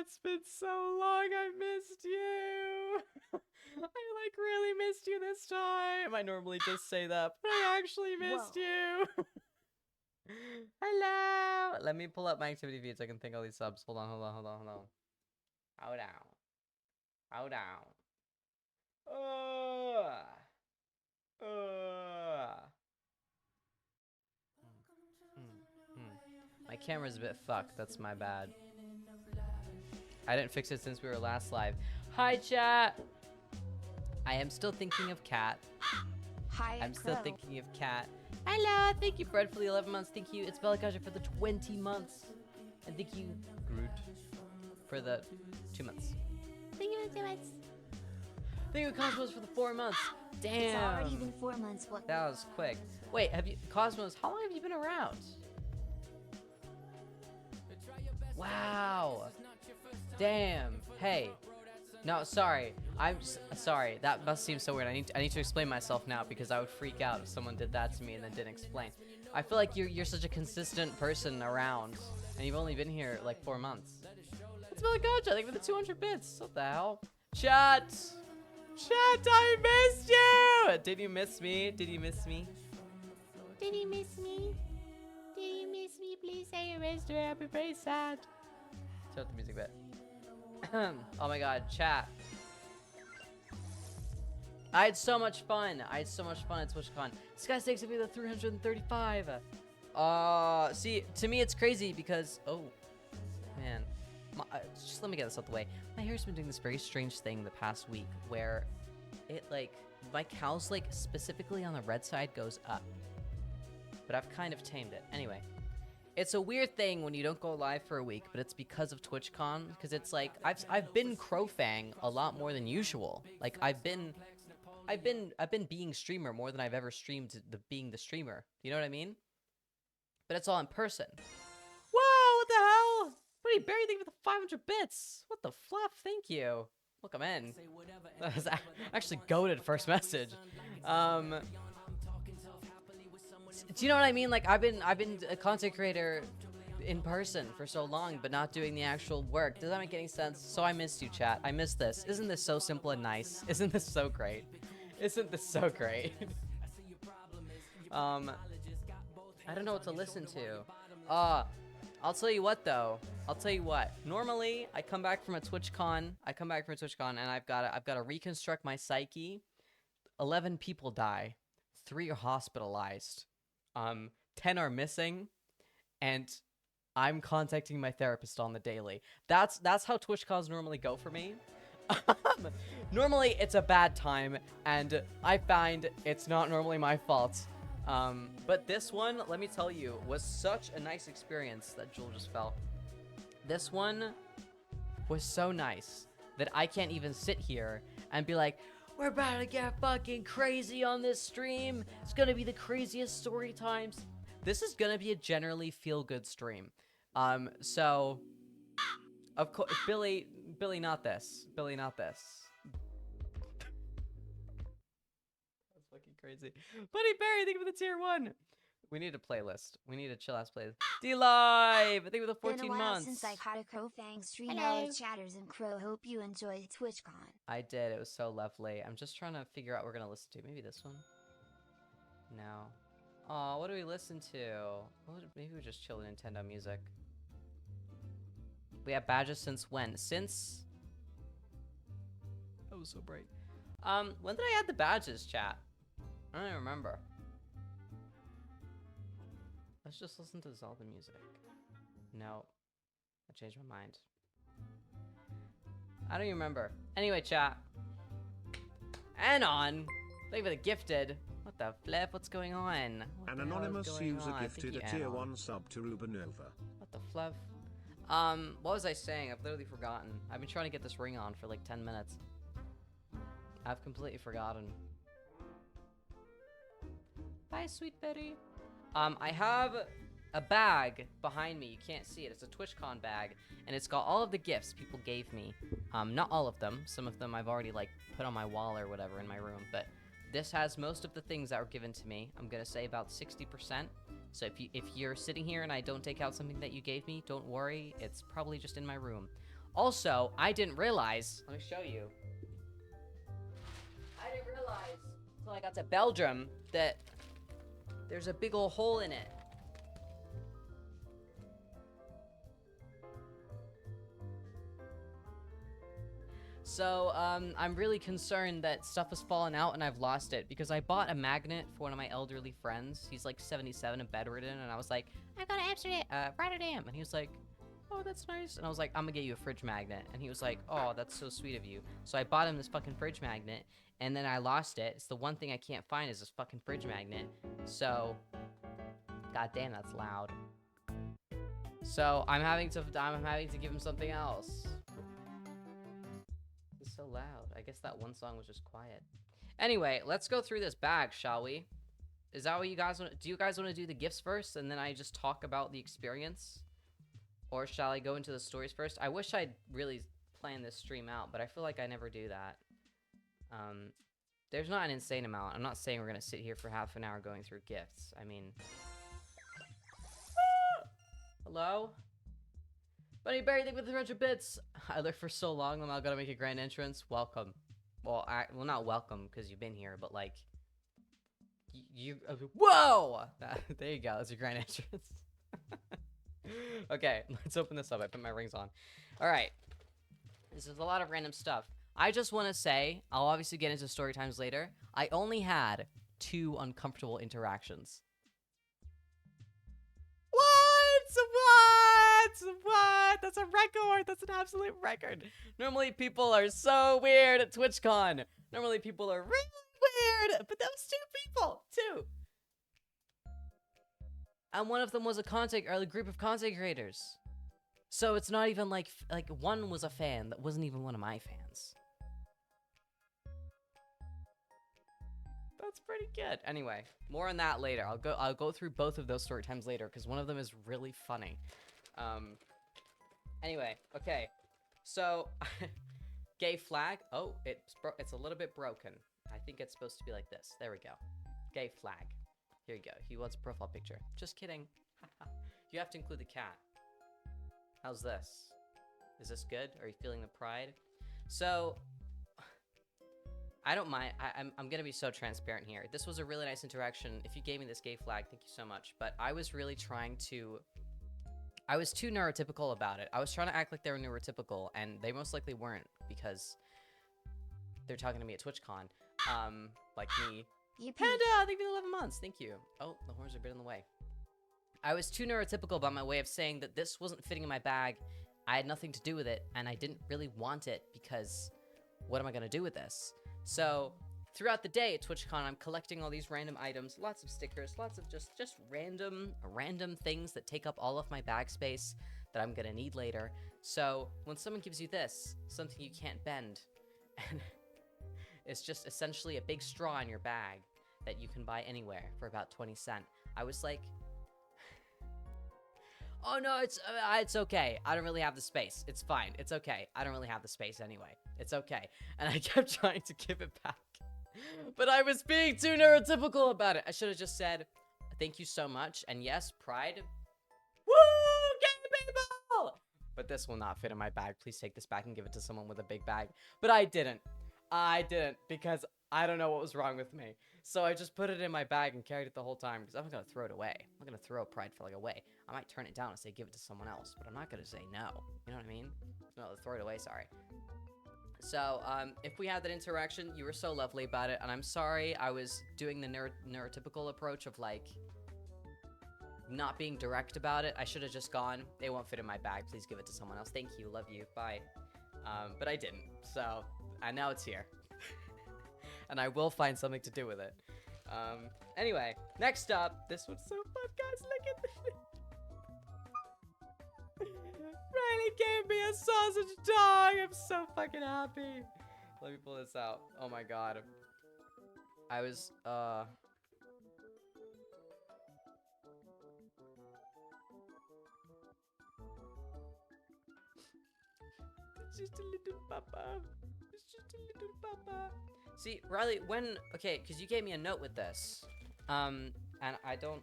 it's been so long. I missed you. I like really missed you this time. I normally just say that, but I actually missed you. Hello. Let me pull up my activity feed so I can think all these subs. Hold on. Hold down. Hold down. My camera's a bit fucked. That's my bad. I didn't fix it since we were last live. Hi, chat. I am still thinking of Cat. Hi, I'm still thinking of Cat. Hello. Thank you, Fred, for the 11 months. Thank you. It's Belikaja for the 20 months. And thank you, Groot, for the 2 months. Thank you for the 2 months. Thank you, Cosmos, for the 4 months. Damn. It's already been 4 months. What? That was quick. Wait, Cosmos, how long have you been around? Wow. Damn. Hey. No, sorry. I'm sorry. That must seem so weird. I need to explain myself now because I would freak out if someone did that to me and then didn't explain. I feel like you're such a consistent person around, and you've only been here like 4 months. It's Billy Gotcha. Thank you for the 200 bits. What the hell? Chat, I missed you. Did you miss me? Did you miss me? Did you miss me? Did you miss me? Please say you missed me. I'll be very sad. Turn up the music a bit. Oh my god, chat. I had so much fun. At Twitchcon. Sky Stakes will be the 335. See, to me it's crazy because, oh, man. Just let me get this out the way. My hair's been doing this very strange thing the past week where it, like, my cow's, like, specifically on the red side goes up. But I've kind of tamed it. Anyway. It's a weird thing when you don't go live for a week, but it's because of TwitchCon. Because it's like, I've been Crowfang a lot more than usual. Like, I've been being streamer more than I've ever streamed being the streamer. You know what I mean? But it's all in person. Whoa, what the hell? Buddy Barry, thank you for the 500 bits. What the fluff? Thank you. Welcome in. That was actually goated first message. Do you know what I mean? Like, I've been a content creator in person for so long, but not doing the actual work. Does that make any sense? So I missed you, chat. I missed this. Isn't this so simple and nice? Isn't this so great? Isn't this so great? I don't know what to listen to. I'll tell you what, though. I'll tell you what. Normally, I come back from a TwitchCon. And I've got to reconstruct my psyche. 11 people die. 3 are hospitalized. 10 are missing, and I'm contacting my therapist on the daily. That's how TwitchCons normally go for me. Normally, it's a bad time, and I find it's not normally my fault. But this one, let me tell you, was such a nice experience. That Jewel just fell. This one was so nice that I can't even sit here and be like, we're about to get fucking crazy on this stream. It's gonna be the craziest story times. This is gonna be a generally feel-good stream. So, of course, Billy, not this. Billy, not this. That's fucking crazy. Buddy Barry, thank you for the tier 1. We need a playlist. We need a chill-ass playlist. D-Live! Thank you for the 14 been a while months. Since I caught a Crowfang stream. Hello. Chatters and Crow. Hope you enjoyed TwitchCon. I did. It was so lovely. I'm just trying to figure out what we're gonna listen to. Maybe this one? No. Aw, what do we listen to? Maybe we just chill to Nintendo music. We have badges since when? Since... That was so bright. When did I add the badges, chat? I don't even remember. Let's just listen to Zelda music. No. I changed my mind. I don't even remember. Anyway, chat. Anon! Thank you for the gifted. What the flip? What's going on? An anonymous user gifted a tier 1 sub to Rubenova. What the fluff? What was I saying? I've literally forgotten. I've been trying to get this ring on for like 10 minutes. I've completely forgotten. Bye, sweet Betty. I have a bag behind me. You can't see it. It's a TwitchCon bag, and it's got all of the gifts people gave me. Not all of them. Some of them I've already like put on my wall or whatever in my room, but this has most of the things that were given to me. I'm gonna say about 60%. So if you're sitting here and I don't take out something that you gave me, don't worry. It's probably just in my room. Also, I didn't realize, let me show you. I didn't realize until I got to Belgium that there's a big ol' hole in it. So, I'm really concerned that stuff has fallen out and I've lost it because I bought a magnet for one of my elderly friends. He's like 77 and bedridden, and I was like, I got Amsterdam, Rotterdam, and he was like, oh, that's nice. And I was like, I'm gonna get you a fridge magnet, and he was like, oh, that's so sweet of you. So I bought him this fucking fridge magnet, and then I lost it. It's the one thing I can't find is this fucking fridge magnet. So, goddamn, that's loud. So I'm having to give him something else. It's so loud. I guess that one song was just quiet. Anyway, let's go through this bag, shall we? Is that what you guys want? Do you guys want to do the gifts first, and then I just talk about the experience? Or shall I go into the stories first? I wish I'd really planned this stream out, but I feel like I never do that. There's not an insane amount. I'm not saying we're gonna sit here for half an hour going through gifts. I mean... Hello? Bunny Berry, thank you for the 300 bits! I looked for so long, I'm not gonna make a grand entrance. Welcome. Well, well, not welcome, because you've been here, but like... Whoa! There you go, that's your grand entrance. Okay, let's open this up. I put my rings on. Alright. This is a lot of random stuff. I just want to say, I'll obviously get into story times later. I only had 2 uncomfortable interactions. What? That's a record. That's an absolute record. Normally people are so weird at TwitchCon. Normally people are really weird, but that was 2 people. 2. And one of them was a group of content creators. So it's not even like one was a fan that wasn't even one of my fans. That's pretty good. Anyway, more on that later. I'll go through both of those story times later because one of them is really funny. Anyway, okay. So gay flag. Oh, it's a little bit broken. I think it's supposed to be like this. There we go. Gay flag. Here you go. He wants a profile picture. Just kidding. You have to include the cat. How's this? Is this good? Are you feeling the pride? So, I don't mind. I'm gonna be so transparent here. This was a really nice interaction. If you gave me this gay flag, thank you so much. But I was really trying to... I was too neurotypical about it. I was trying to act like they were neurotypical, and they most likely weren't because they're talking to me at TwitchCon. Like me. Yippee. Panda, thank you for 11 months. Thank you. Oh, the horns are a bit in the way. I was too neurotypical about my way of saying that this wasn't fitting in my bag. I had nothing to do with it, and I didn't really want it because what am I gonna do with this? So throughout the day at TwitchCon, I'm collecting all these random items, lots of stickers, lots of just random things that take up all of my bag space that I'm gonna need later. So when someone gives you this, something you can't bend, and it's just essentially a big straw in your bag that you can buy anywhere for about 20 cents. I was like, oh no, it's okay. I don't really have the space. It's fine. It's okay. I don't really have the space anyway. It's okay. And I kept trying to give it back. But I was being too neurotypical about it. I should have just said, thank you so much. And yes, pride. Woo! Gay people! But this will not fit in my bag. Please take this back and give it to someone with a big bag. But I didn't. Because I don't know what was wrong with me. So I just put it in my bag and carried it the whole time because I'm not going to throw it away. I'm not going to throw a pride flag away. I might turn it down and say give it to someone else, but I'm not going to say no. You know what I mean? No, throw it away, sorry. So, if we had that interaction, you were so lovely about it, and I'm sorry I was doing the neurotypical approach of, like, not being direct about it. I should have just gone, they won't fit in my bag, please give it to someone else. Thank you, love you, bye. But I didn't, so, and now it's here. And I will find something to do with it. Anyway, next up, this one's so fun, guys, look at this. Riley gave me a sausage dog. I'm so fucking happy. Let me pull this out. Oh my god. I was, It's just a little papa. It's just a little papa. See, Riley, okay, because you gave me a note with this. And I don't,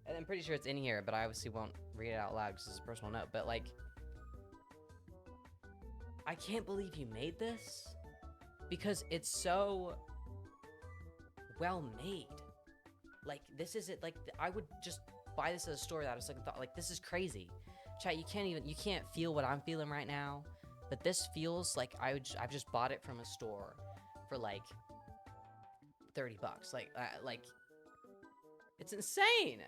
and I'm pretty sure it's in here, but I obviously won't read it out loud because it's a personal note. But, like, I can't believe you made this because it's so well made. Like, this isn't like, I would just buy this at a store that I was like, this is crazy. Chat, you can't feel what I'm feeling right now, but this feels like I've just bought it from a store for like $30. Like, it's insane.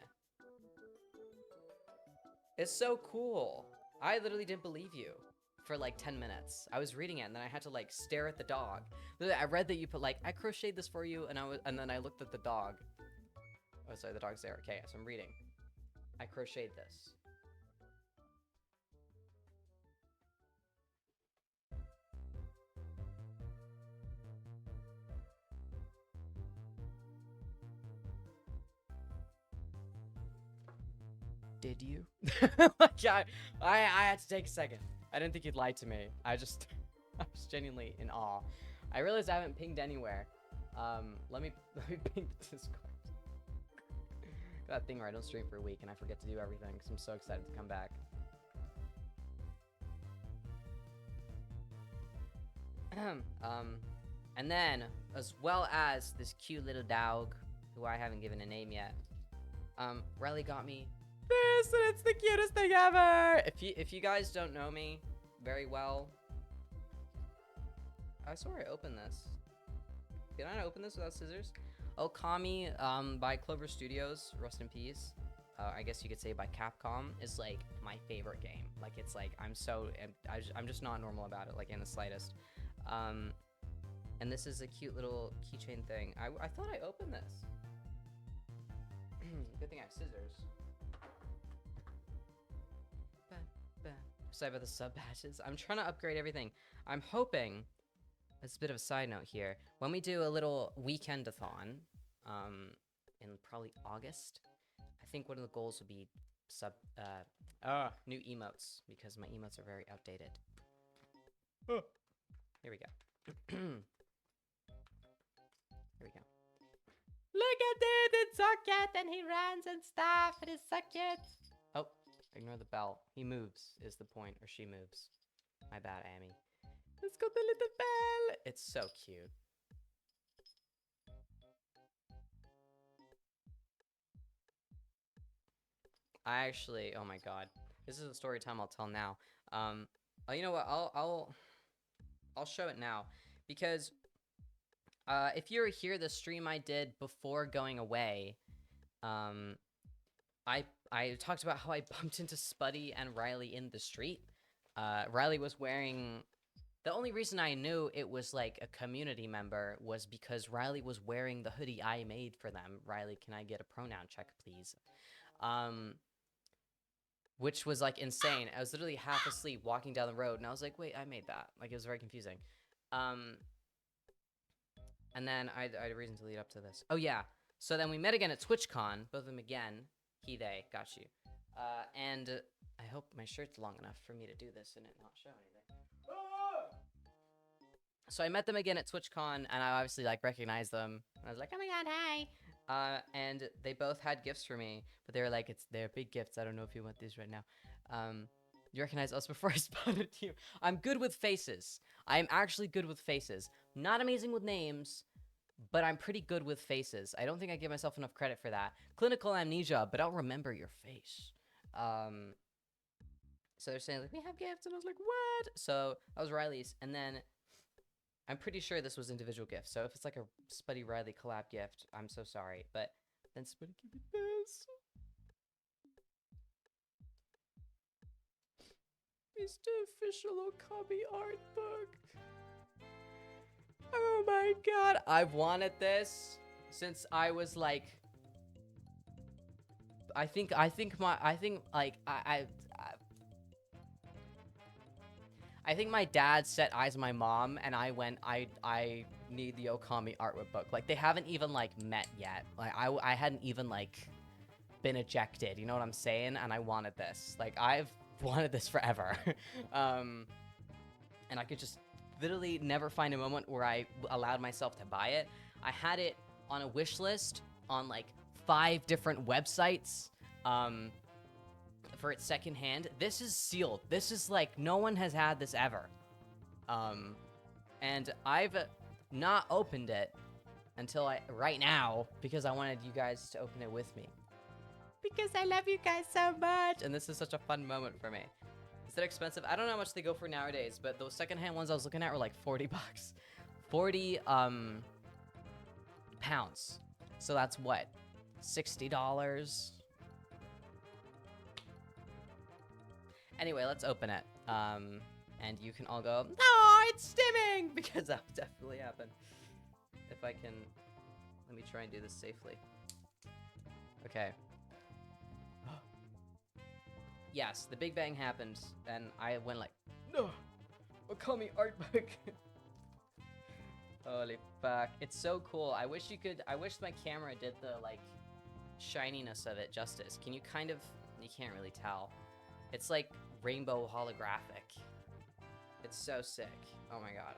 It's so cool. I literally didn't believe you for like 10 minutes. I was reading it and then I had to like stare at the dog. I read that you put like, I crocheted this for you, and then I looked at the dog. Oh, sorry, the dog's there. Okay, so I'm reading. I crocheted this. Did you? Like, I had to take a second. I didn't think you'd lie to me. I was genuinely in awe. I realized I haven't pinged anywhere. Let me ping the Discord. That thing where I don't stream for a week and I forget to do everything because I'm so excited to come back. And then, as well as this cute little dog, who I haven't given a name yet, Riley got me this, and it's the cutest thing ever! If you guys don't know me very well, I swear I opened this. Did I not open this without scissors? Okami, by Clover Studios, rest in peace. I guess you could say by Capcom, is like my favorite game. Like, it's like, I'm just not normal about it, like in the slightest. And this is a cute little keychain thing. I thought I opened this. Good thing I have scissors. Sorry about the sub patches. I'm trying to upgrade everything. I'm hoping, as a bit of a side note here, when we do a little weekend-a-thon, in probably August, I think one of the goals would be new emotes, because my emotes are very outdated. Oh. Here we go. Here we go. Look at it, it's so cute, and he runs and stuff, it is so cute. Oh, ignore the bell. He moves, is the point, or she moves. My bad, Amy. Let's go the little bell. It's so cute. I actually, oh my god, this is a story time I'll tell now. Oh, you know what? I'll show it now, because if you were here, the stream I did before going away, I talked about how I bumped into Spuddy and Riley in the street. Riley was wearing. The only reason I knew it was like a community member was because Riley was wearing the hoodie I made for them. Riley, can I get a pronoun check, please? Which was like insane. I was literally half asleep walking down the road, and I was like, wait, I made that. Like, it was very confusing. And then I had a reason to lead up to this. Oh, yeah. So then we met again at TwitchCon, both of them again. He, they, got you. And I hope my shirt's long enough for me to do this and it not show anything. So I met them again at TwitchCon, and I obviously, like, recognized them. And I was like, oh my god, hi! And they both had gifts for me, but they were like, they're big gifts. I don't know if you want these right now. You recognize us before I spotted you. I'm good with faces. I'm actually good with faces. Not amazing with names, but I'm pretty good with faces. I don't think I give myself enough credit for that. Clinical amnesia, but I'll remember your face. So they're saying, like, we have gifts, and I was like, what? So that was Riley's, and then I'm pretty sure this was individual gifts. So if it's like a Spuddy Riley collab gift, I'm so sorry. But then Spuddy gave me this. Mr. Official Okami art book. Oh my god. I've wanted this since I was like, I think my dad set eyes on my mom, and I went, I need the Okami artwork book. Like, they haven't even, like, met yet. Like, I hadn't even, like, been ejected, you know what I'm saying? And I wanted this. Like, I've wanted this forever. And I could just literally never find a moment where I allowed myself to buy it. I had it on a wish list on, like, 5 different websites. For its secondhand. This is sealed. This is like, no one has had this ever. And I've not opened it until right now because I wanted you guys to open it with me. Because I love you guys so much. And this is such a fun moment for me. Is that expensive? I don't know how much they go for nowadays, but those secondhand ones I was looking at were like 40 bucks. 40 pounds. So that's what? $60. Anyway, let's open it. And you can all go, no, it's stimming! Because that would definitely happen. If I can, let me try and do this safely. Okay. Yes, the Big Bang happened, and I went like, no, Okami art book. Holy fuck. It's so cool. I wish my camera did the, like, shininess of it justice. Can you kind of, you can't really tell. It's like rainbow holographic. It's so sick. Oh my god.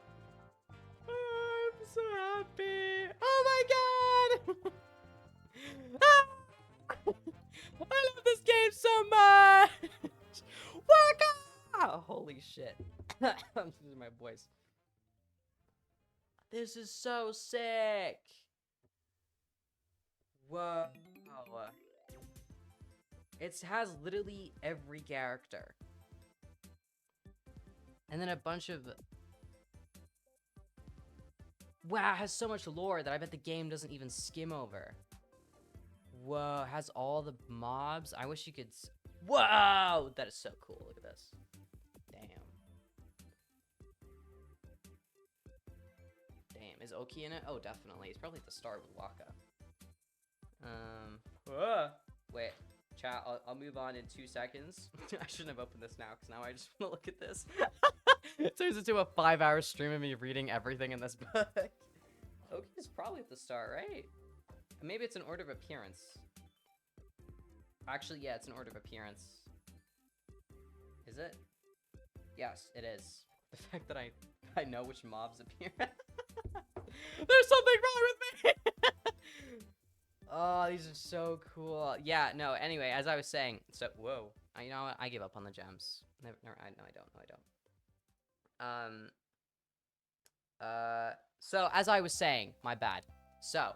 I'm so happy. Oh my god. I love this game so much. Waka! Holy shit. I'm losing my voice. This is so sick. Whoa. It has literally every character. And then a bunch of... Wow, it has so much lore that I bet the game doesn't even skim over. Whoa, it has all the mobs. I wish you could... Whoa! That is so cool. Look at this. Damn. Damn. Is Oki in it? Oh, definitely. He's probably at the start with Waka. Wait. Chat, I'll move on in 2 seconds. I shouldn't have opened this now, because now I just want to look at this. It turns into a 5-hour stream of me reading everything in this book. Oki's probably at the start, right? Maybe it's an order of appearance. Actually, yeah, it's an order of appearance. Is it? Yes, it is. The fact that I know which mobs appear. There's something wrong with me! Oh, these are so cool. Yeah, no, anyway, as I was saying, so, whoa. You know what? I give up on the gems. No, I don't. So, as I was saying, my bad. So,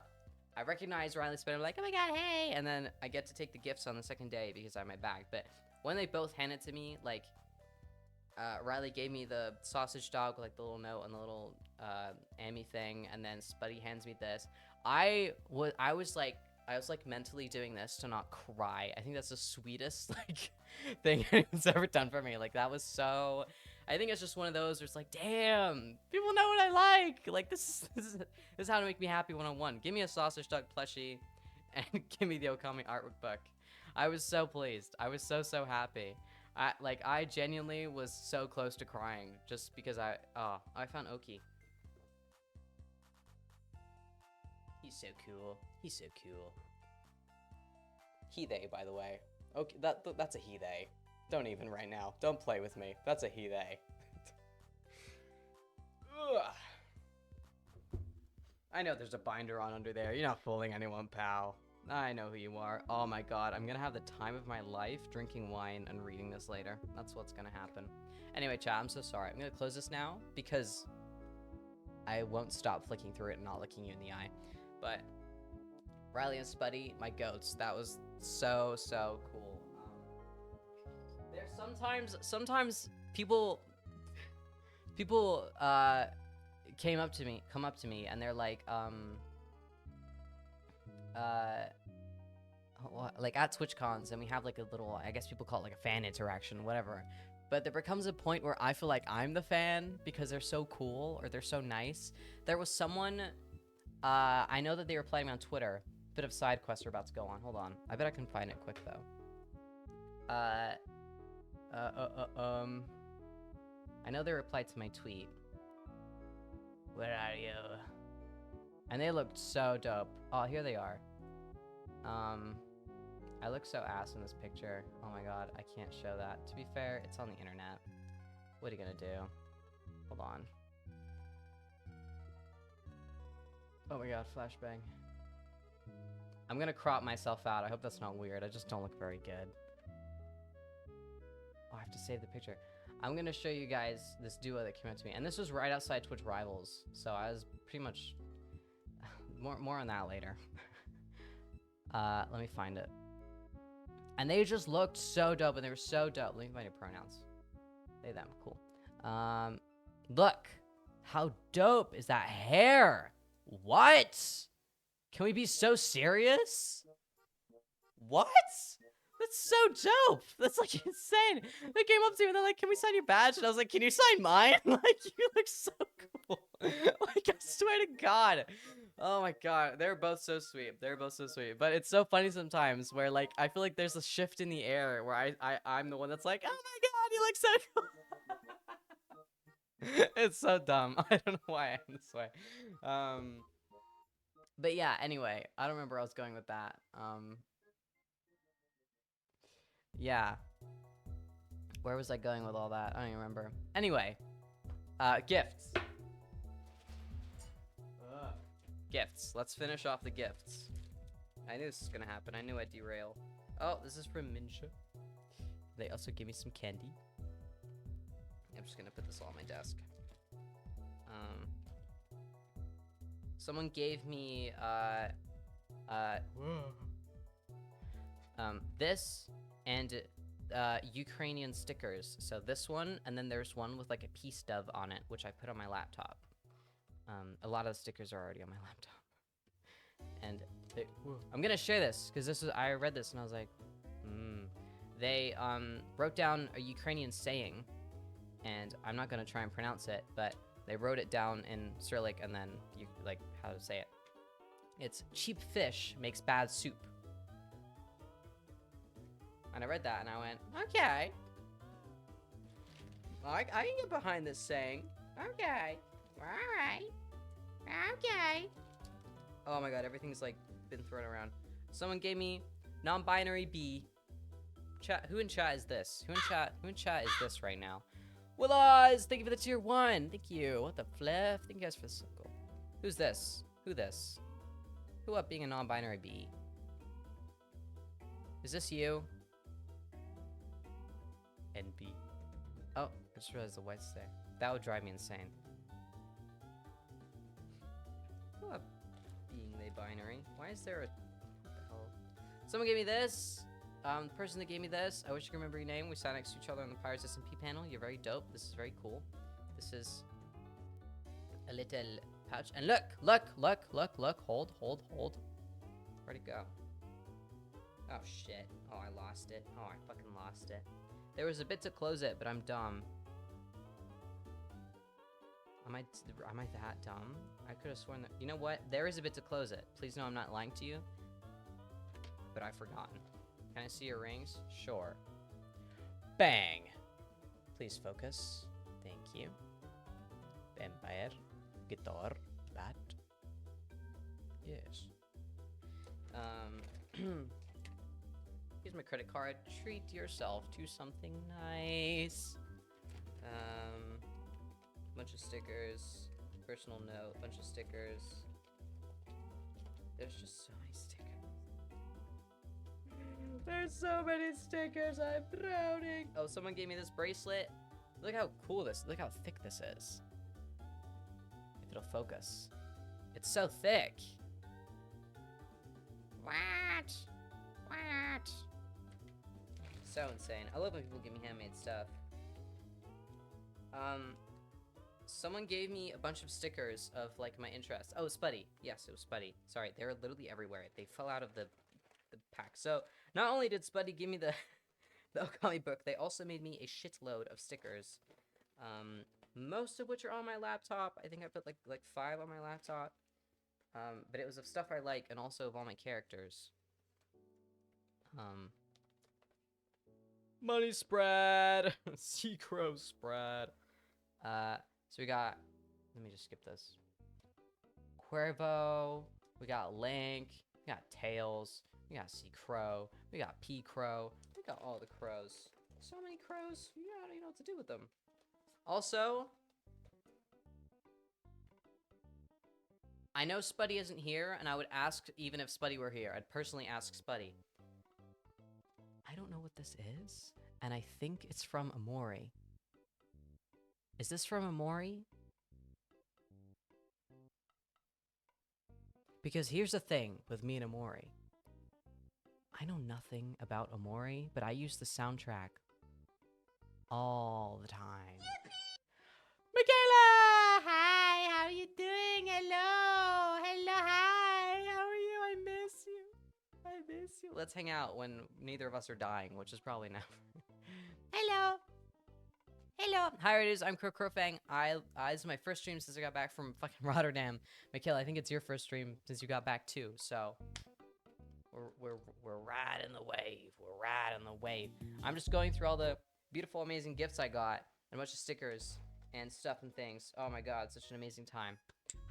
I recognize Riley Spinner, like, oh my god, hey! And then I get to take the gifts on the second day because I have my bag. But when they both hand it to me, like, Riley gave me the sausage dog with, like, the little note and the little, Amy thing, and then Spuddy hands me this. I was like mentally doing this to not cry. I think that's the sweetest, like, thing anyone's ever done for me. Like, that was so... I think it's just one of those where it's like, damn, people know what I like. Like, this is how to make me happy one-on-one. Give me a sausage dog plushie and give me the Okami artwork book. I was so pleased. I was so happy. I genuinely was so close to crying just because I found Oki. He's so cool. He's so cool. He, they, by the way. Okay, that's a he, they. Don't even right now. Don't play with me. That's a he, they. I know there's a binder on under there. You're not fooling anyone, pal. I know who you are. Oh my god, I'm gonna have the time of my life drinking wine and reading this later. That's what's gonna happen. Anyway, chat, I'm so sorry. I'm gonna close this now because I won't stop flicking through it and not looking you in the eye. But Riley and Spuddy, my goats. That was so cool. There's sometimes people come up to me and they're like like at TwitchCons, and we have like a little, I guess people call it like a fan interaction, whatever. But there becomes a point where I feel like I'm the fan because they're so cool or they're so nice. There was someone, I know that they were playing on Twitter. Bit of side quest are about to go on. Hold on. I bet I can find it quick though. I know they replied to my tweet. Where are you? And they looked so dope. Oh, here they are. I look so ass in this picture. Oh my god, I can't show that. To be fair, it's on the internet. What are you gonna do? Hold on. Oh my god, flashbang. I'm gonna crop myself out. I hope that's not weird. I just don't look very good. Oh, I have to save the picture. I'm gonna show you guys this duo that came up to me, and this was right outside Twitch Rivals, so I was pretty much more on that later. Let me find it. And they just looked so dope, and they were so dope. Let me find your pronouns. They, them, cool. Look, how dope is that hair? What? Can we be so serious? What? That's so dope. That's like insane. They came up to me and they're like, "Can we sign your badge?" And I was like, "Can you sign mine?" Like, you look so cool. Like, I swear to God. Oh my God. They're both so sweet. They're both so sweet. But it's so funny sometimes where like I feel like there's a shift in the air where I'm the one that's like, "Oh my God, you look so cool." It's so dumb. I don't know why I'm this way. But yeah, anyway, I don't remember where I was going with that. Yeah. Where was I going with all that? I don't even remember. Anyway, gifts. Gifts. Let's finish off the gifts. I knew this was gonna happen. I knew I'd derail. Oh, this is from Minsha. They also gave me some candy. I'm just gonna put this all on my desk. Someone gave me this and Ukrainian stickers. So this one, and then there's one with like a peace dove on it, which I put on my laptop. A lot of the stickers are already on my laptop. And I'm gonna share this because I read this and I was like, They wrote down a Ukrainian saying, and I'm not gonna try and pronounce it, but they wrote it down in Cyrillic and then like how to say it. It's cheap fish makes bad soup. And I read that and I went, okay. I can get behind this saying. Okay. Alright. Okay. Oh my God, everything's like been thrown around. Someone gave me non-binary B. Chat, who in chat is this? Who in chat is this right now? Will Oz, thank you for the tier 1. Thank you. What the flip? Thank you guys for the circle. Who's this? Who this? Who up being a non-binary B? Is this you? NB. Oh, I just realized the white's there. That would drive me insane. Who up being they binary? Why is there a... What the hell? Someone gave me this. The person that gave me this, I wish I could remember your name. We sat next to each other on the Pirates SMP panel. You're very dope. This is very cool. This is a little pouch. And look. Hold. Where'd it go? Oh, shit. Oh, I lost it. Oh, I fucking lost it. There was a bit to close it, but I'm dumb. Am I that dumb? I could have sworn that... You know what? There is a bit to close it. Please know I'm not lying to you. But I've forgotten. Can I see your rings? Sure. Bang! Please focus. Thank you. Vampire. Guitar. Bat. Yes. Here's my credit card. Treat yourself to something nice. Bunch of stickers. Personal note. Bunch of stickers. There's just so many stickers. There's so many stickers, I'm drowning. Oh, someone gave me this bracelet. Look how cool look how thick this is. If it'll focus. It's so thick. What? So insane. I love when people give me handmade stuff. Someone gave me a bunch of stickers of like my interests. Oh, Spuddy. Yes, it was Spuddy. Sorry, they were literally everywhere. They fell out of the pack. So not only did Spuddy give me the Okami book, they also made me a shitload of stickers. Most of which are on my laptop. I think I put like 5 on my laptop. But it was of stuff I like and also of all my characters. Money spread. Sea Crow spread. So we got, let me just skip this. Cuervo, we got Link, we got Tails, we got Sea Crow, we got P Crow, we got all the crows. So many crows, you don't even know what to do with them. Also, I know Spuddy isn't here, and I would ask even if Spuddy were here. I'd personally ask Spuddy. I don't know what this is, and I think it's from Amori. Is this from Amori? Because here's the thing with me and Amori. I know nothing about Amori, but I use the soundtrack all the time. Michaela! Hi, how are you doing? Hello! Hello, hi! How are you? I miss you. I miss you. Let's hang out when neither of us are dying, which is probably never. Hello! Hello! Hi, it is. I'm Crowfang. This is my first stream since I got back from fucking Rotterdam. Michaela, I think it's your first stream since you got back too, so... We're riding the wave. We're riding the wave. I'm just going through all the beautiful, amazing gifts I got, and a bunch of stickers and stuff and things. Oh my god, such an amazing time.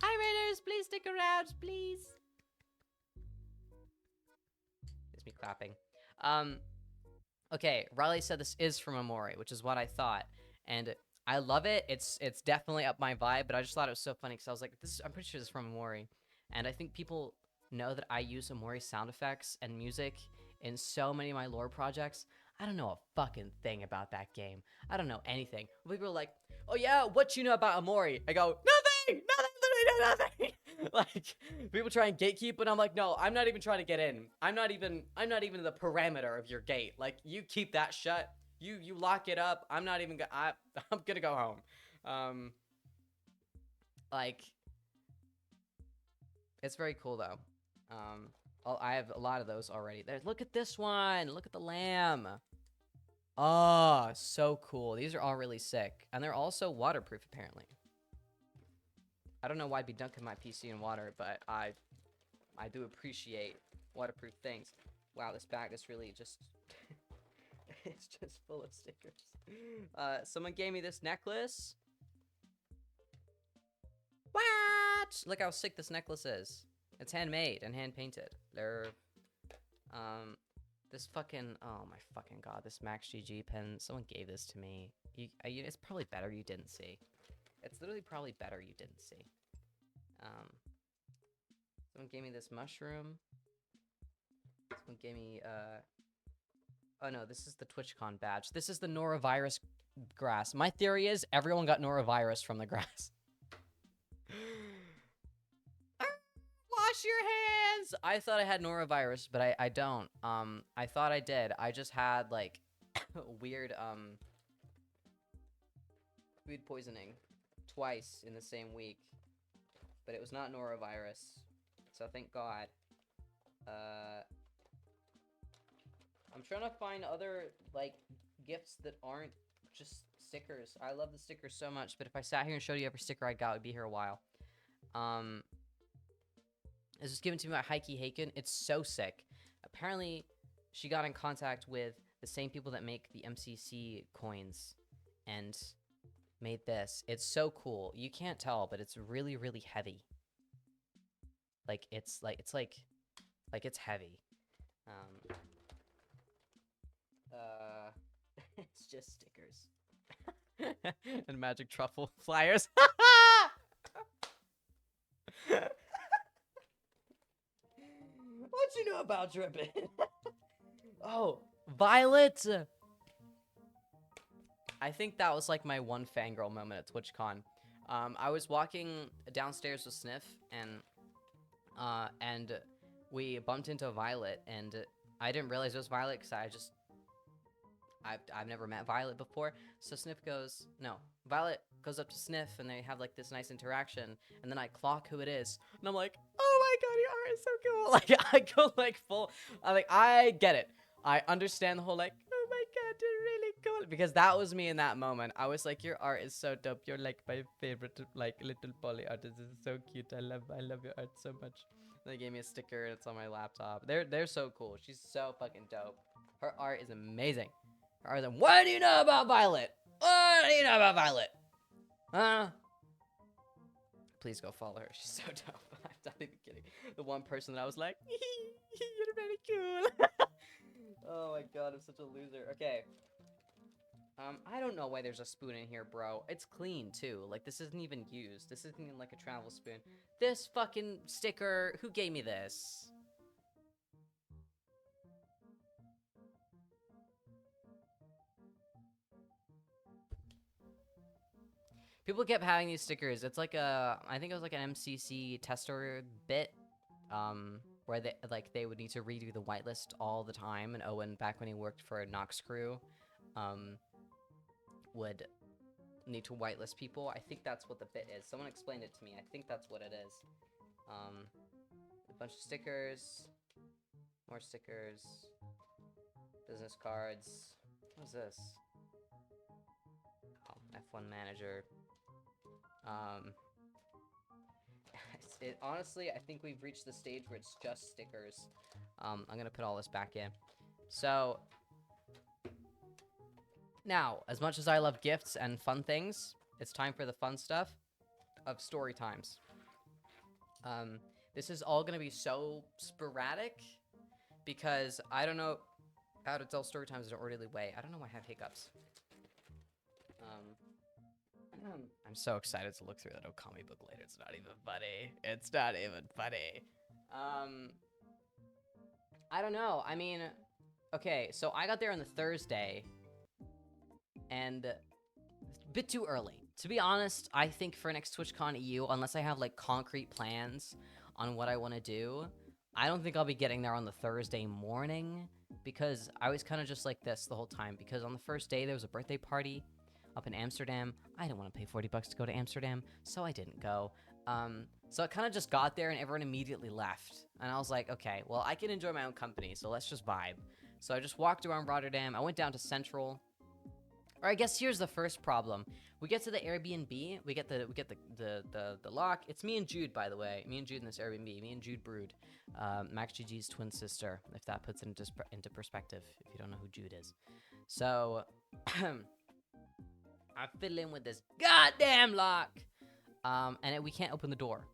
Hi, Raiders! Please stick around, please! It's me clapping. Okay, Riley said this is from Amori, which is what I thought. And I love it. It's definitely up my vibe, but I just thought it was so funny because I was like, I'm pretty sure this is from Amori. And I think people know that I use Amori sound effects and music in so many of my lore projects. I don't know a fucking thing about that game. I don't know anything. People are like, oh yeah, what you know about Amori? I go, nothing! Nothing! Literally nothing! Like, people try and gatekeep, and I'm like, no, I'm not even trying to get in. I'm not even the parameter of your gate. Like, you keep that shut. You lock it up. I'm not even I'm gonna go home. Like, it's very cool though. I have a lot of those already. Look at this one. Look at the lamb. Oh, so cool. These are all really sick. And they're also waterproof, apparently. I don't know why I'd be dunking my PC in water, but I do appreciate waterproof things. Wow, this bag is really just... it's just full of stickers. Someone gave me this necklace. What? Look how sick this necklace is. It's handmade and hand-painted. They're... This fucking... Oh my fucking god, this Max GG pen. Someone gave this to me. It's probably better you didn't see. It's literally probably better you didn't see. Someone gave me this mushroom. Someone gave me, oh no, this is the TwitchCon badge. This is the norovirus grass. My theory is everyone got norovirus from the grass. Wash your hands! I thought I had norovirus, but I don't. I thought I did. I just had, like, weird, food poisoning twice in the same week. But it was not norovirus. So thank God. I'm trying to find other, like, gifts that aren't just stickers. I love the stickers so much, but if I sat here and showed you every sticker I got, I'd be here a while. This was given to me by Heike Haken. It's so sick. Apparently, she got in contact with the same people that make the MCC coins and made this. It's so cool. You can't tell, but it's really, really heavy. Like, it's heavy. It's just stickers. And magic truffle flyers. What you know about dripping? Oh, Violet! I think that was like my one fangirl moment at TwitchCon. I was walking downstairs with Sniff, and we bumped into Violet, and I didn't realize it was Violet because I've never met Violet before. So Violet goes up to Sniff, and they have like this nice interaction, and then I clock who it is, and I'm like, oh my god, your art is so cool. Like, I go like full, I get it. I understand the whole like, oh my god, you're really cool. Because that was me in that moment. I was like, your art is so dope. You're like my favorite, like, little poly artist. This is so cute. I love your art so much. They gave me a sticker, and it's on my laptop. They're so cool. She's so fucking dope. Her art is amazing. Her art is, what do you know about Violet? What do you know about Violet? Huh? Please go follow her. She's so dope. I'm not even kidding. The one person that I was like, you're very cool. Oh my god, I'm such a loser. Okay. I don't know why there's a spoon in here, bro. It's clean, too. Like, this isn't even used. This isn't even, like, a travel spoon. This fucking sticker, who gave me this? People kept having these stickers. It's like I think it was like an MCC tester bit, where they would need to redo the whitelist all the time. And Owen, back when he worked for Nox Crew, would need to whitelist people. I think that's what the bit is. Someone explained it to me. I think that's what it is. A bunch of stickers, more stickers, business cards. What is this? Oh, F1 manager. Honestly, I think we've reached the stage where it's just stickers. I'm gonna put all this back in. So, now, as much as I love gifts and fun things, it's time for the fun stuff of story times. This is all gonna be so sporadic because I don't know how to tell story times in an orderly way. I don't know why I have hiccups. I'm so excited to look through that Okami book later. It's not even funny. It's not even funny. I don't know. I mean, okay, so I got there on the Thursday, and it's a bit too early. To be honest, I think for next TwitchCon EU, unless I have, like, concrete plans on what I want to do, I don't think I'll be getting there on the Thursday morning, because I was kind of just like this the whole time, because on the first day, there was a birthday party up in Amsterdam. I didn't want to pay 40 bucks to go to Amsterdam, so I didn't go. So I kind of just got there and everyone immediately left. And I was like, okay, well, I can enjoy my own company, so let's just vibe. So I just walked around Rotterdam. I went down to Central. Or I guess here's the first problem. We get to the Airbnb. We get the lock. It's me and Jude, by the way. Me and Jude in this Airbnb. Me and Jude Brood. Max GG's twin sister, if that puts it into perspective, if you don't know who Jude is. So I fiddle in with this goddamn lock. And we can't open the door.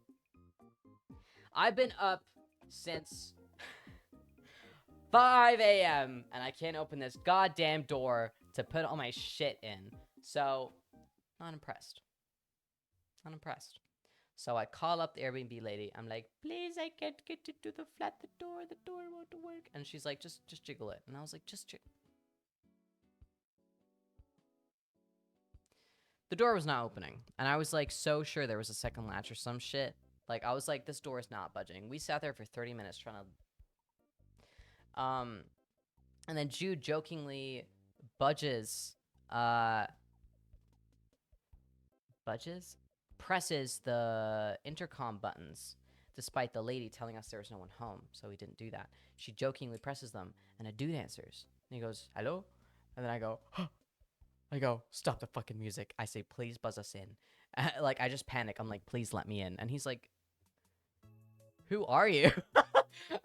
I've been up since 5 a.m. and I can't open this goddamn door to put all my shit in. So, not impressed. Not impressed. So I call up the Airbnb lady. I'm like, please, I can't get into the flat. The door won't work. And she's like, just jiggle it. And I was like, just jiggle. The door was not opening. And I was like, so sure there was a second latch or some shit. Like, I was like, this door is not budging. We sat there for 30 minutes trying to... And then Jude jokingly presses the intercom buttons, despite the lady telling us there was no one home, so he didn't do that. She jokingly presses them, and a dude answers. And he goes, hello? And then I go, huh. I go, stop the fucking music. I say, please buzz us in. Like, I just panic. I'm like, please let me in. And he's like, who are you?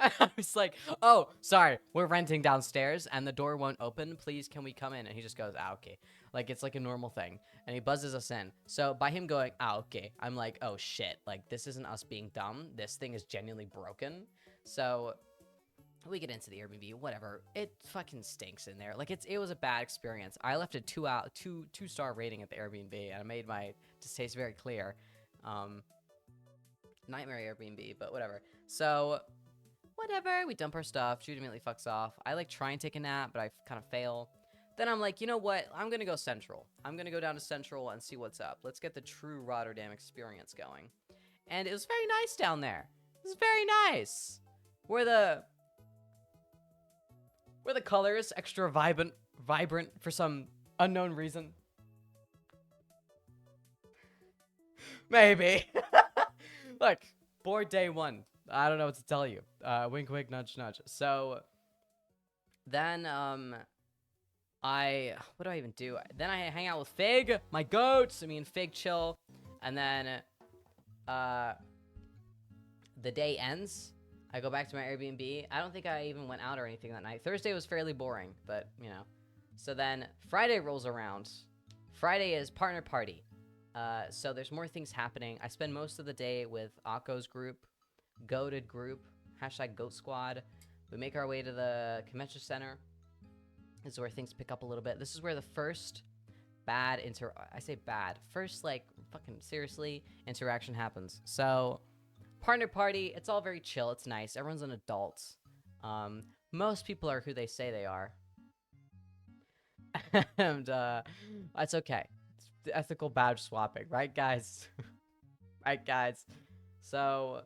And I was like, oh, sorry, we're renting downstairs and the door won't open. Please, can we come in? And he just goes, ah, okay. Like, it's like a normal thing. And he buzzes us in. So by him going, ah, okay, I'm like, oh, shit. Like, this isn't us being dumb. This thing is genuinely broken. So we get into the Airbnb, whatever. It fucking stinks in there. Like, it was a bad experience. I left a two-star rating at the Airbnb, and I made my distaste very clear. Nightmare Airbnb, but whatever. So, whatever. We dump our stuff. Jude immediately fucks off. I, like, try and take a nap, but I kind of fail. Then I'm like, you know what? I'm gonna go Central. I'm gonna go down to Central and see what's up. Let's get the true Rotterdam experience going. And it was very nice down there. It was very nice. Where the colors extra vibrant for some unknown reason. Maybe. Look, bored day one. I don't know what to tell you. Wink, wink, nudge, nudge. So, then, what do I even do? Then I hang out with Fig, my goats. Me and Fig chill. And then, the day ends. I go back to my Airbnb. I don't think I even went out or anything that night. Thursday was fairly boring, but, you know. So then, Friday rolls around. Friday is partner party. So there's more things happening. I spend most of the day with Akko's group, Goated group, hashtag Goat Squad. We make our way to the convention center. This is where things pick up a little bit. This is where the first first, like, fucking seriously, interaction happens. So, partner party, it's all very chill. It's nice. Everyone's an adult. Most people are who they say they are. And, it's okay. ethical badge swapping, right, guys? Right, guys. So,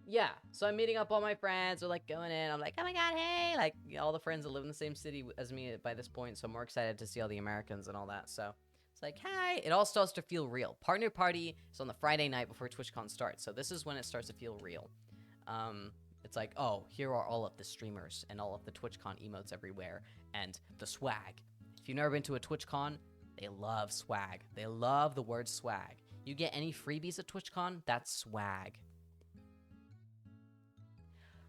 yeah. So I'm meeting up all my friends. We're like going in. I'm like, oh my god, hey! Like all the friends that live in the same city as me by this point. So I'm more excited to see all the Americans and all that. So it's like, hi. It all starts to feel real. Partner party is on the Friday night before TwitchCon starts. So this is when it starts to feel real. It's like, oh, here are all of the streamers and all of the TwitchCon emotes everywhere and the swag. If you've never been to a TwitchCon, they love swag. They love the word swag. You get any freebies at TwitchCon, that's swag.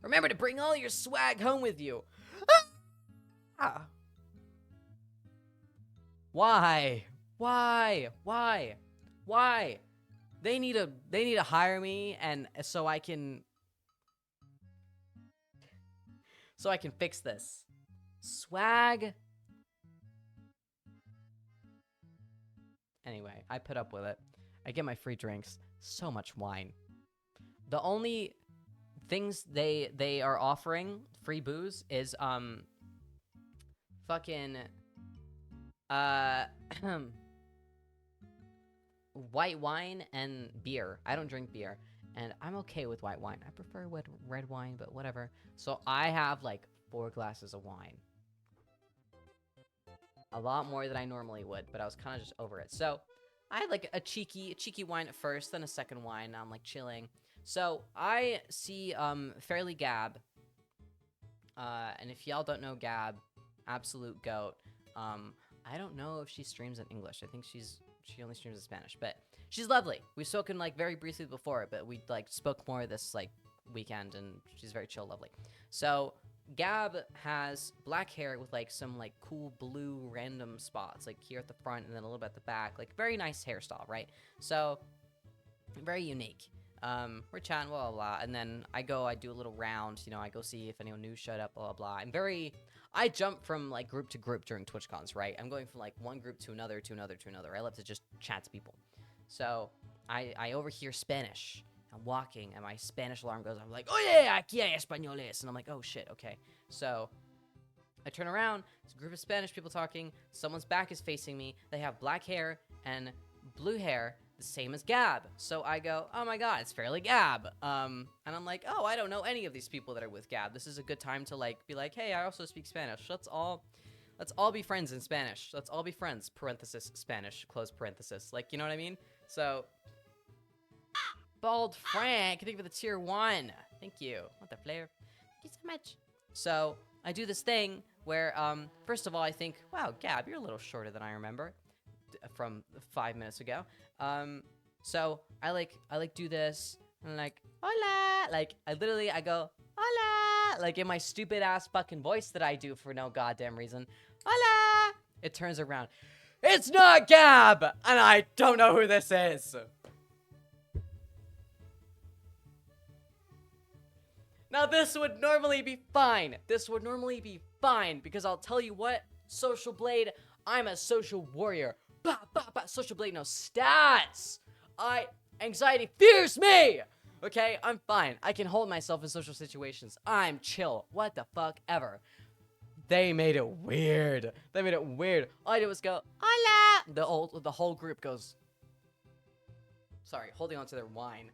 Remember to bring all your swag home with you. Ah! Why? Why? Why? Why? They need to hire me and so I can fix this. Swag. Anyway, I put up with it. I get my free drinks. So much wine. The only things they are offering free booze is fucking white wine and beer. I don't drink beer, and I'm okay with white wine. I prefer red wine, but whatever. So I have like 4 glasses of wine. A lot more than I normally would, but I was kind of just over it. So I had like a cheeky wine at first, then a second wine. Now I'm like chilling. So I see Fairly Gab, and if y'all don't know Gab, absolute goat. I don't know if she streams in English. I think she only streams in Spanish, but she's lovely. We've spoken like very briefly before, but we like spoke more this like weekend, and she's very chill, lovely. So Gab has black hair with like some like cool blue random spots, like here at the front and then a little bit at the back, like very nice hairstyle, right? So very unique. We're chatting, blah, blah, blah, and then I do a little round, you know, I go see if anyone new showed up, blah, blah, blah. I jump from, like, group to group during TwitchCons, right? I'm going from, like, one group to another, to another, to another. I love to just chat to people. So, I overhear Spanish. I'm walking, and my Spanish alarm goes, I'm like, oye, aquí hay españoles, and I'm like, oh, shit, okay. So, I turn around, it's a group of Spanish people talking, someone's back is facing me, they have black hair and blue hair, the same as Gab. So I go, oh my god, it's Fairly Gab. And I'm like, oh, I don't know any of these people that are with Gab. This is a good time to like be like, hey, I also speak Spanish. Let's all be friends in Spanish. Let's all be friends, parenthesis, Spanish, close parenthesis. Like, you know what I mean? So, Bald Frank, thank you for the tier 1. Thank you. What the flair? Thank you so much. So, I do this thing where, first of all, I think, wow, Gab, you're a little shorter than I remember from 5 minutes ago. So I do this and like, hola, like I go, hola, like in my stupid ass fucking voice that I do for no goddamn reason. Hola! It turns around. It's not Gab! And I don't know who this is. Now this would normally be fine. This would normally be fine because I'll tell you what, Social Blade, I'm a social warrior. Bah, bah, bah. Social Blade, no stats. Anxiety fears me. Okay, I'm fine. I can hold myself in social situations. I'm chill. What the fuck ever. They made it weird. They made it weird. All I did was go, hola. The whole group goes, sorry, holding on to their wine.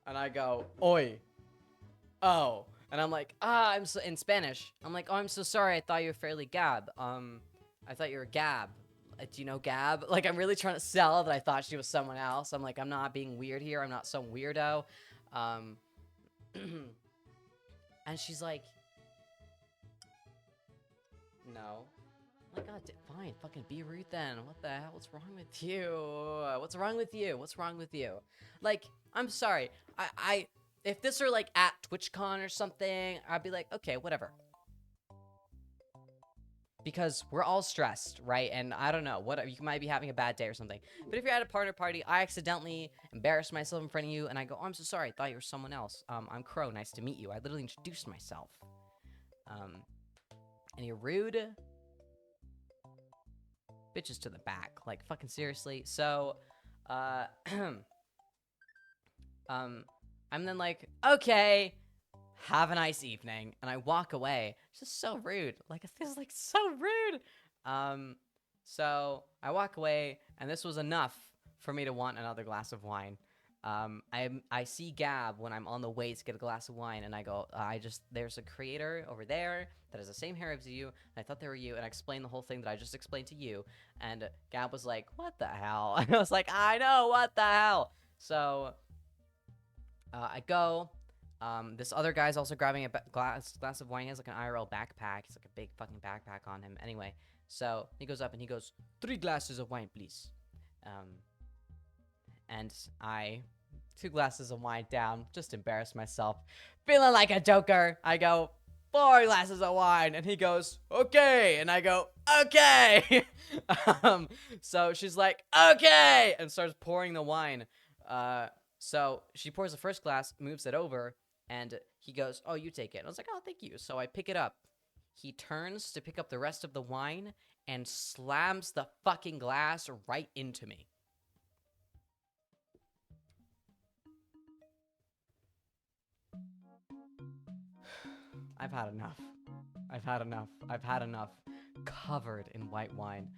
And I go, oi. Oh. And I'm like, I'm so, in Spanish. I'm like, oh, I'm so sorry. I thought you were Fairly Gab. I thought you were Gab. Do you know Gab? Like, I'm really trying to sell that I thought she was someone else. I'm like, I'm not being weird here. I'm not some weirdo. And she's like, no. I'm like, God, fine. Fucking be rude then. What the hell? What's wrong with you? What's wrong with you? What's wrong with you? Like, I'm sorry. If this were like at TwitchCon or something, I'd be like, okay, whatever. Because we're all stressed, right? And I don't know, you might be having a bad day or something. But if you're at a partner party, I accidentally embarrassed myself in front of you, and I go, oh, I'm so sorry, I thought you were someone else. I'm Crow, nice to meet you. I literally introduced myself. And you're rude? Bitches to the back, like, fucking seriously. So, I'm then like, okay, have a nice evening, and I walk away. It's just so rude. Like, this is, like, so rude. So I walk away, and this was enough for me to want another glass of wine. I see Gab when I'm on the way to get a glass of wine, and I go, there's a creator over there that has the same hair as you, and I thought they were you, and I explained the whole thing that I just explained to you, and Gab was like, what the hell? And I was like, I know, what the hell? So, I go, this other guy's also grabbing a glass of wine. He has like an IRL backpack. It's like a big fucking backpack on him. Anyway, so he goes up and he goes, 3 glasses of wine, please. And I, 2 glasses of wine down, just embarrassed myself. Feeling like a joker, I go, 4 glasses of wine. And he goes, okay. And I go, okay. So she's like, okay. And starts pouring the wine. So she pours the first glass, moves it over, and he goes, oh, you take it. And I was like, oh, thank you. So I pick it up. He turns to pick up the rest of the wine and slams the fucking glass right into me. I've had enough. I've had enough. I've had enough. Covered in white wine.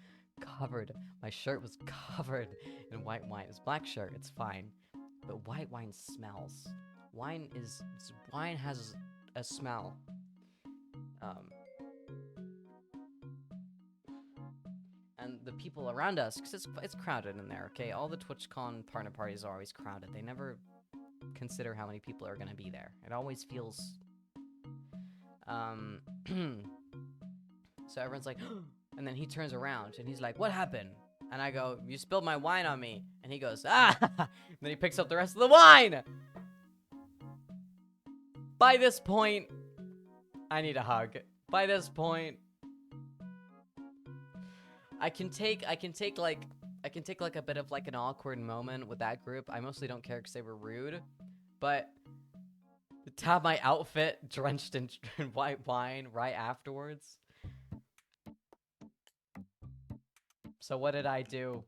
Covered. My shirt was covered in white wine. It's black shirt. It's fine. But white wine smells. Wine has a smell. And the people around us, because it's crowded in there, okay? All the TwitchCon partner parties are always crowded. They never consider how many people are going to be there. It always feels... So everyone's like, and then he turns around and he's like, what happened? And I go, you spilled my wine on me. And he goes, ah! And then he picks up the rest of the wine. By this point, I need a hug. By this point, I can take like a bit of like an awkward moment with that group. I mostly don't care because they were rude, but to have my outfit drenched in white wine right afterwards. So what did I do?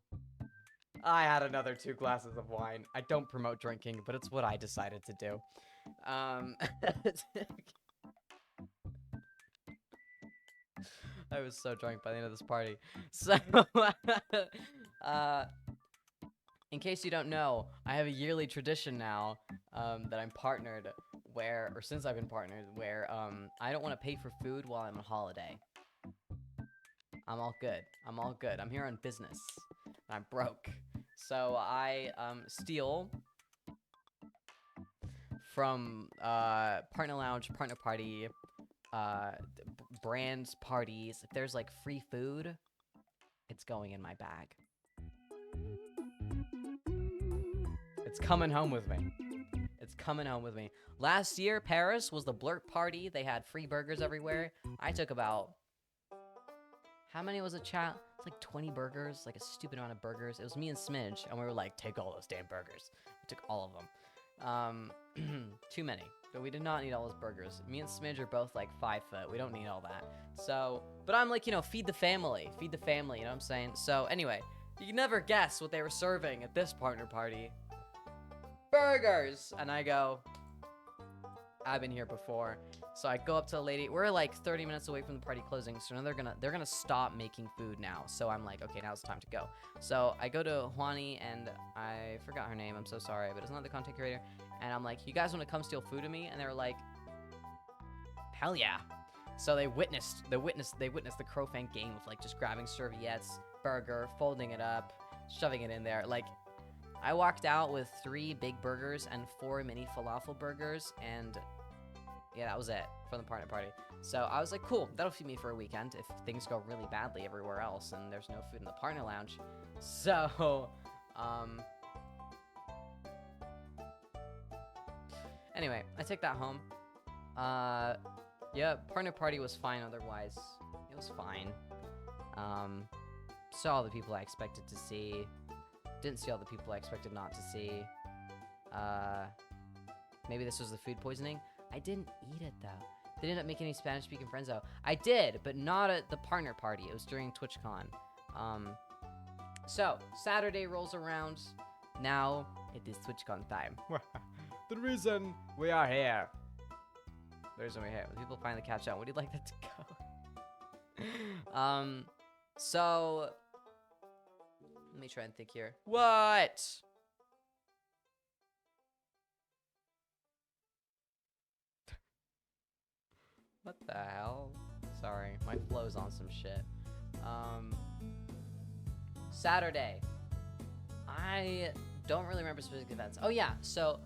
I had another 2 glasses of wine. I don't promote drinking, but it's what I decided to do. I was so drunk by the end of this party. So, in case you don't know, I have a yearly tradition now, that I'm partnered or since I've been partnered, where, I don't want to pay for food while I'm on holiday. I'm all good. I'm all good. I'm here on business. I'm broke. So I, steal from, partner lounge, partner party, brands, parties. If there's, like, free food, it's going in my bag. It's coming home with me. It's coming home with me. Last year, Paris was the Blurt party. They had free burgers everywhere. I took about... How many was it, chat? It's like 20 burgers, like a stupid amount of burgers. It was me and Smidge, and we were like, take all those damn burgers. We took all of them. Too many. But we did not need all those burgers. Me and Smidge are both like 5 foot. We don't need all that. So, but I'm like, you know, feed the family. Feed the family, you know what I'm saying? So, anyway, you can never guess what they were serving at this partner party. Burgers! And I go, I've been here before. So I go up to a lady. We're like 30 minutes away from the party closing, so now they're gonna stop making food now. So I'm like, okay, now's the time to go. So I go to Juani, and I forgot her name. I'm so sorry, but it's not the content creator. And I'm like, you guys want to come steal food of me? And they were like, hell yeah. So they witnessed the Crowfang game of like just grabbing serviettes, burger, folding it up, shoving it in there. Like, I walked out with 3 big burgers and 4 mini falafel burgers, and yeah, that was it from the partner party. So I was like, cool, that'll feed me for a weekend if things go really badly everywhere else and there's no food in the partner lounge. So, anyway, I take that home. Yeah, partner party was fine otherwise. It was fine. Saw all the people I expected to see. Didn't see all the people I expected not to see. Maybe this was the food poisoning. I didn't eat it, though. They didn't make any Spanish-speaking friends, though. I did, but not at the partner party. It was during TwitchCon. So, Saturday rolls around. Now, it is TwitchCon time. The reason we are here There's no way here. When people finally catch on, would you like that to go? So let me try and think here. What? What the hell? Sorry, my flow's on some shit. Saturday. I don't really remember specific events. Oh yeah, so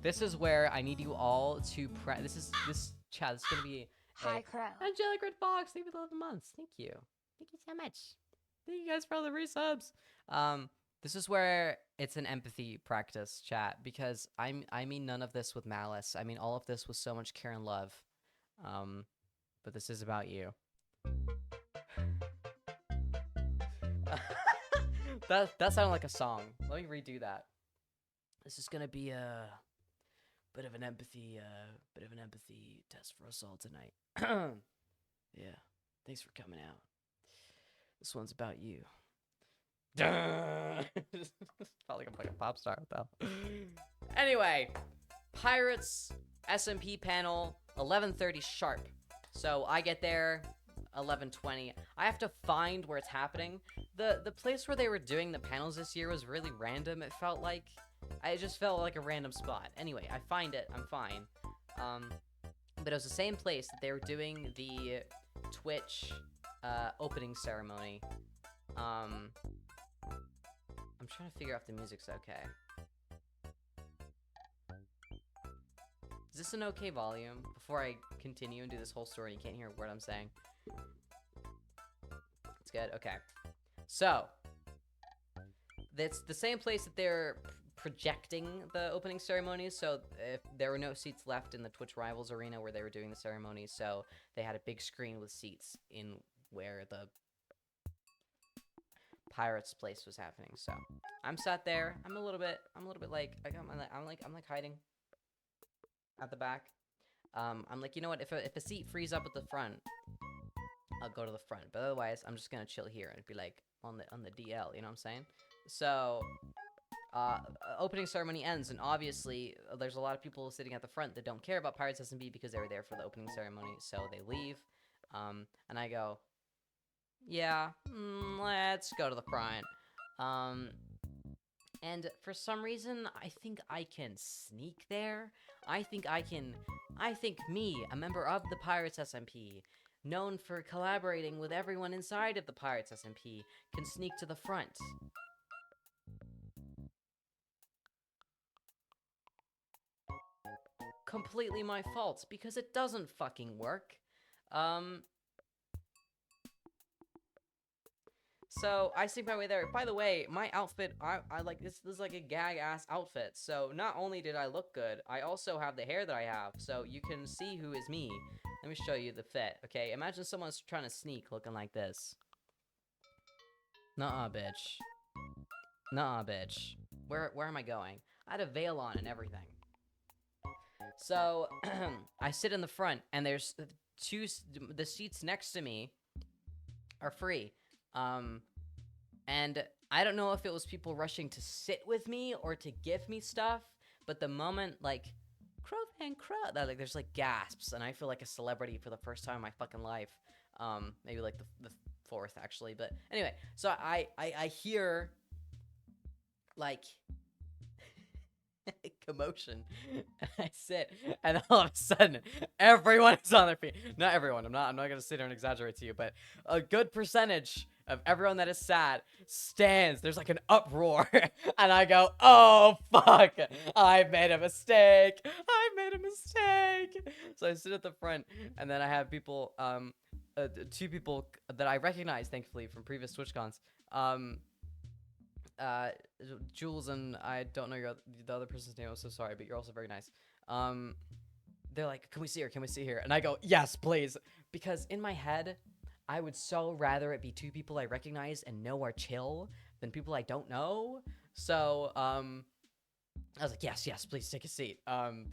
this is where I need you all to this chat. This is gonna be Hi, Crow. Angelic Red Fox. Thank you for the 11 months. Thank you. Thank you so much. Thank you guys for all the resubs. This is where it's an empathy practice, chat, because I mean none of this with malice. I mean all of this with so much care and love. But this is about you. that sounded like a song. Let me redo that. This is gonna be a bit of an empathy test for us all tonight. Yeah. Thanks for coming out. This one's about you. Felt like I'm like a pop star though. Anyway, Pirates SMP panel 11:30 sharp. So I get there 11:20. I have to find where it's happening. The place where they were doing the panels this year was really random. It felt like just felt like a random spot. Anyway, I find it. I'm fine. But it was the same place that they were doing the Twitch opening ceremony. I'm trying to figure out if the music's okay. Is this an okay volume? Before I continue and do this whole story, you can't hear a word I'm saying. It's good? Okay. So, it's the same place that they're projecting the opening ceremonies, so if there were no seats left in the Twitch Rivals arena where they were doing the ceremony, so they had a big screen with seats in where the Pirates place was happening. So, I'm sat there. I'm a little bit like I'm like hiding at the back. I'm like, you know what? If a seat frees up at the front, I'll go to the front. But otherwise, I'm just gonna chill here and be like on the DL. You know what I'm saying? So, opening ceremony ends, and obviously there's a lot of people sitting at the front that don't care about Pirates SMB because they were there for the opening ceremony. So they leave, and I go, yeah, let's go to the front. And for some reason, I think I can sneak there. I think me, a member of the Pirates SMP, known for collaborating with everyone inside of the Pirates SMP, can sneak to the front. Completely my fault, because it doesn't fucking work. So I sneak my way there. By the way, my outfit, I like this is like a gag ass outfit. So not only did I look good, I also have the hair that I have. So you can see who is me. Let me show you the fit. Okay, imagine someone's trying to sneak looking like this. Nuh-uh, bitch. Nuh-uh, bitch. Where am I going? I had a veil on and everything. So I sit in the front, and there's the seats next to me are free. And I don't know if it was people rushing to sit with me or to give me stuff, but the moment, like, Crow, like, there's, like, gasps, and I feel like a celebrity for the first time in my fucking life. Maybe, like, the fourth, actually, but anyway, so I hear, like, commotion, and I sit, and all of a sudden, everyone is on their feet. Not everyone, I'm not gonna sit here and exaggerate to you, but a good percentage of everyone that is sad stands. There's like an uproar, and I go, oh fuck, I made a mistake. So I sit at the front, and then I have people, two people that I recognize, thankfully, from previous TwitchCons. Jules, and I don't know the other person's name. I'm so sorry, but you're also very nice. They're like, can we see her? And I go, yes, please. Because in my head, I would so rather it be two people I recognize and know are chill than people I don't know. So, I was like, yes, please take a seat. And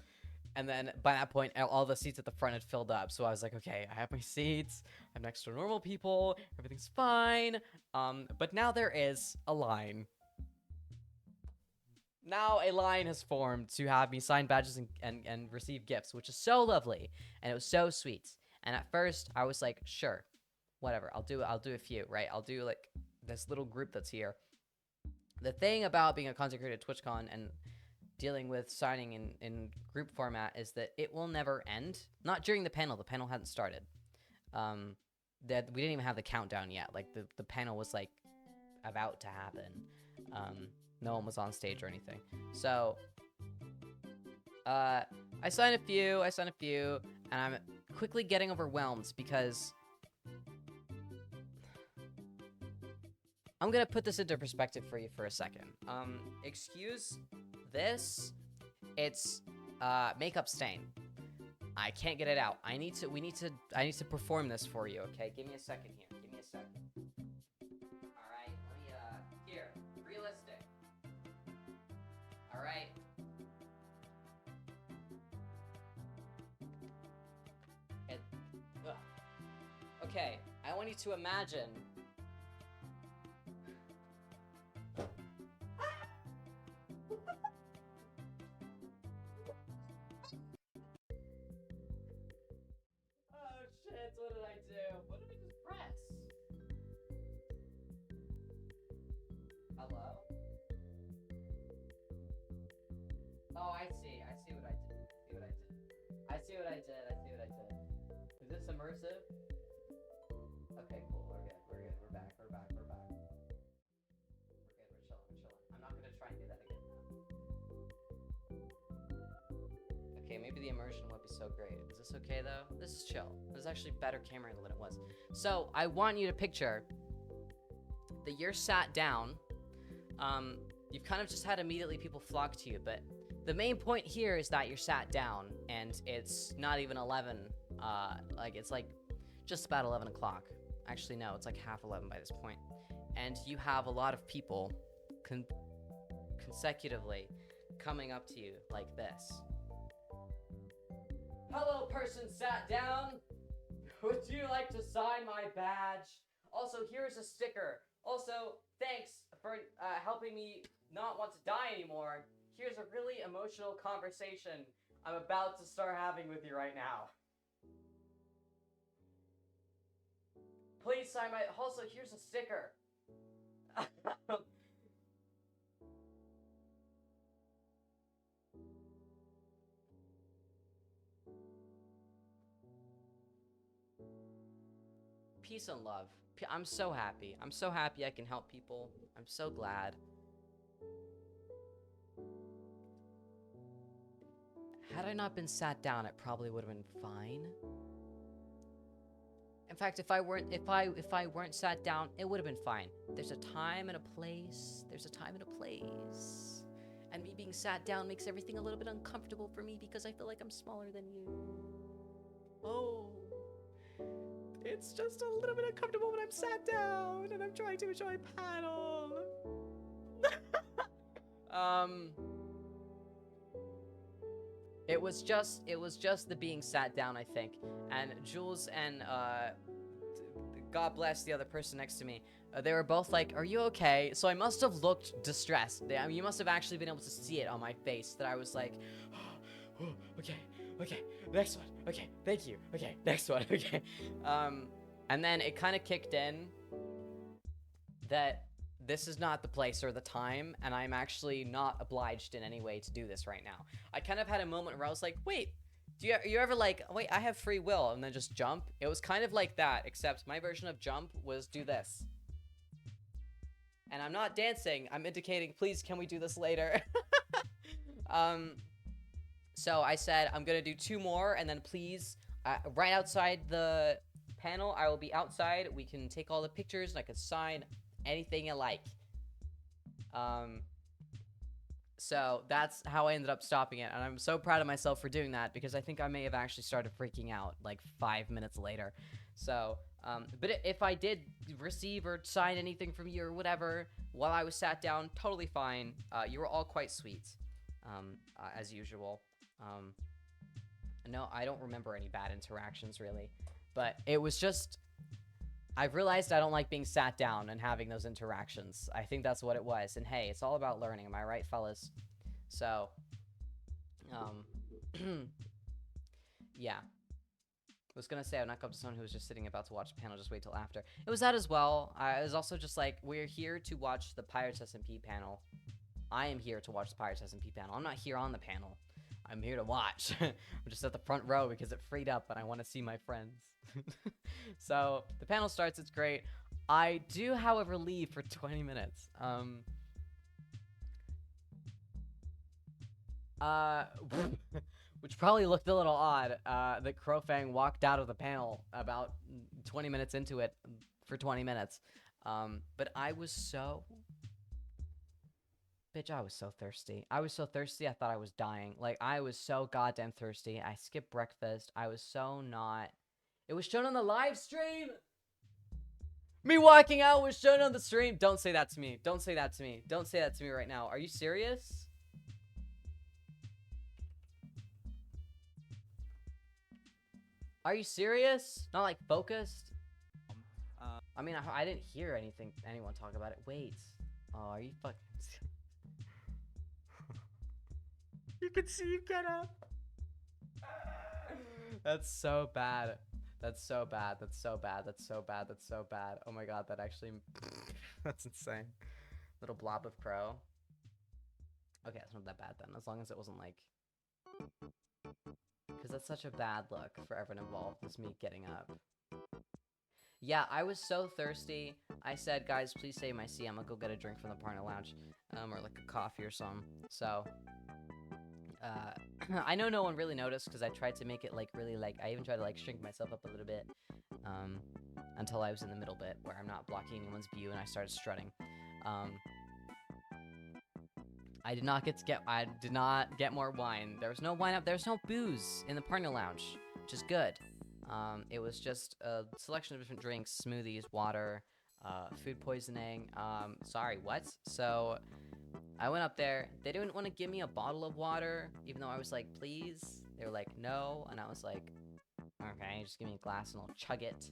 then by that point, all the seats at the front had filled up. So I was like, okay, I have my seats. I'm next to normal people. Everything's fine. But now there is a line. now a line has formed to have me sign badges and receive gifts, which is so lovely, and it was so sweet. And at first, I was like, sure, whatever, I'll do a few, right? I'll do like this little group that's here. The thing about being a content creator at TwitchCon and dealing with signing in group format is that it will never end. Not during the panel. The panel hadn't started. That we didn't even have the countdown yet. Like the panel was like about to happen. No one was on stage or anything. So I signed a few, and I'm quickly getting overwhelmed because I'm gonna put this into perspective for you for a second. Excuse this. It's makeup stain. I can't get it out. I need to perform this for you, okay? Give me a second here. Give me a second. Alright, let me here. Realistic. Alright. Okay, I want you to imagine. Oh shit, what did I do? What did I just press? Hello? Oh, I see what I did. I see what I did. Is this immersive? Okay, cool, we're good. We're back. We're chilling. I'm not gonna try and do that again now. Okay, maybe the immersion won't be so great. Is this okay though? This is chill. This is actually better camera angle than it was. So I want you to picture that you're sat down. You've kind of just had immediately people flock to you, but the main point here is that you're sat down and it's not even 11. Like it's like just about 11 o'clock. Actually, no, it's like half 11 by this point. And you have a lot of people consecutively coming up to you like this. Hello, person sat down. Would you like to sign my badge? Also, here's a sticker. Also, thanks for helping me not want to die anymore. Here's a really emotional conversation I'm about to start having with you right now. Please sign my... Also, here's a sticker. Peace and love. I'm so happy. I'm so happy I can help people. I'm so glad. Had I not been sat down, it probably would have been fine. In fact, if I weren't sat down, it would have been fine. There's a time and a place. And me being sat down makes everything a little bit uncomfortable for me because I feel like I'm smaller than you. Oh. It's just a little bit uncomfortable when I'm sat down and I'm trying to enjoy a panel. It was just the being sat down, I think. And Jules and God bless the other person next to me. They were both like, "Are you okay?" So I must have looked distressed. I mean, you must have actually been able to see it on my face that I was like, oh, okay, next one. Okay, thank you. Okay, next one. Okay. And then it kind of kicked in that this is not the place or the time, and I'm actually not obliged in any way to do this right now. I kind of had a moment where I was like, wait, you ever like, wait, I have free will, and then just jump? It was kind of like that, except my version of jump was do this. And I'm not dancing, I'm indicating, please, can we do this later? So I said, I'm gonna do 2 more, and then please, right outside the panel, I will be outside. We can take all the pictures, and I can sign anything you like. So that's how I ended up stopping it, and I'm so proud of myself for doing that, because I think I may have actually started freaking out, like, 5 minutes later. So, but if I did receive or sign anything from you or whatever, while I was sat down, totally fine. You were all quite sweet, as usual. No, I don't remember any bad interactions, really. But it was just... I've realized I don't like being sat down and having those interactions. I think that's what it was. And hey, it's all about learning, am I right, fellas? So, yeah. I was gonna say I would not go up to someone who was just sitting about to watch the panel, just wait till after. It was that as well. It was also just like, we're here to watch the Pirates SMP panel. I am here to watch the Pirates SMP panel. I'm not here on the panel. I'm here to watch. I'm just at the front row because it freed up and I want to see my friends. So the panel starts, it's great. I do, however, leave for 20 minutes. Which probably looked a little odd, that Crowfang walked out of the panel about 20 minutes into it for 20 minutes. But I was so... Bitch, I was so thirsty. I was so thirsty, I thought I was dying. Like, I was so goddamn thirsty. I skipped breakfast. I was so not... It was shown on the live stream! Me walking out was shown on the stream! Don't say that to me. Don't say that to me. Don't say that to me right now. Are you serious? Are you serious? Not, like, focused? I mean, I didn't hear anyone talk about it. Wait. Oh, are you fucking... You can see you get up. That's so bad. That's so bad. That's so bad. That's so bad. That's so bad. Oh my god, that actually... That's insane. Little blob of crow. Okay, it's not that bad then, as long as it wasn't like... Because that's such a bad look for everyone involved, is me getting up. Yeah, I was so thirsty. I said, guys, please save my seat. I'm gonna go get a drink from the partner lounge. Or like a coffee or something. So... I know no one really noticed because I tried to make it like really like I even tried to like shrink myself up a little bit until I was in the middle bit where I'm not blocking anyone's view and I started strutting. I did not get more wine. There was no wine up. There's no booze in the partner lounge, which is good. It was just a selection of different drinks, smoothies, water, food poisoning. Sorry, what? So I went up there. They didn't want to give me a bottle of water, even though I was like, please. They were like, no. And I was like, okay, just give me a glass and I'll chug it.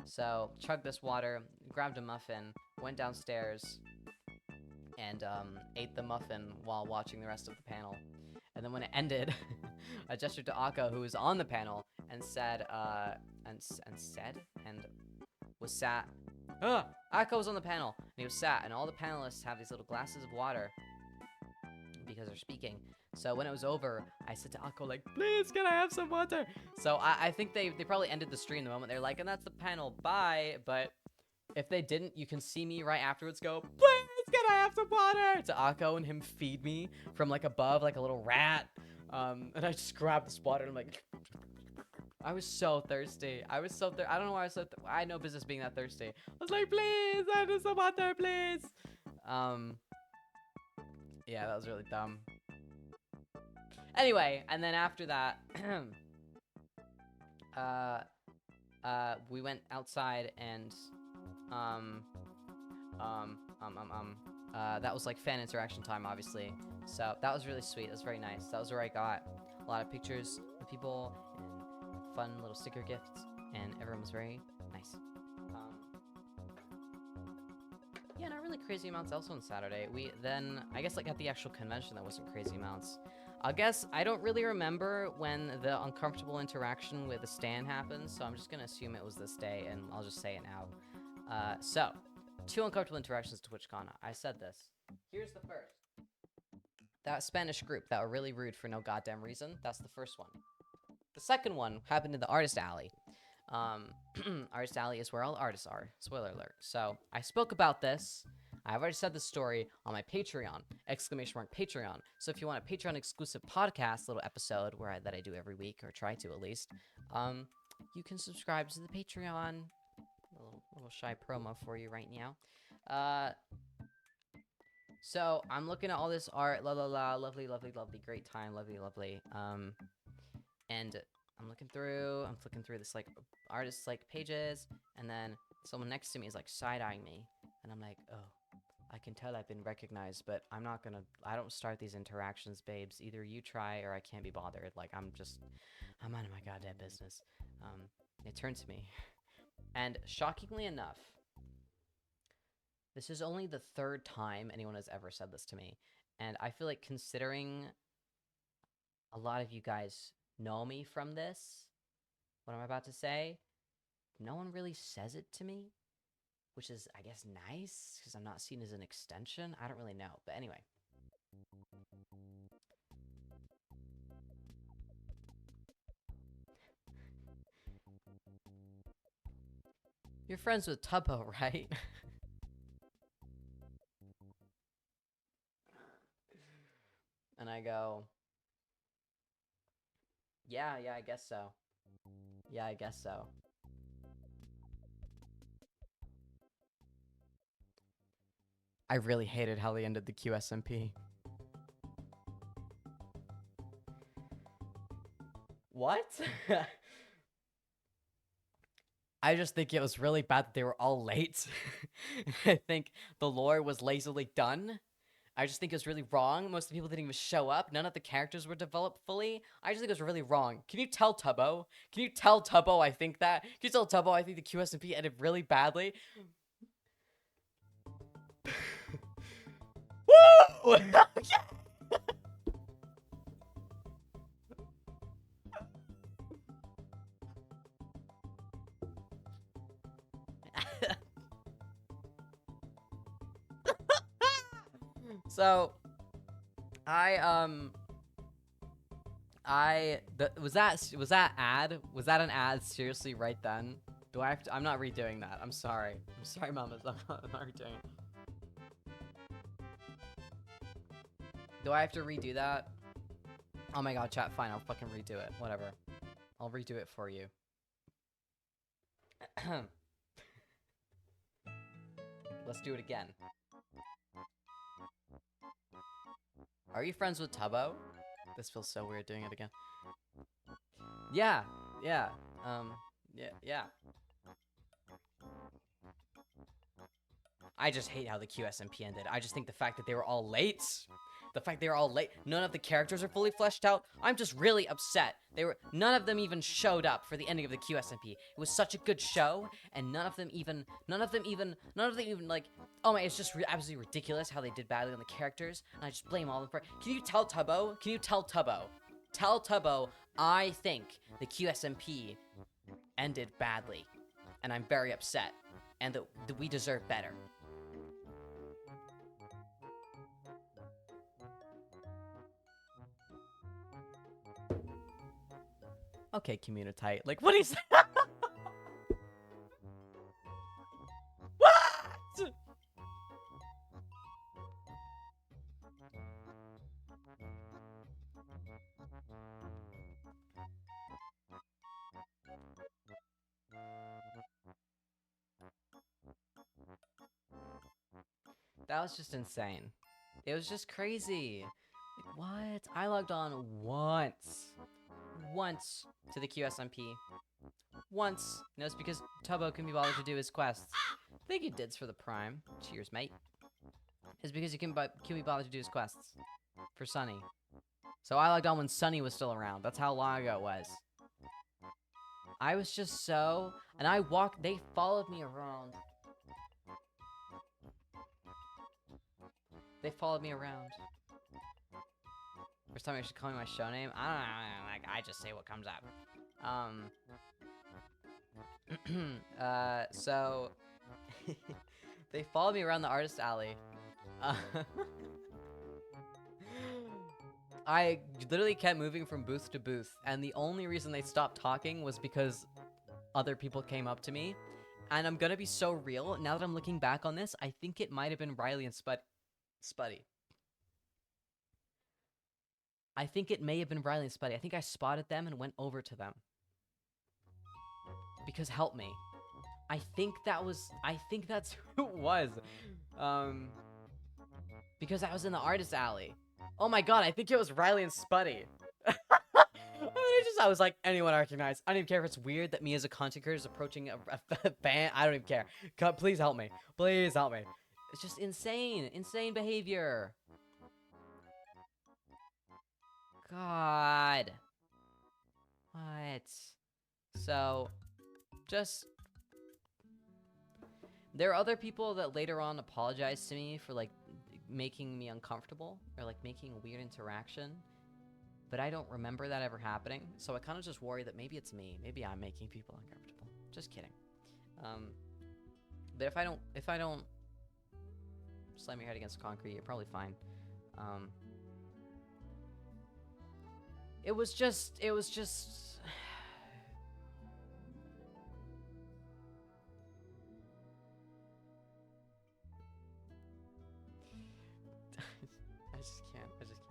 So, chugged this water, grabbed a muffin, went downstairs, and ate the muffin while watching the rest of the panel. And then when it ended, I gestured to Akko, who was on the panel, and said, and was sat. Akko was on the panel, and he was sat, and all the panelists have these little glasses of water because they're speaking. So when it was over, I said to Akko, like, please, can I have some water? So I think they probably ended the stream the moment they're like, and that's the panel, bye. But if they didn't, you can see me right afterwards go, please, can I have some water? To Akko and him feed me from like above, like a little rat. And I just grabbed this water and I'm like, I was so thirsty. I don't know why I was so I had no business being that thirsty. I was like, please, I need some water, please. Yeah, that was really dumb. Anyway, and then after that, we went outside and, that was like fan interaction time, obviously. So that was really sweet. That was very nice. That was where I got a lot of pictures of people and fun little sticker gifts, and everyone was very nice. Yeah, not really crazy amounts else on Saturday. I guess like at the actual convention, there wasn't crazy amounts. I guess I don't really remember when the uncomfortable interaction with the stand happened, so I'm just gonna assume it was this day, and I'll just say it now. So, 2 uncomfortable interactions to TwitchCon. I said this. Here's the first. That Spanish group that were really rude for no goddamn reason. That's the first one. The second one happened in the Artist Alley. Artist Alley is where all the artists are. Spoiler alert. So, I spoke about this. I've already said this story on my Patreon, !Patreon. So if you want a Patreon exclusive podcast, little episode that I do every week, or try to at least, you can subscribe to the Patreon. A little shy promo for you right now. So I'm looking at all this art, lovely, great time, lovely. And I'm flicking through this like artist's like pages, and then someone next to me is like side-eyeing me, and I'm like, oh. I can tell I've been recognized, but I don't start these interactions, babes. Either you try or I can't be bothered. Like, I'm out of my goddamn business. They turned to me. And shockingly enough, This is only the third time anyone has ever said this to me. And I feel like considering a lot of you guys know me from this, what I'm about to say, no one really says it to me, which is, I guess, nice, because I'm not seen as an extension. I don't really know, but anyway. You're friends with Tubbo, right? And I go, yeah, I guess so. Yeah, I guess so. I really hated how they ended the QSMP. What? I just think it was really bad that they were all late. I think the lore was lazily done. I just think it was really wrong. Most of the people didn't even show up. None of the characters were developed fully. I just think it was really wrong. Can you tell Tubbo? Can you tell Tubbo I think that? Can you tell Tubbo I think the QSMP ended really badly? Woo! So, was that an ad seriously right then? Do I have to? I'm not redoing that. I'm sorry. I'm sorry, mamas. I'm not redoing it. Do I have to redo that? Oh my god, chat, fine. I'll fucking redo it. Whatever. I'll redo it for you. Let's do it again. Are you friends with Tubbo? This feels so weird doing it again. Yeah. Yeah. Yeah. I just hate how the QSMP ended. I just think the fact that they were all late, none of the characters are fully fleshed out. I'm just really upset. None of them even showed up for the ending of the QSMP. It was such a good show, and none of them even, like, oh my, it's just absolutely ridiculous how they did badly on the characters, and I just blame all of them for it. Can you tell Tubbo? Can you tell Tubbo? Tell Tubbo, I think the QSMP ended badly, and I'm very upset, and that we deserve better. Okay, community. Like, what is that? What? That was just insane. It was just crazy. Like, what? I logged on once. Once to the QSMP. Once. And it was because Tubbo couldn't be bothered to do his quests. Thank you, Dids, for the Prime. Cheers, mate. It's because he couldn't be bothered to do his quests. For Sunny. So I logged on when Sunny was still around. That's how long ago it was. I was just so... And they followed me around. They followed me around. First time I should call me my show name? I don't know, like, I just say what comes up. So... they followed me around the artist alley. I literally kept moving from booth to booth, and the only reason they stopped talking was because other people came up to me. And I'm gonna be so real, now that I'm looking back on this, I think it might have been Riley and Spuddy. I think it may have been Riley and Spuddy. I think I spotted them and went over to them. Because help me. I think that's who it was. Because I was in the artist alley. Oh my god, I think it was Riley and Spuddy. I was like, anyone I recognize. I don't even care if it's weird that me as a content creator is approaching a band. I don't even care. God, please help me. Please help me. It's just insane. Insane behavior. God. What? So, just... There are other people that later on apologized to me for, like, making me uncomfortable or, like, making a weird interaction. But I don't remember that ever happening. So I kind of just worry that maybe it's me. Maybe I'm making people uncomfortable. Just kidding. But if I don't slam your head against the concrete, you're probably fine. It was just I just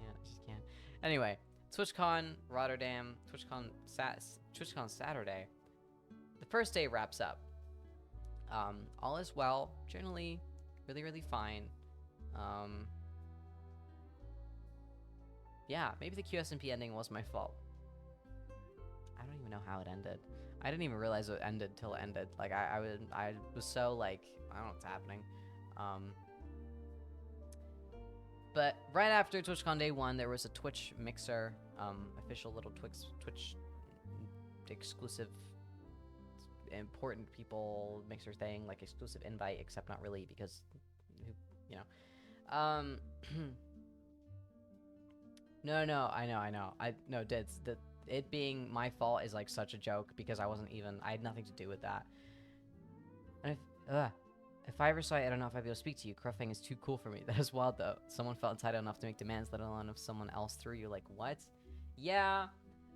can't. Anyway, TwitchCon Rotterdam, TwitchCon Saturday. The first day wraps up. All is well, generally really, really fine. Yeah, maybe the QSMP ending was my fault. I don't even know how it ended. I didn't even realize it ended till it ended. Like, I was so, like, I don't know what's happening. But right after TwitchCon Day 1, there was a Twitch Mixer, official little Twitch exclusive important people Mixer thing, like exclusive invite, except not really, because, you know. No, I know. It being my fault is, like, such a joke, because I had nothing to do with that. And if I ever saw you, I don't know if I'd be able to speak to you. Crowfang is too cool for me. That is wild, though. Someone felt entitled enough to make demands, let alone if someone else threw you. Like, what? Yeah,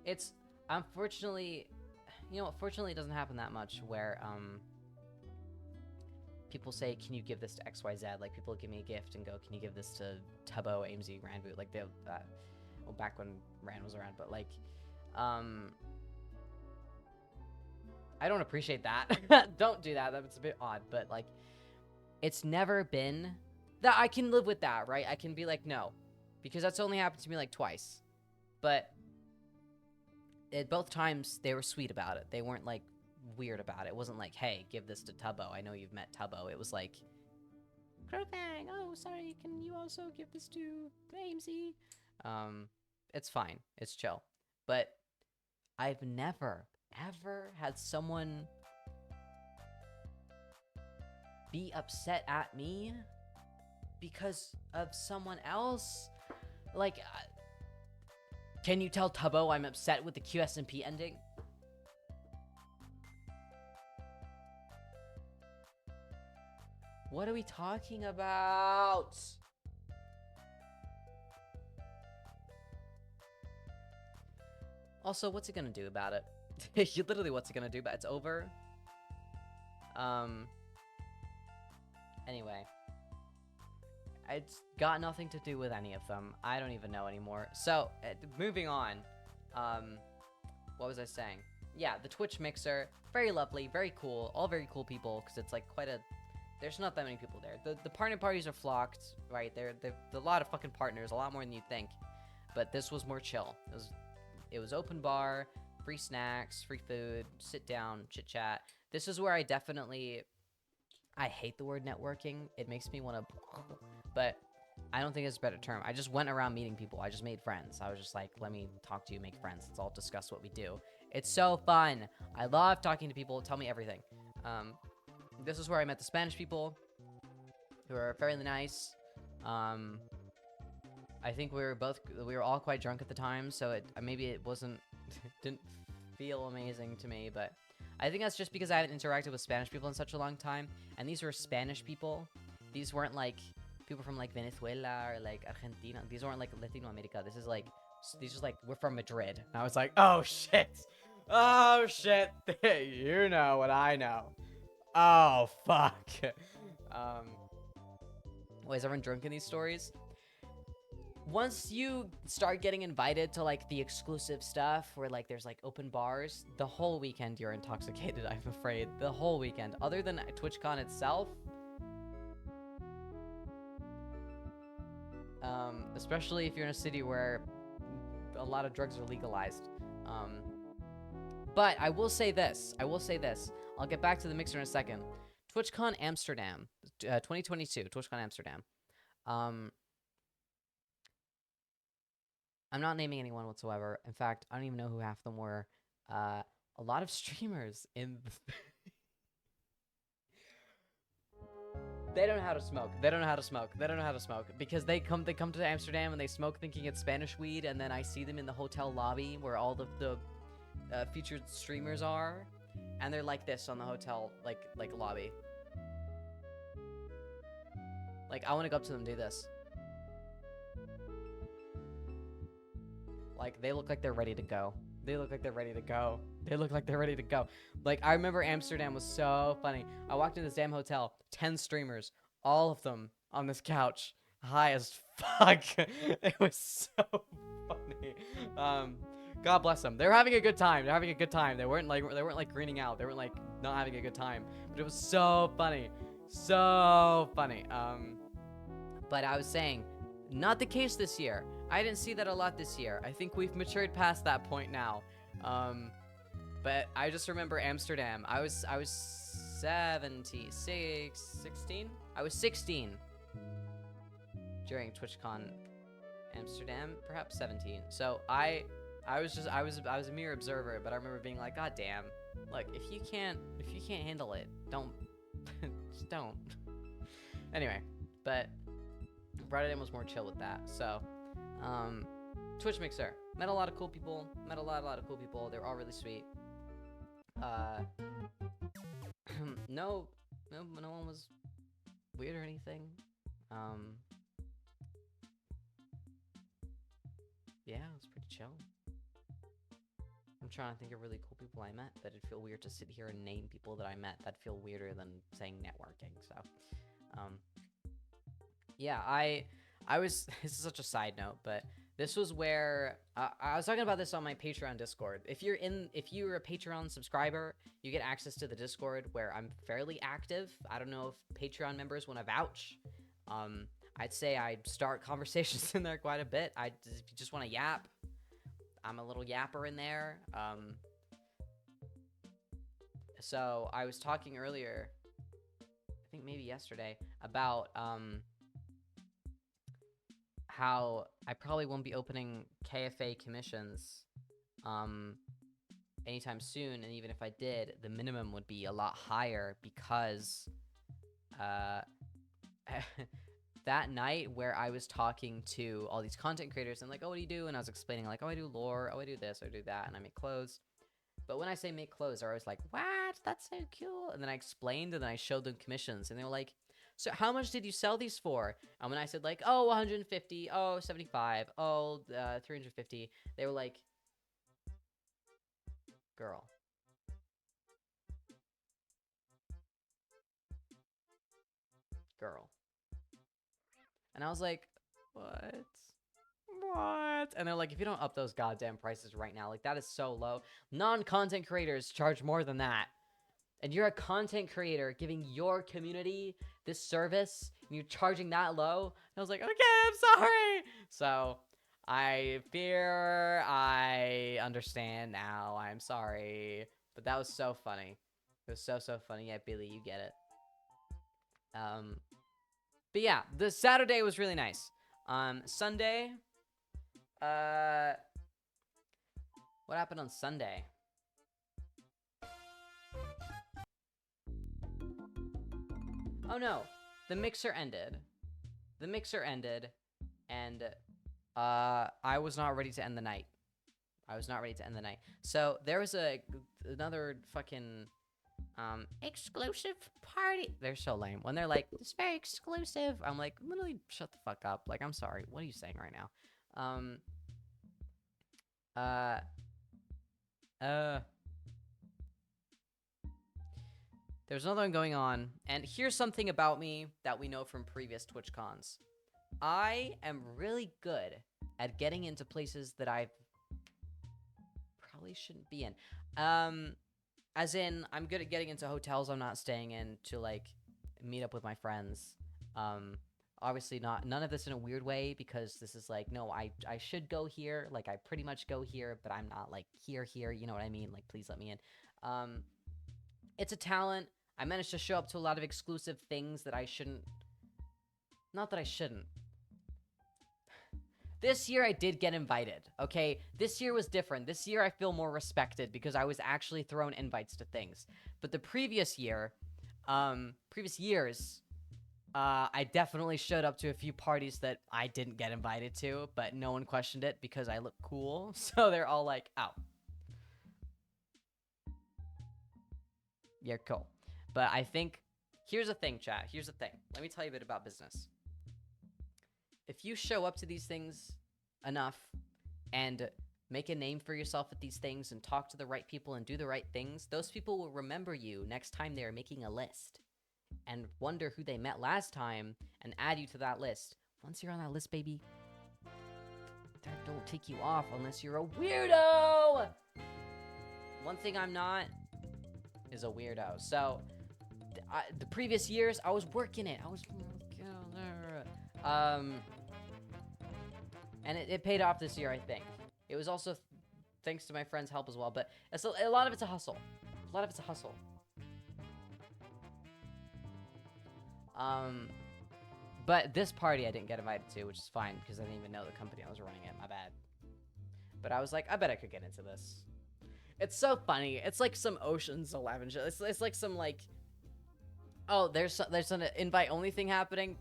it's, unfortunately, you know, fortunately it doesn't happen that much, where, people say, can you give this to XYZ? Like, people give me a gift and go, can you give this to Tubbo, AMZ, Randboot? Like, they'll, well, back when Rand was around, but, like, I don't appreciate that. Don't do that. That's a bit odd, but, like, it's never been that. I can live with that, right? I can be like, no, because that's only happened to me, like, twice. But at both times, they were sweet about it. They weren't, like, weird about it. It wasn't like, hey, give this to Tubbo. I know you've met Tubbo. It was like, Crowfang, oh, sorry, can you also give this to AMZ? It's fine. It's chill. But I've never, ever had someone be upset at me because of someone else. Like, can you tell Tubbo I'm upset with the QSMP ending? What are we talking about? Also, what's it gonna do about it? Literally, what's it gonna do? But it's over. Anyway. It's got nothing to do with any of them. I don't even know anymore. So, moving on. What was I saying? Yeah, the Twitch Mixer. Very lovely, very cool. All very cool people, because it's, like, quite a... There's not that many people there. The partner parties are flocked, right? There's a lot of fucking partners, a lot more than you'd think. But this was more chill. It was open bar, free snacks, free food, sit down, chit chat. This is where I definitely, I hate the word networking. It makes me want to, but I don't think it's a better term. I just went around meeting people. I just made friends. I was just like, let me talk to you, make friends. Let's all discuss what we do. It's so fun. I love talking to people. Tell me everything. This is where I met the Spanish people, who are fairly nice. I think we were all quite drunk at the time, so maybe it wasn't, didn't feel amazing to me, but I think that's just because I hadn't interacted with Spanish people in such a long time, and these were Spanish people. These weren't, like, people from, like, Venezuela or, like, Argentina. These weren't, like, Latino America. This is, like, we're from Madrid. And I was like, oh, shit. Oh, shit. You know what I know. Oh, fuck. Wait, is everyone drunk in these stories? Once you start getting invited to, like, the exclusive stuff where, like, there's, like, open bars, the whole weekend you're intoxicated, I'm afraid. The whole weekend. Other than TwitchCon itself. Especially if you're in a city where a lot of drugs are legalized. But I will say this. I'll get back to the mixer in a second. TwitchCon Amsterdam. 2022. TwitchCon Amsterdam. I'm not naming anyone whatsoever. In fact, I don't even know who half of them were. A lot of streamers in They don't know how to smoke. They don't know how to smoke. They don't know how to smoke because they come to Amsterdam and they smoke thinking it's Spanish weed, and then I see them in the hotel lobby where all the featured streamers are, and they're like this on the hotel like lobby. Like, I want to go up to them and do this. Like, they look like they're ready to go. They look like they're ready to go. They look like they're ready to go. Like, I remember Amsterdam was so funny. I walked in this damn hotel, 10 streamers, all of them on this couch, high as fuck. It was so funny. God bless them. They were having a good time. They're having a good time. They weren't like greening out. They weren't like not having a good time. But it was so funny. So funny. But I was saying, not the case this year. I didn't see that a lot this year. I think we've matured past that point now. But I just remember Amsterdam. I was 16. I was 16 during TwitchCon Amsterdam, perhaps 17. So I was a mere observer, but I remember being like, God damn, like if you can't handle it, don't just don't. Anyway, but Rotterdam was more chill with that. So Twitch Mixer, met a lot of cool people. Met a lot of cool people. They were all really sweet. No one was weird or anything. Yeah, it was pretty chill. I'm trying to think of really cool people I met, but it'd feel weird to sit here and name people that I met. That'd feel weirder than saying networking. So, yeah, I was. This is such a side note, but this was where I was talking about this on my Patreon Discord. If you're a Patreon subscriber, you get access to the Discord where I'm fairly active. I don't know if Patreon members want to vouch. I'd say I start conversations in there quite a bit. If you just want to yap, I'm a little yapper in there. So I was talking earlier, I think maybe yesterday, about how I probably won't be opening KFA commissions anytime soon, and even if I did, the minimum would be a lot higher because that night where I was talking to all these content creators and like, oh, what do you do? And I was explaining like, oh, I do lore, oh, I do this, I do that, and I make clothes. But when I say make clothes, they're always like, what? That's so cool. And then I explained, and then I showed them commissions, and they were like, so how much did you sell these for? And when I said like, oh, 150, oh, 75, oh, 350, they were like, girl. And I was like, what? And they're like, if you don't up those goddamn prices right now, like that is so low. Non-content creators charge more than that. And you're a content creator giving your community this service, and you're charging that low. And I was like, okay, I'm sorry. So I fear I understand now. I'm sorry. But that was so funny. It was so funny. Yeah, Billy, you get it. But yeah, the Saturday was really nice. Sunday, what happened on Sunday? Oh no, the mixer ended. And I was not ready to end the night. So there was another fucking exclusive party. They're so lame. When they're like, it's very exclusive, I'm like, literally shut the fuck up. Like, I'm sorry. What are you saying right now? There's another one going on, and here's something about me that we know from previous TwitchCons. I am really good at getting into places that I probably shouldn't be in. As in, I'm good at getting into hotels I'm not staying in to, like, meet up with my friends. Obviously none of this in a weird way, because this is like, no, I should go here. Like, I pretty much go here, but I'm not, like, here, you know what I mean? Like, please let me in. It's a talent. I managed to show up to a lot of exclusive things that I shouldn't. Not that I shouldn't. This year I did get invited, okay? This year was different. This year I feel more respected because I was actually thrown invites to things. But the previous year, previous years, I definitely showed up to a few parties that I didn't get invited to, but no one questioned it because I look cool. So they're all like, "Oh, you're cool." But I think here's the thing, chat. Here's the thing. Let me tell you a bit about business. If you show up to these things enough and make a name for yourself at these things and talk to the right people and do the right things, those people will remember you next time they're making a list and wonder who they met last time and add you to that list. Once you're on that list, baby, that don't take you off unless you're a weirdo. One thing I'm not is a weirdo. So the previous years, I was working it. And it paid off this year, I think. It was also thanks to my friends' help as well, but a lot of it's a hustle. A lot of it's a hustle. But this party I didn't get invited to, which is fine because I didn't even know the company I was running it. My bad. But I was like, I bet I could get into this. It's so funny. It's like some Ocean's 11 show. It's like some like, oh, there's an invite only thing happening.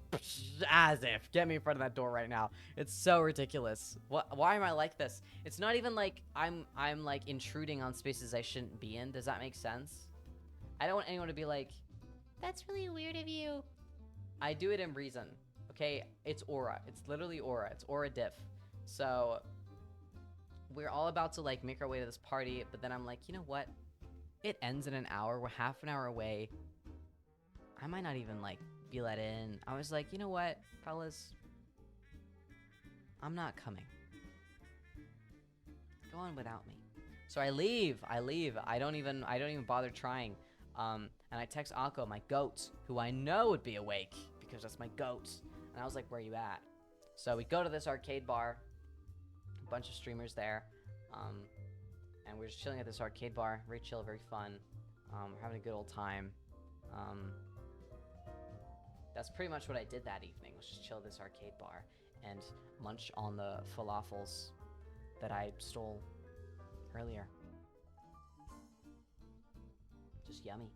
As if, get me in front of that door right now. It's so ridiculous. Why am I like this? It's not even like I'm like intruding on spaces I shouldn't be in. Does that make sense? I don't want anyone to be like, that's really weird of you. I do it in reason. Okay, it's aura. It's literally aura. It's aura diff. So we're all about to like make our way to this party, but then I'm like, you know what? It ends in an hour. We're half an hour away. I might not even like be let in. I was like, you know what, fellas? I'm not coming. Go on without me. So I leave. I don't even bother trying. And I text Akko, my goat, who I know would be awake because that's my goat. And I was like, where are you at? So we go to this arcade bar. A bunch of streamers there. And we're just chilling at this arcade bar. Very chill, very fun. We're having a good old time. That's pretty much what I did that evening, was just chill at this arcade bar and munch on the falafels that I stole earlier. Just yummy.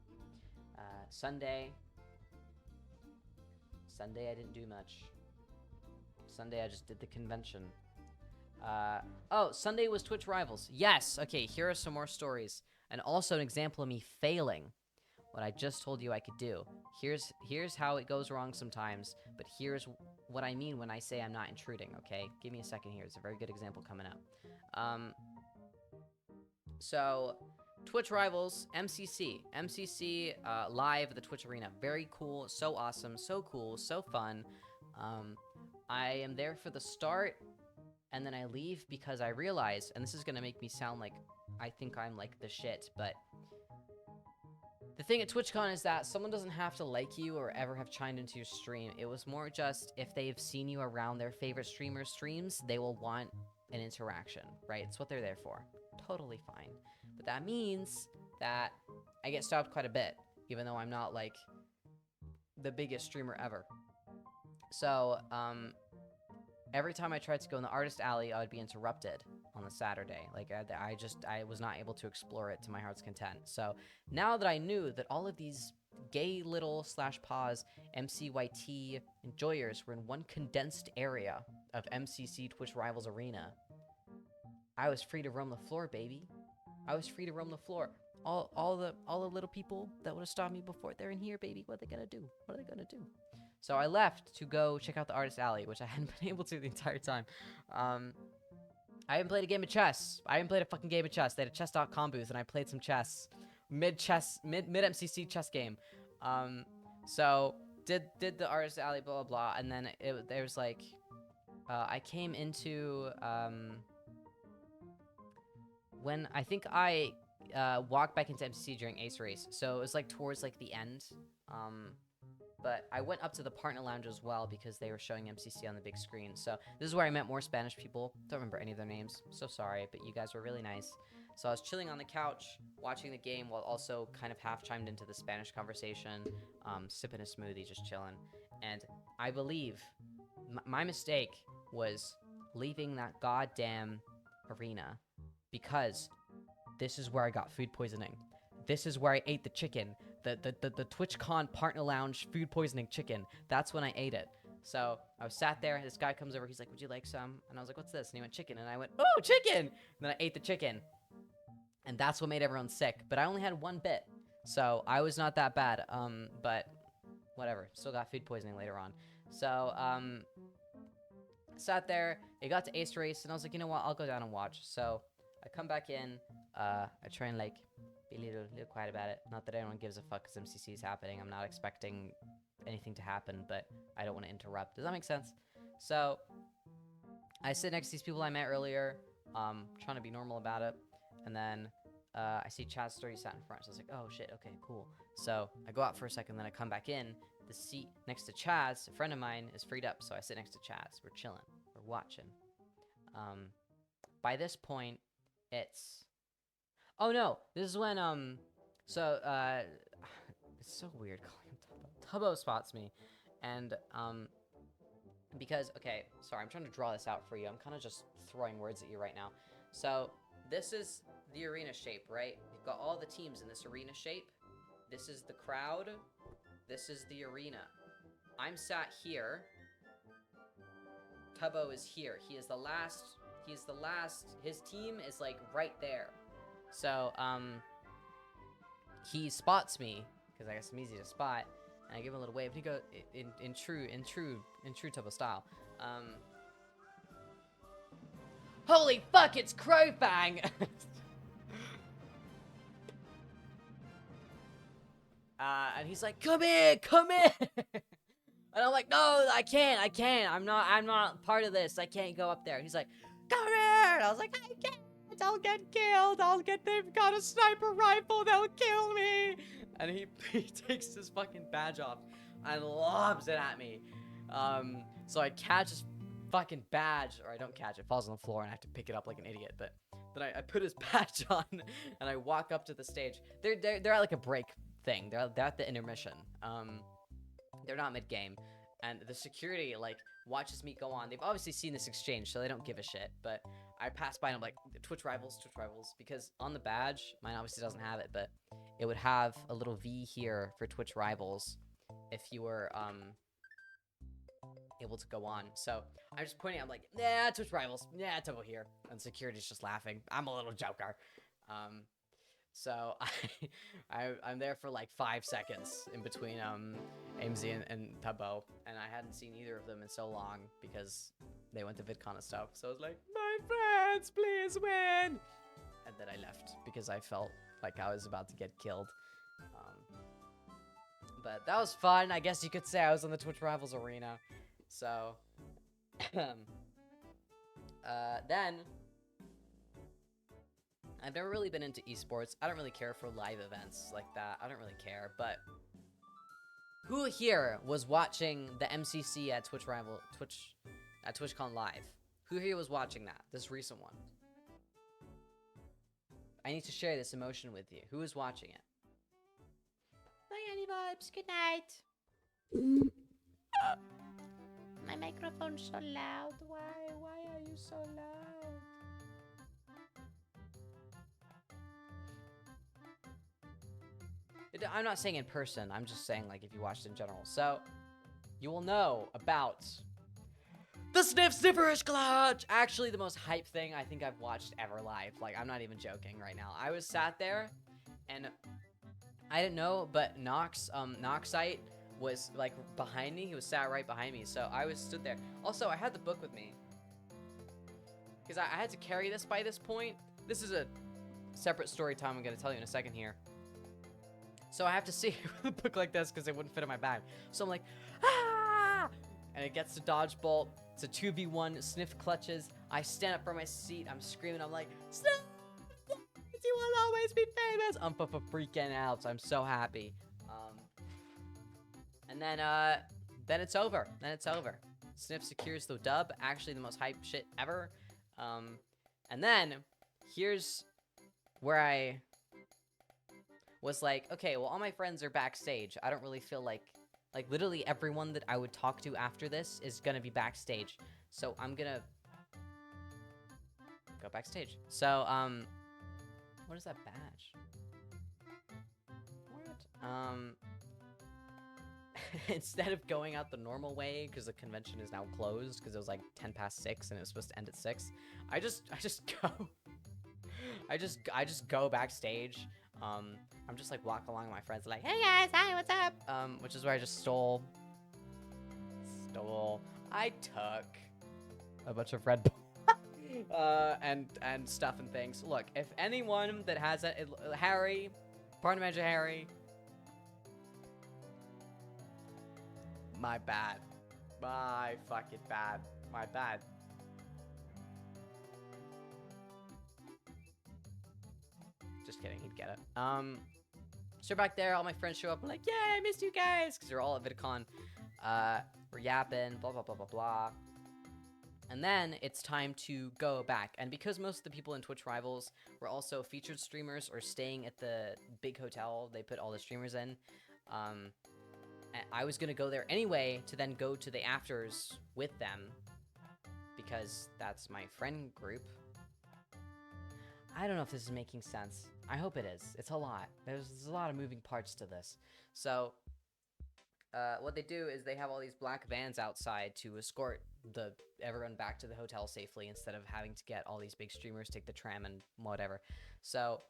Sunday I didn't do much. Sunday I just did the convention. Oh, Sunday was Twitch Rivals. Yes, okay, here are some more stories. And also an example of me failing what I just told you I could do. Here's how it goes wrong sometimes, but here's what I mean when I say I'm not intruding, okay? Give me a second here. It's a very good example coming up. So, Twitch Rivals, MCC, live at the Twitch Arena. Very cool, so awesome, so cool, so fun. I am there for the start, and then I leave because I realize, and this is gonna make me sound like I think I'm like the shit, but the thing at TwitchCon is that someone doesn't have to like you or ever have chimed into your stream. It was more just if they've seen you around their favorite streamer's streams, they will want an interaction, right? It's what they're there for. Totally fine. But that means that I get stopped quite a bit, even though I'm not, like, the biggest streamer ever. So, every time I tried to go in the artist alley, I would be interrupted on the Saturday. Like, I was not able to explore it to my heart's content. So, now that I knew that all of these gay little /pause MCYT enjoyers were in one condensed area of MCC Twitch Rivals Arena, I was free to roam the floor, baby. I was free to roam the floor. All the little people that would have stopped me before, they're in here, baby. What are they gonna do? What are they gonna do? So I left to go check out the artist alley, which I hadn't been able to the entire time. I haven't played a game of chess. I haven't played a fucking game of chess. They had a chess.com booth, and I played some chess. Mid MCC chess game. So did the artist alley, blah, blah, blah. And then there was like, I came into, when I think I walked back into MCC during Ace Race. So it was like towards like the end. But I went up to the partner lounge as well because they were showing MCC on the big screen. So this is where I met more Spanish people. Don't remember any of their names. So sorry, but you guys were really nice. So I was chilling on the couch, watching the game while also kind of half chimed into the Spanish conversation, sipping a smoothie, just chilling. And I believe my mistake was leaving that goddamn arena because this is where I got food poisoning. This is where I ate the chicken the TwitchCon Partner Lounge food poisoning chicken. That's when I ate it. So I was sat there. This guy comes over. He's like, "Would you like some?" And I was like, "What's this?" And he went, "Chicken." And I went, "Oh, chicken!" And then I ate the chicken. And that's what made everyone sick. But I only had one bit, so I was not that bad. But whatever. Still got food poisoning later on. So sat there. It got to Ace Race, and I was like, you know what? I'll go down and watch. So I come back in. I try and like be a little quiet about it. Not that anyone gives a fuck because MCC is happening. I'm not expecting anything to happen, but I don't want to interrupt. Does that make sense? So I sit next to these people I met earlier, trying to be normal about it, and then I see Chad's story sat in front. So I was like, oh shit, okay, cool. So I go out for a second, then I come back in. The seat next to Chaz, a friend of mine, is freed up, so I sit next to Chaz. We're chilling. We're watching. By this point, it's... Oh, no. This is when, it's so weird calling him Tubbo. Tubbo spots me, and, because, okay, sorry, I'm trying to draw this out for you. I'm kind of just throwing words at you right now. So, this is the arena shape, right? You've got all the teams in this arena shape. This is the crowd. This is the arena. I'm sat here. Tubbo is here. He is the last. His team is like right there. So, he spots me because I guess I'm easy to spot, and I give him a little wave. And he goes in true Tubbo style. Holy fuck! It's Crowfang. And he's like, come in! And I'm like, no, I can't. I'm not part of this. I can't go up there. And he's like, come here! And I was like, I can't. I'll get killed. They've got a sniper rifle. They'll kill me. And he takes his fucking badge off and lobs it at me. So I catch his fucking badge, or I don't catch it. It falls on the floor and I have to pick it up like an idiot. But then I put his badge on and I walk up to the stage. They're at like a break thing. They're at the intermission. They're not mid-game, and the security like watches me go on. They've obviously seen this exchange, so they don't give a shit. But I pass by and I'm like, Twitch rivals, because on the badge, mine obviously doesn't have it, but it would have a little V here for Twitch rivals if you were able to go on. So I'm just pointing. I'm like, yeah, Twitch rivals, yeah, Tubbo here, and security's just laughing. I'm a little joker. So I'm there for like 5 seconds in between AMZ and Tubbo, and I hadn't seen either of them in so long because they went to VidCon and stuff. So I was like, my friends, please win! And then I left because I felt like I was about to get killed. But that was fun. I guess you could say I was in the Twitch Rivals arena. So then I've never really been into esports. I don't really care for live events like that. I don't really care, but who here was watching the MCC at TwitchCon Live? Who here was watching that? This recent one. I need to share this emotion with you. Who is watching it? Bye, Annie Vibes. Good night. My microphone's so loud. Why? Why are you so loud? I'm not saying in person, I'm just saying like if you watched in general. So, you will know about the Snifferish Clutch! Actually, the most hype thing I think I've watched ever live. Like, I'm not even joking right now. I was sat there, and I didn't know, but Noxite was like behind me. He was sat right behind me, so I was stood there. Also, I had the book with me, because I had to carry this by this point. This is a separate story time I'm going to tell you in a second here. So I have to see with a book like this because it wouldn't fit in my bag. So I'm like, ah! And it gets to dodge bolt. It's a 2v1 sniff clutches. I stand up from my seat. I'm screaming. I'm like, Sniff! You will always be famous. I'm freaking out. So I'm so happy. And then it's over. Sniff secures the dub. Actually, the most hype shit ever. And then here's where I was like, okay, well, all my friends are backstage. I don't really feel like literally everyone that I would talk to after this is gonna be backstage. So I'm gonna go backstage. So, what is that badge? What? Instead of going out the normal way, because the convention is now closed, because it was like 10 past 6 and it was supposed to end at 6, I just go. I just go backstage. I'm just like walk along with my friends, like, hey guys, hi, what's up? Which is where I just stole. I took a bunch of Red Bull, and stuff and things. Look, if anyone that has Harry, partner manager Harry, my bad, my fucking bad, my bad. Just kidding, he'd get it. So back there, all my friends show up. I'm like, yeah, I missed you guys, because they're all at VidCon. We're yapping, blah, blah, blah, blah, blah. And then it's time to go back. And because most of the people in Twitch Rivals were also featured streamers or staying at the big hotel they put all the streamers in, I was going to go there anyway to then go to the afters with them, because that's my friend group. I don't know if this is making sense. I hope it is. It's a lot. There's a lot of moving parts to this. So, what they do is they have all these black vans outside to escort everyone back to the hotel safely, instead of having to get all these big streamers take the tram and whatever. So,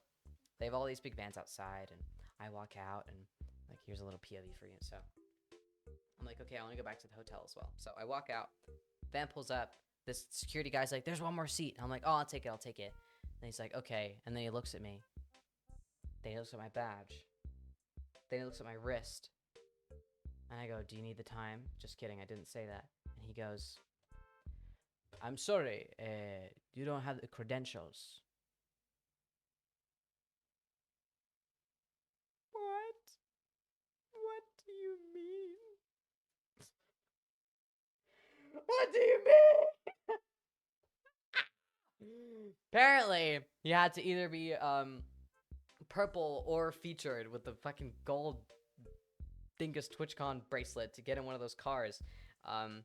they have all these big vans outside, and I walk out, and like, here's a little POV for you. So, I'm like, okay, I want to go back to the hotel as well. So I walk out, van pulls up, this security guy's like, there's one more seat. I'm like, oh, I'll take it. And he's like, okay. And then he looks at me. Then he looks at my badge. Then he looks at my wrist. And I go, do you need the time? Just kidding, I didn't say that. And he goes, I'm sorry, you don't have the credentials. What? What do you mean? What do you mean? Apparently, you had to either be purple or featured with the fucking gold dingus TwitchCon bracelet to get in one of those cars. And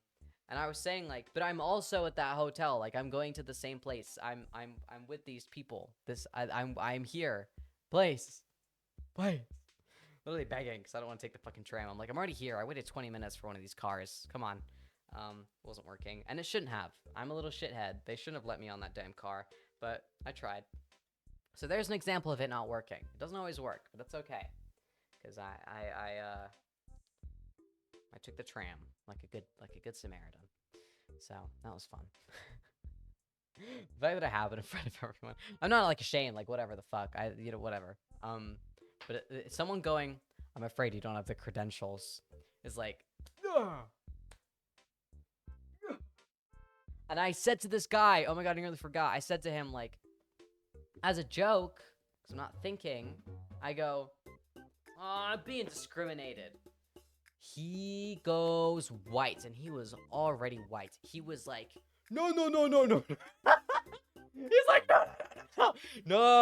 I was saying, like, but I'm also at that hotel. Like, I'm going to the same place. I'm with these people. I'm here. Please. Literally begging, because I don't want to take the fucking tram. I'm like, I'm already here. I waited 20 minutes for one of these cars. Come on. Wasn't working. And it shouldn't have. I'm a little shithead. They shouldn't have let me on that damn car. But I tried. So there's an example of it not working. It doesn't always work, but that's okay. Because I took the tram like a good Samaritan. So that was fun. The fact that I have it in front of everyone. I'm not like ashamed, like whatever the fuck. Whatever. But someone going, I'm afraid you don't have the credentials, is like, ugh. And I said to this guy, oh my god, I nearly forgot. I said to him, like, as a joke, because I'm not thinking, I go, oh, I'm being discriminated. He goes white, and he was already white. He was like, no. He's like, no.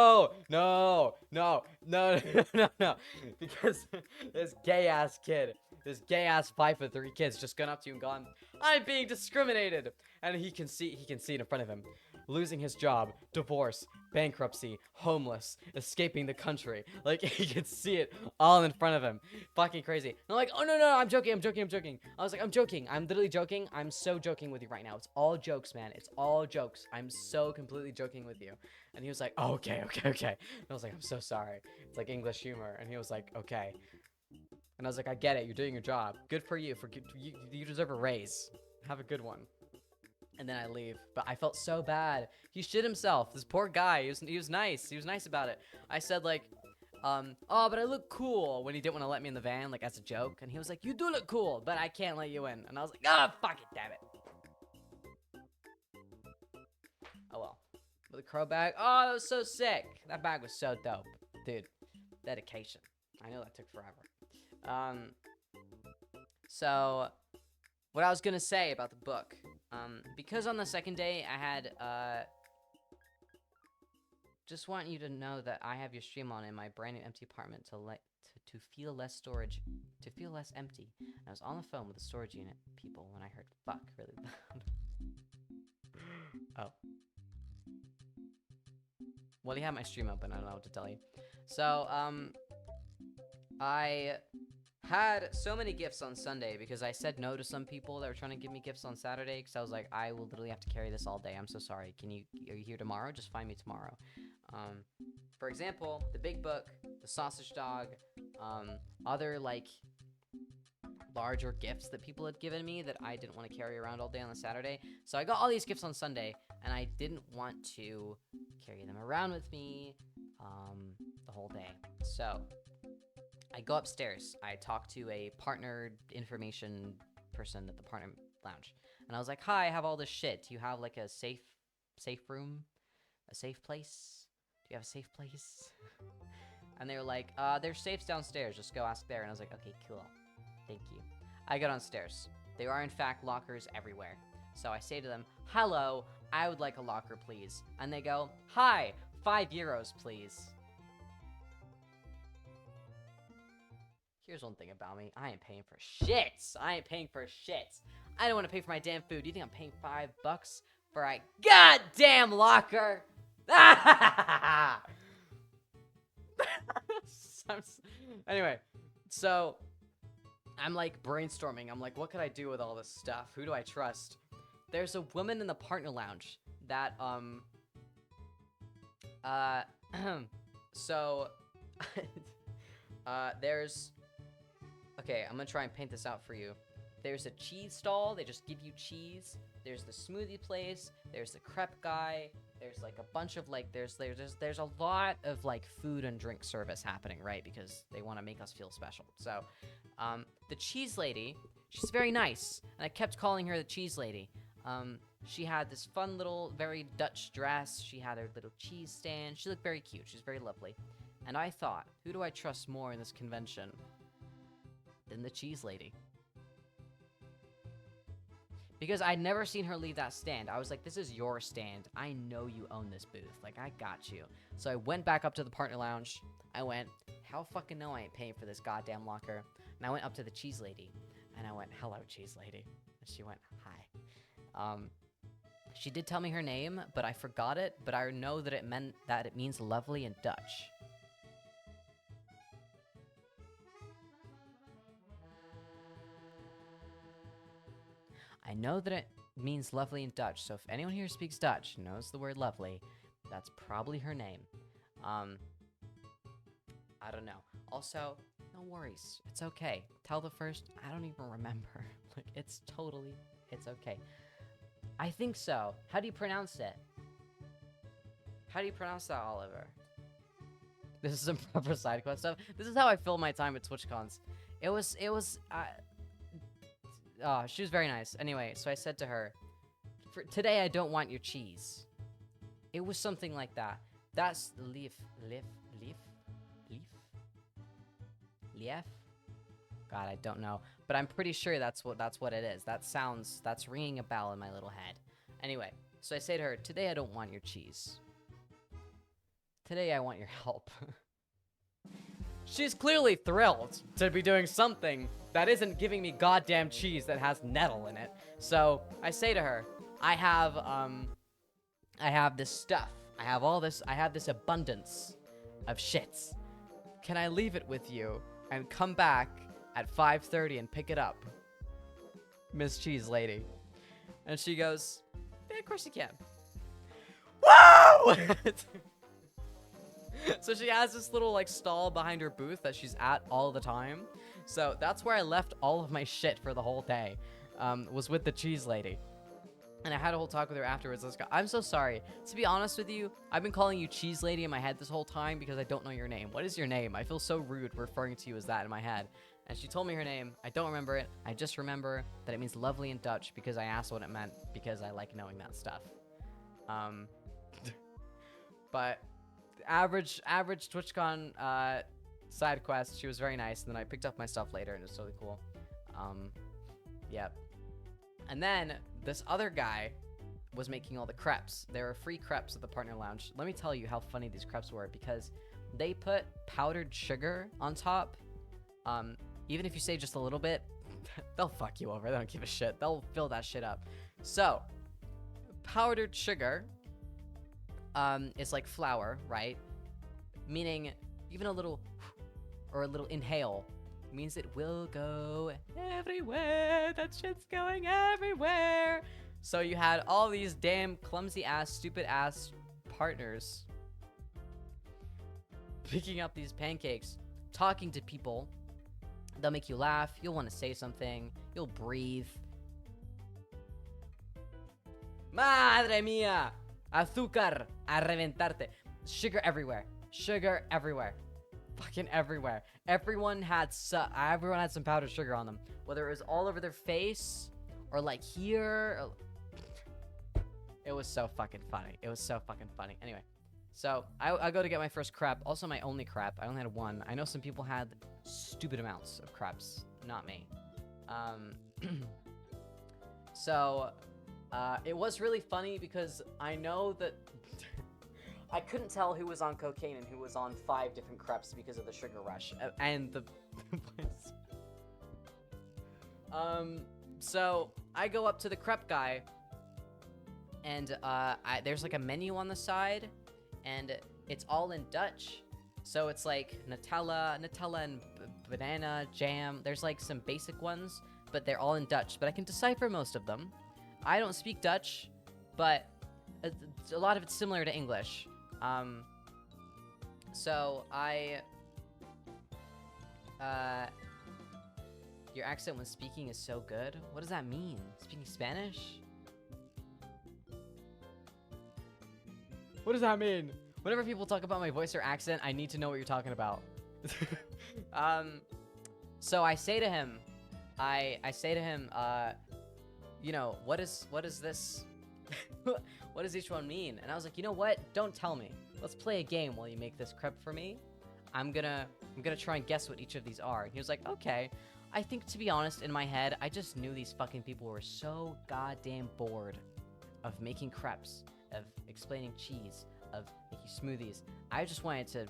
Because this gay ass 5'3" kid's just gone up to you and gone, I'm being discriminated. And he can see it in front of him. Losing his job, divorce, bankruptcy, homeless, escaping the country. Like, he can see it all in front of him. Fucking crazy. And I'm like, oh, no, I'm joking. I was like, I'm joking. I'm literally joking. I'm so joking with you right now. It's all jokes, man. It's all jokes. I'm so completely joking with you. And he was like, oh, okay. And I was like, I'm so sorry. It's like English humor. And he was like, okay. And I was like, I get it. You're doing your job. Good for you. You deserve a raise. Have a good one. And then I leave. But I felt so bad. He shit himself. This poor guy. He was nice. He was nice about it. I said, like, oh, but I look cool, when he didn't want to let me in the van, like, as a joke. And he was like, you do look cool, but I can't let you in. And I was like, ah, fuck it, damn it. Oh, well. But the crow bag, oh, it was so sick. That bag was so dope. Dude, dedication. I know that took forever. So, what I was gonna say about the book. Because on the second day, I had, just want you to know that I have your stream on in my brand new empty apartment to feel less storage, to feel less empty. And I was on the phone with the storage unit people when I heard fuck really loud. Oh. Well, you have my stream open, I don't know what to tell you. So, I had so many gifts on Sunday because I said no to some people that were trying to give me gifts on Saturday because I was like, I will literally have to carry this all day. I'm so sorry. Are you here tomorrow? Just find me tomorrow. For example, the big book, the sausage dog, other like larger gifts that people had given me that I didn't want to carry around all day on a Saturday. So I got all these gifts on Sunday, and I didn't want to carry them around with me the whole day. So I go upstairs. I talk to a partner information person at the partner lounge, and I was like, "Hi, I have all this shit. Do you have like a safe room, a safe place? Do you have a safe place?" And they were like, "There's safes downstairs. Just go ask there." And I was like, "Okay, cool. Thank you." I get downstairs. There are, in fact, lockers everywhere. So I say to them, "Hello, I would like a locker, please." And they go, "Hi, €5, please." Here's one thing about me. I ain't paying for shit. I ain't paying for shit. I don't want to pay for my damn food. You think I'm paying $5 for a goddamn locker? Anyway, so I'm like brainstorming. I'm like, what could I do with all this stuff? Who do I trust? There's a woman in the partner lounge that so there's, okay, I'm gonna try and paint this out for you. There's a cheese stall. They just give you cheese. There's the smoothie place. There's the crepe guy. There's like a bunch of like, there's a lot of like food and drink service happening, right? Because they want to make us feel special. So, the cheese lady, she's very nice, and I kept calling her the cheese lady. She had this fun little, very Dutch dress. She had her little cheese stand. She looked very cute. She's very lovely. And I thought, who do I trust more in this convention than the cheese lady? Because I'd never seen her leave that stand. I was like, this is your stand. I know you own this booth. Like, I got you. So I went back up to the partner lounge. I went, how fucking no I ain't paying for this goddamn locker? And I went up to the cheese lady. And I went, hello, cheese lady. And she went, hi. She did tell me her name, but I forgot it. But I know that it means lovely in Dutch. I know that it means lovely in Dutch, so if anyone here speaks Dutch and knows the word lovely, that's probably her name. I don't know. Also, no worries. It's okay. Tell the first, I don't even remember. Like, it's okay. I think so. How do you pronounce it? How do you pronounce that, Oliver? This is some proper side quest stuff. This is how I fill my time at TwitchCons. She was very nice. Anyway, so I said to her, for today I don't want your cheese. It was something like that. That's leaf. God, I don't know. But I'm pretty sure that's what it is. That's ringing a bell in my little head. Anyway, so I say to her, today I don't want your cheese. Today I want your help. She's clearly thrilled to be doing something that isn't giving me goddamn cheese that has nettle in it. So I say to her, I have this stuff. I have this abundance of shits. Can I leave it with you and come back at 5:30 and pick it up, Miss Cheese Lady? And she goes, yeah, of course you can. Whoa! So she has this little like stall behind her booth that she's at all the time. So that's where I left all of my shit for the whole day, was with the cheese lady. And I had a whole talk with her afterwards. I'm so sorry. To be honest with you, I've been calling you cheese lady in my head this whole time because I don't know your name. What is your name? I feel so rude referring to you as that in my head. And she told me her name. I don't remember it. I just remember that it means lovely in Dutch because I asked what it meant because I like knowing that stuff. But average TwitchCon side quest. She was very nice, and then I picked up my stuff later, and it was totally cool. Yep. And then this other guy was making all the crepes. There were free crepes at the partner lounge. Let me tell you how funny these crepes were because they put powdered sugar on top. Even if you say just a little bit, they'll fuck you over. They don't give a shit. They'll fill that shit up. So, powdered sugar is like flour, right? Meaning even a little or a little inhale. It means it will go everywhere. That shit's going everywhere. So you had all these damn clumsy ass, stupid ass partners picking up these pancakes, talking to people. They'll make you laugh. You'll want to say something. You'll breathe. Madre mía. Azúcar a reventarte. Sugar everywhere. Sugar everywhere. Fucking everywhere. Everyone had some powdered sugar on them. Whether it was all over their face or like here. It was so fucking funny. It was so fucking funny. Anyway. So, I go to get my first crepe. Also, my only crepe. I only had one. I know some people had stupid amounts of crepes. Not me. So, it was really funny because I know that I couldn't tell who was on cocaine and who was on 5 different crepes because of the sugar rush. And the... So, I go up to the crepe guy. And there's like a menu on the side. And it's all in Dutch. So it's like Nutella and banana, jam. There's like some basic ones, but they're all in Dutch. But I can decipher most of them. I don't speak Dutch, but a lot of it's similar to English. So your accent when speaking is so good. What does that mean? Speaking Spanish? What does that mean? Whenever people talk about my voice or accent, I need to know what you're talking about. So I say to him, you know, what is this? What does each one mean? And I was like, you know what? Don't tell me. Let's play a game while you make this crepe for me. I'm gonna try and guess what each of these are. And he was like, okay. I think, to be honest, in my head, I just knew these fucking people were so goddamn bored of making crepes, of explaining cheese, of making smoothies. I just wanted to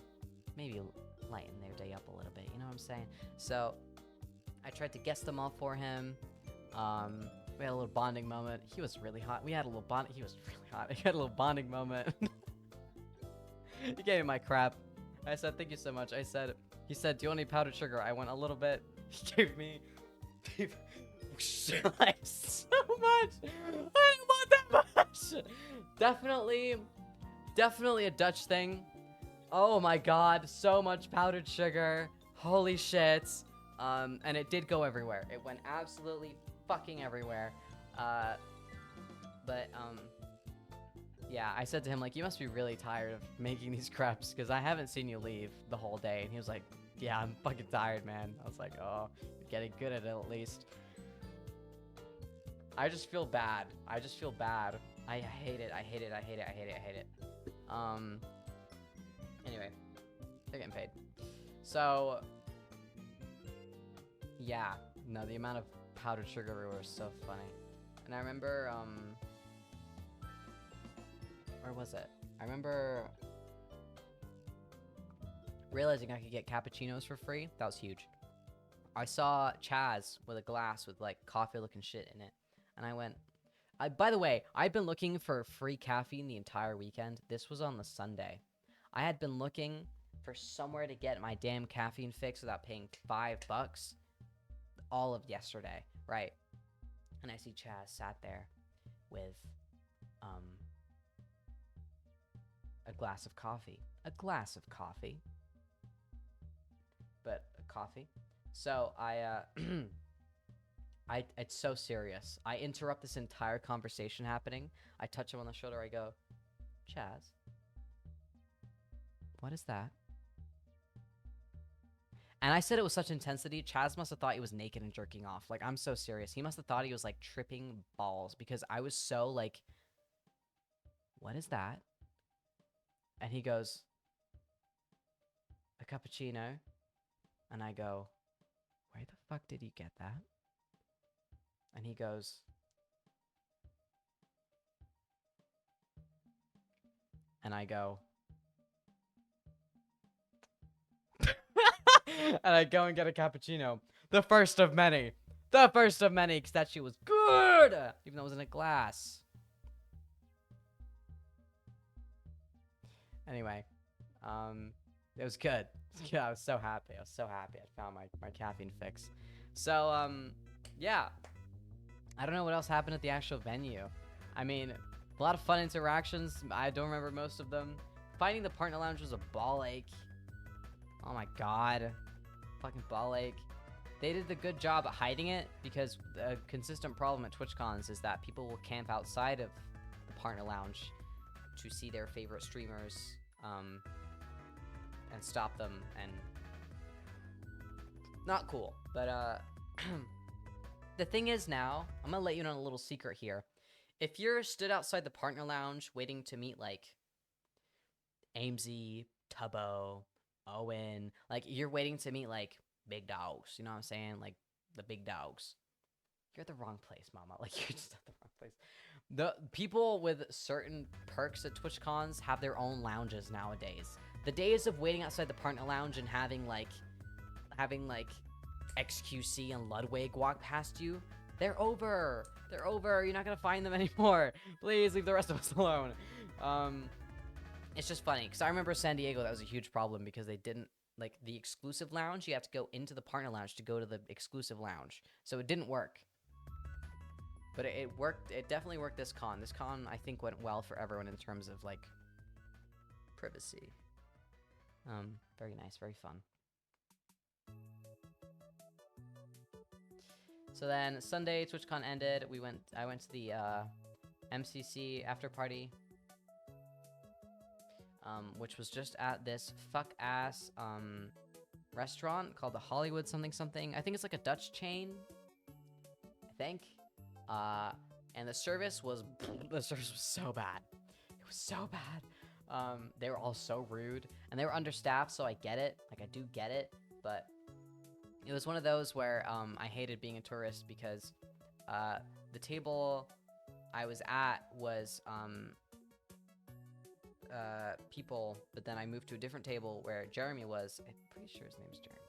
maybe lighten their day up a little bit, you know what I'm saying? So I tried to guess them all for him. We had a little bonding moment. He was really hot. He was really hot. He had a little bonding moment. He gave me my crap. I said, thank you so much. He said, do you want any powdered sugar? I went a little bit. He gave me like so much. I don't want that much. Definitely a Dutch thing. Oh my god, so much powdered sugar. Holy shit. And it did go everywhere. It went absolutely fucking everywhere. Yeah, I said to him, like, you must be really tired of making these crepes, because I haven't seen you leave the whole day. And he was like, yeah, I'm fucking tired, man. I was like, oh, you're getting good at it at least. I just feel bad. I hate it. Anyway, they're getting paid. So, yeah, no, the amount of powdered sugar everywhere was so funny. And I remember, where was it? I remember realizing I could get cappuccinos for free. That was huge. I saw Chaz with a glass with like coffee looking shit in it. And I went, by the way, I've been looking for free caffeine the entire weekend. This was on the Sunday. I had been looking for somewhere to get my damn caffeine fix without paying $5 all of yesterday, right? And I see Chaz sat there with a glass of coffee. But a coffee. So it's so serious. I interrupt this entire conversation happening. I touch him on the shoulder. I go, Chaz, what is that? And I said it with such intensity, Chaz must have thought he was naked and jerking off. Like, I'm so serious. He must have thought he was, like, tripping balls because I was so, like, what is that? And he goes, a cappuccino. And I go, where the fuck did you get that? And he goes, and I go, and I go and get a cappuccino. The first of many. Because that shit was good! Even though it was in a glass. Anyway, it was good. Yeah, I was so happy. I was so happy I found my caffeine fix. So, yeah. I don't know what else happened at the actual venue. I mean, a lot of fun interactions. I don't remember most of them. Finding the partner lounge was a ball ache. Oh my god. Fucking ball ache. They did the good job at hiding it, because a consistent problem at TwitchCons is that people will camp outside of the partner lounge to see their favorite streamers, and stop them, and not cool. But the thing is now, I'm gonna let you know a little secret here. If you're stood outside the partner lounge waiting to meet like Amesy, Tubbo, Owen, like you're waiting to meet like big dogs, you know what I'm saying? Like the big dogs. You're at the wrong place, mama. Like you're just at the wrong place. The people with certain perks at TwitchCons have their own lounges nowadays. The days of waiting outside the partner lounge and having like XQC and Ludwig walk past you, they're over. They're over. You're not gonna find them anymore. Please leave the rest of us alone. It's just funny because I remember San Diego, that was a huge problem because they didn't like the exclusive lounge. You have to go into the partner lounge to go to the exclusive lounge, so it didn't work. But it worked. It definitely worked this con. This con, I think, went well for everyone in terms of like privacy. Very nice, very fun. So then Sunday, TwitchCon ended. I went to the MCC after party, which was just at this fuck ass restaurant called the Hollywood something something. I think it's like a Dutch chain. I think. And the service was so bad. It was so bad. They were all so rude, and they were understaffed, so I get it. Like, I do get it, but it was one of those where I hated being a tourist because the table I was at was people, but then I moved to a different table where Jeremy was. I'm pretty sure his name's Jeremy.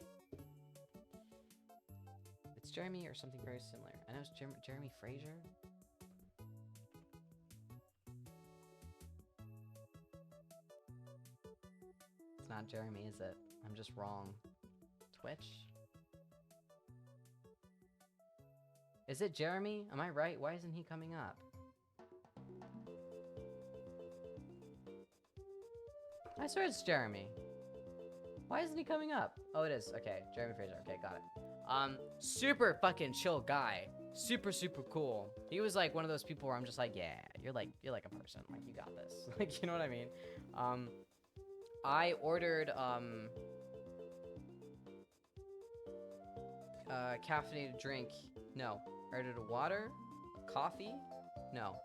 It's Jeremy or something very similar. I know it's Jeremy Fraser. It's not Jeremy, is it? I'm just wrong. Twitch? Is it Jeremy? Am I right? Why isn't he coming up? I swear it's Jeremy. Why isn't he coming up? Oh, it is. Okay, Jeremy Fraser. Okay, got it. Super fucking chill guy. Super, super cool. He was like one of those people where I'm just like, yeah, you're like a person. Like, you got this. Like, you know what I mean? I ordered, caffeinated drink. No. I ordered a water, coffee. No.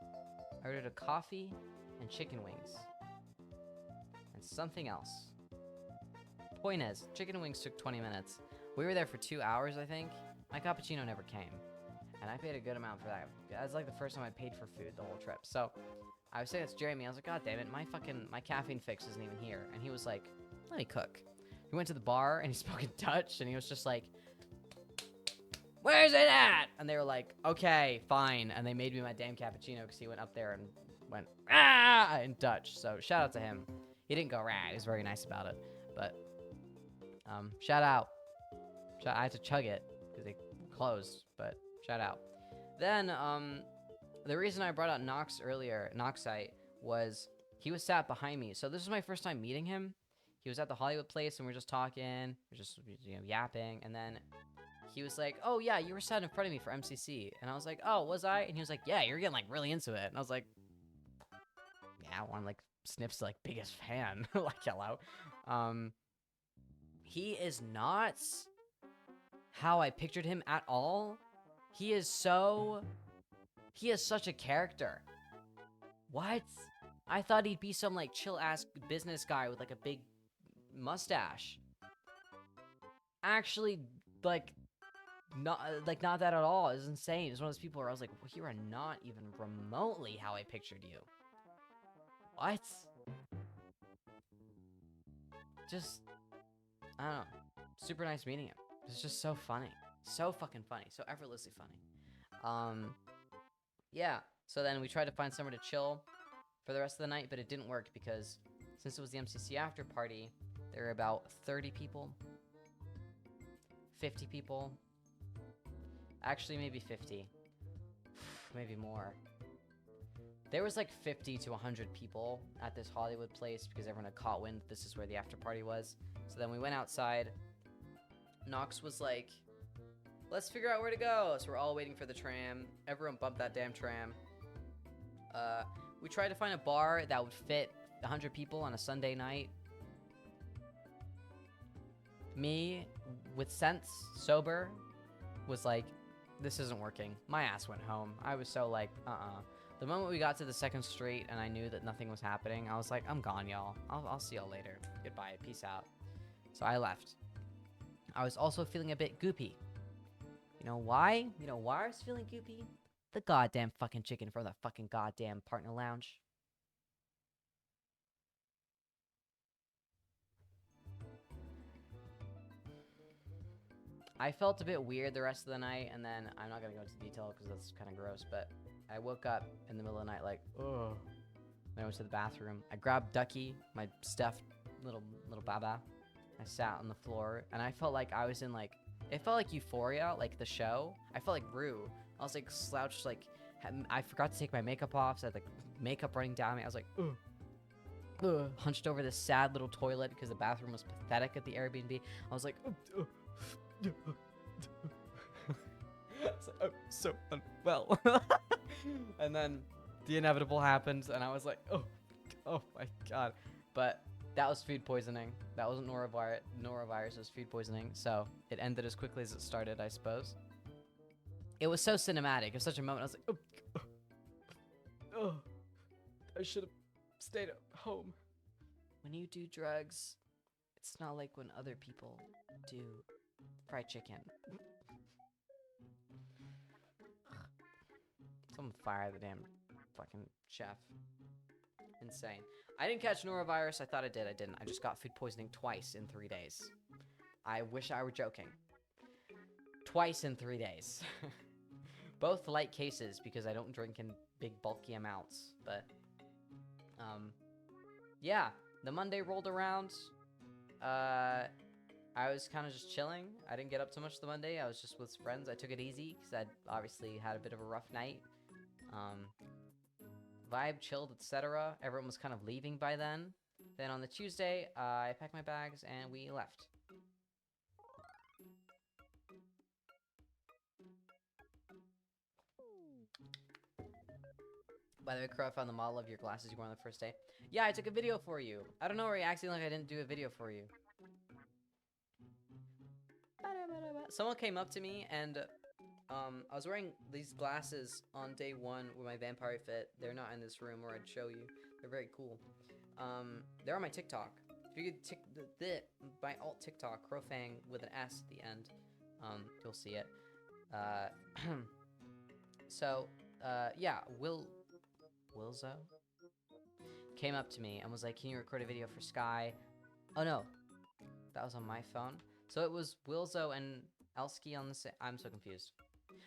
I ordered a coffee and chicken wings. And something else. Point is, chicken wings took 20 minutes. We were there for 2 hours, I think. My cappuccino never came. And I paid a good amount for that. That was like the first time I paid for food the whole trip. So, I was saying it's Jeremy. I was like, God damn it, my caffeine fix isn't even here. And he was like, let me cook. He went to the bar and he spoke in Dutch and he was just like, where's it at? And they were like, okay, fine. And they made me my damn cappuccino because he went up there and went, ah, in Dutch. So, shout out to him. He didn't go rah. He was very nice about it. But, shout out. I had to chug it because they closed, but shout out. Then, the reason I brought out Nox earlier, Noxite, was he was sat behind me. So this was my first time meeting him. He was at the Hollywood place and we were just talking, we were just, you know, yapping. And then he was like, oh yeah, you were sat in front of me for MCC. And I was like, oh, was I? And he was like, yeah, you're getting like really into it. And I was like, yeah, one like Sniff's like biggest fan. Like, hello. He is not how I pictured him at all. He is such a character. What? I thought he'd be some like chill ass business guy with like a big mustache. Actually, like not that at all. It's insane. It's one of those people where I was like, well, you are not even remotely how I pictured you. What? Just, I don't know. Super nice meeting him. It's just so funny. So fucking funny. So effortlessly funny. Yeah. So then we tried to find somewhere to chill for the rest of the night, but it didn't work because since it was the MCC after party, There were about 30 people. 50 people. Actually, maybe 50. Maybe more. There was like 50 to 100 people at this Hollywood place because everyone had caught wind this is where the after party was. So then we went outside. Knox was like, let's figure out where to go. So we're all waiting for the tram. Everyone bumped that damn tram. We tried to find a bar that would fit 100 people on a Sunday night. Me, with sense, sober, was like, this isn't working. My ass went home. I was so like, The moment we got to the 2nd Street and I knew that nothing was happening, I was like, I'm gone, y'all. I'll see y'all later. Goodbye. Peace out. So I left. I was also feeling a bit goopy. You know why? You know why I was feeling goopy? The goddamn fucking chicken from the fucking goddamn partner lounge. I felt a bit weird the rest of the night, and then I'm not gonna go into detail because that's kind of gross, but I woke up in the middle of the night like, ugh. Then I went to the bathroom. I grabbed Ducky, my stuffed little Baba. I sat on the floor, and I felt like I was in like, it felt like Euphoria, like the show. I felt like Rue. I was like slouched, like, I forgot to take my makeup off, so I had like makeup running down me. I was like, ugh. Hunched over this sad little toilet because the bathroom was pathetic at the Airbnb. I was like, I was like, I'm so unwell. And then the inevitable happened, and I was like, oh my god. But that was food poisoning. That wasn't norovirus. Norovirus was food poisoning. So it ended as quickly as it started, I suppose. It was so cinematic. It was such a moment. I was like, oh, I should have stayed at home. When you do drugs, it's not like when other people do fried chicken. Someone fire the damn fucking chef. Insane. I didn't catch norovirus. I thought I did. I didn't. I just got food poisoning twice in 3 days. I wish I were joking. Twice in 3 days. Both light cases because I don't drink in big bulky amounts. But, yeah. The Monday rolled around. I was kind of just chilling. I didn't get up too much the Monday. I was just with friends. I took it easy because I'd obviously had a bit of a rough night. Vibe, chilled, etc. Everyone was kind of leaving by then. Then on the Tuesday, I packed my bags and we left. By the way, Crow, I found the model of your glasses you wore on the first day. Yeah, I took a video for you. I don't know where you're acting like I didn't do a video for you. Someone came up to me and I was wearing these glasses on day 1 with my vampire fit. They're not in this room or I'd show you. They're very cool. They're on my TikTok. If you could my alt TikTok, Crowfang with an S at the end, you'll see it. So, yeah, Wilzo came up to me and was like, can you record a video for Sky? Oh no, that was on my phone. So it was Wilzo and Elsky on the same. I'm so confused.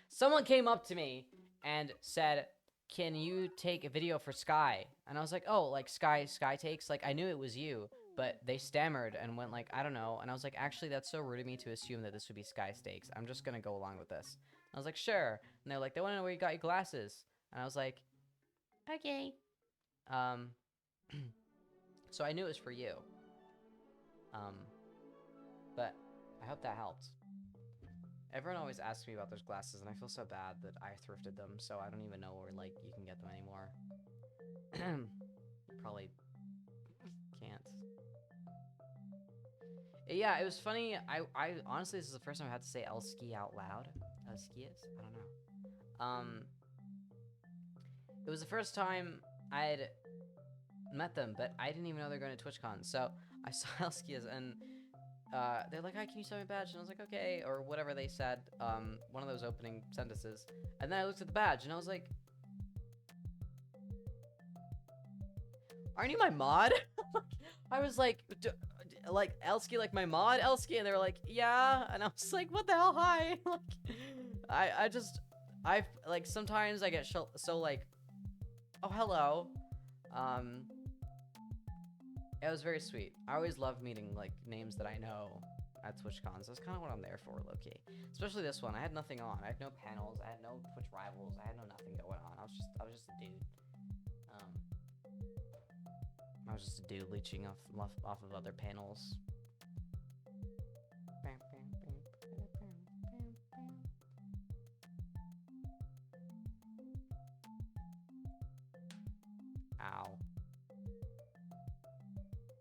Someone came up to me and said, can you take a video for Sky? And I was like, oh, like Sky takes? Like, I knew it was you, but they stammered and went like, I don't know. And I was like, actually, that's so rude of me to assume that this would be Sky Stakes. I'm just gonna go along with this. And I was like, sure. And they're like, they want to know where you got your glasses. And I was like, okay. So I knew it was for you. But I hope that helped. Everyone always asks me about those glasses, and I feel so bad that I thrifted them, so I don't even know where, like, you can get them anymore. Probably can't. Yeah, it was funny. I honestly, this is the first time I had to say Elski out loud. Elskius? I don't know. It was the first time I'd met them, but I didn't even know they were going to TwitchCon, so I saw Elskius, and they're like, hi, can you sell me a badge? And I was like, okay, or whatever they said, one of those opening sentences. And then I looked at the badge, and I was like, aren't you my mod? I was like, like, Elsky, like my mod, Elsky? And they were like, yeah. And I was like, what the hell, hi? Like, I, like, sometimes I get so, like, oh, hello. It was very sweet. I always love meeting like names that I know at TwitchCons. That's kind of what I'm there for, low-key. Especially this one. I had nothing on. I had no panels. I had no Twitch rivals. I had no nothing going on. I was just a dude. I was just a dude leeching off of other panels. Ow.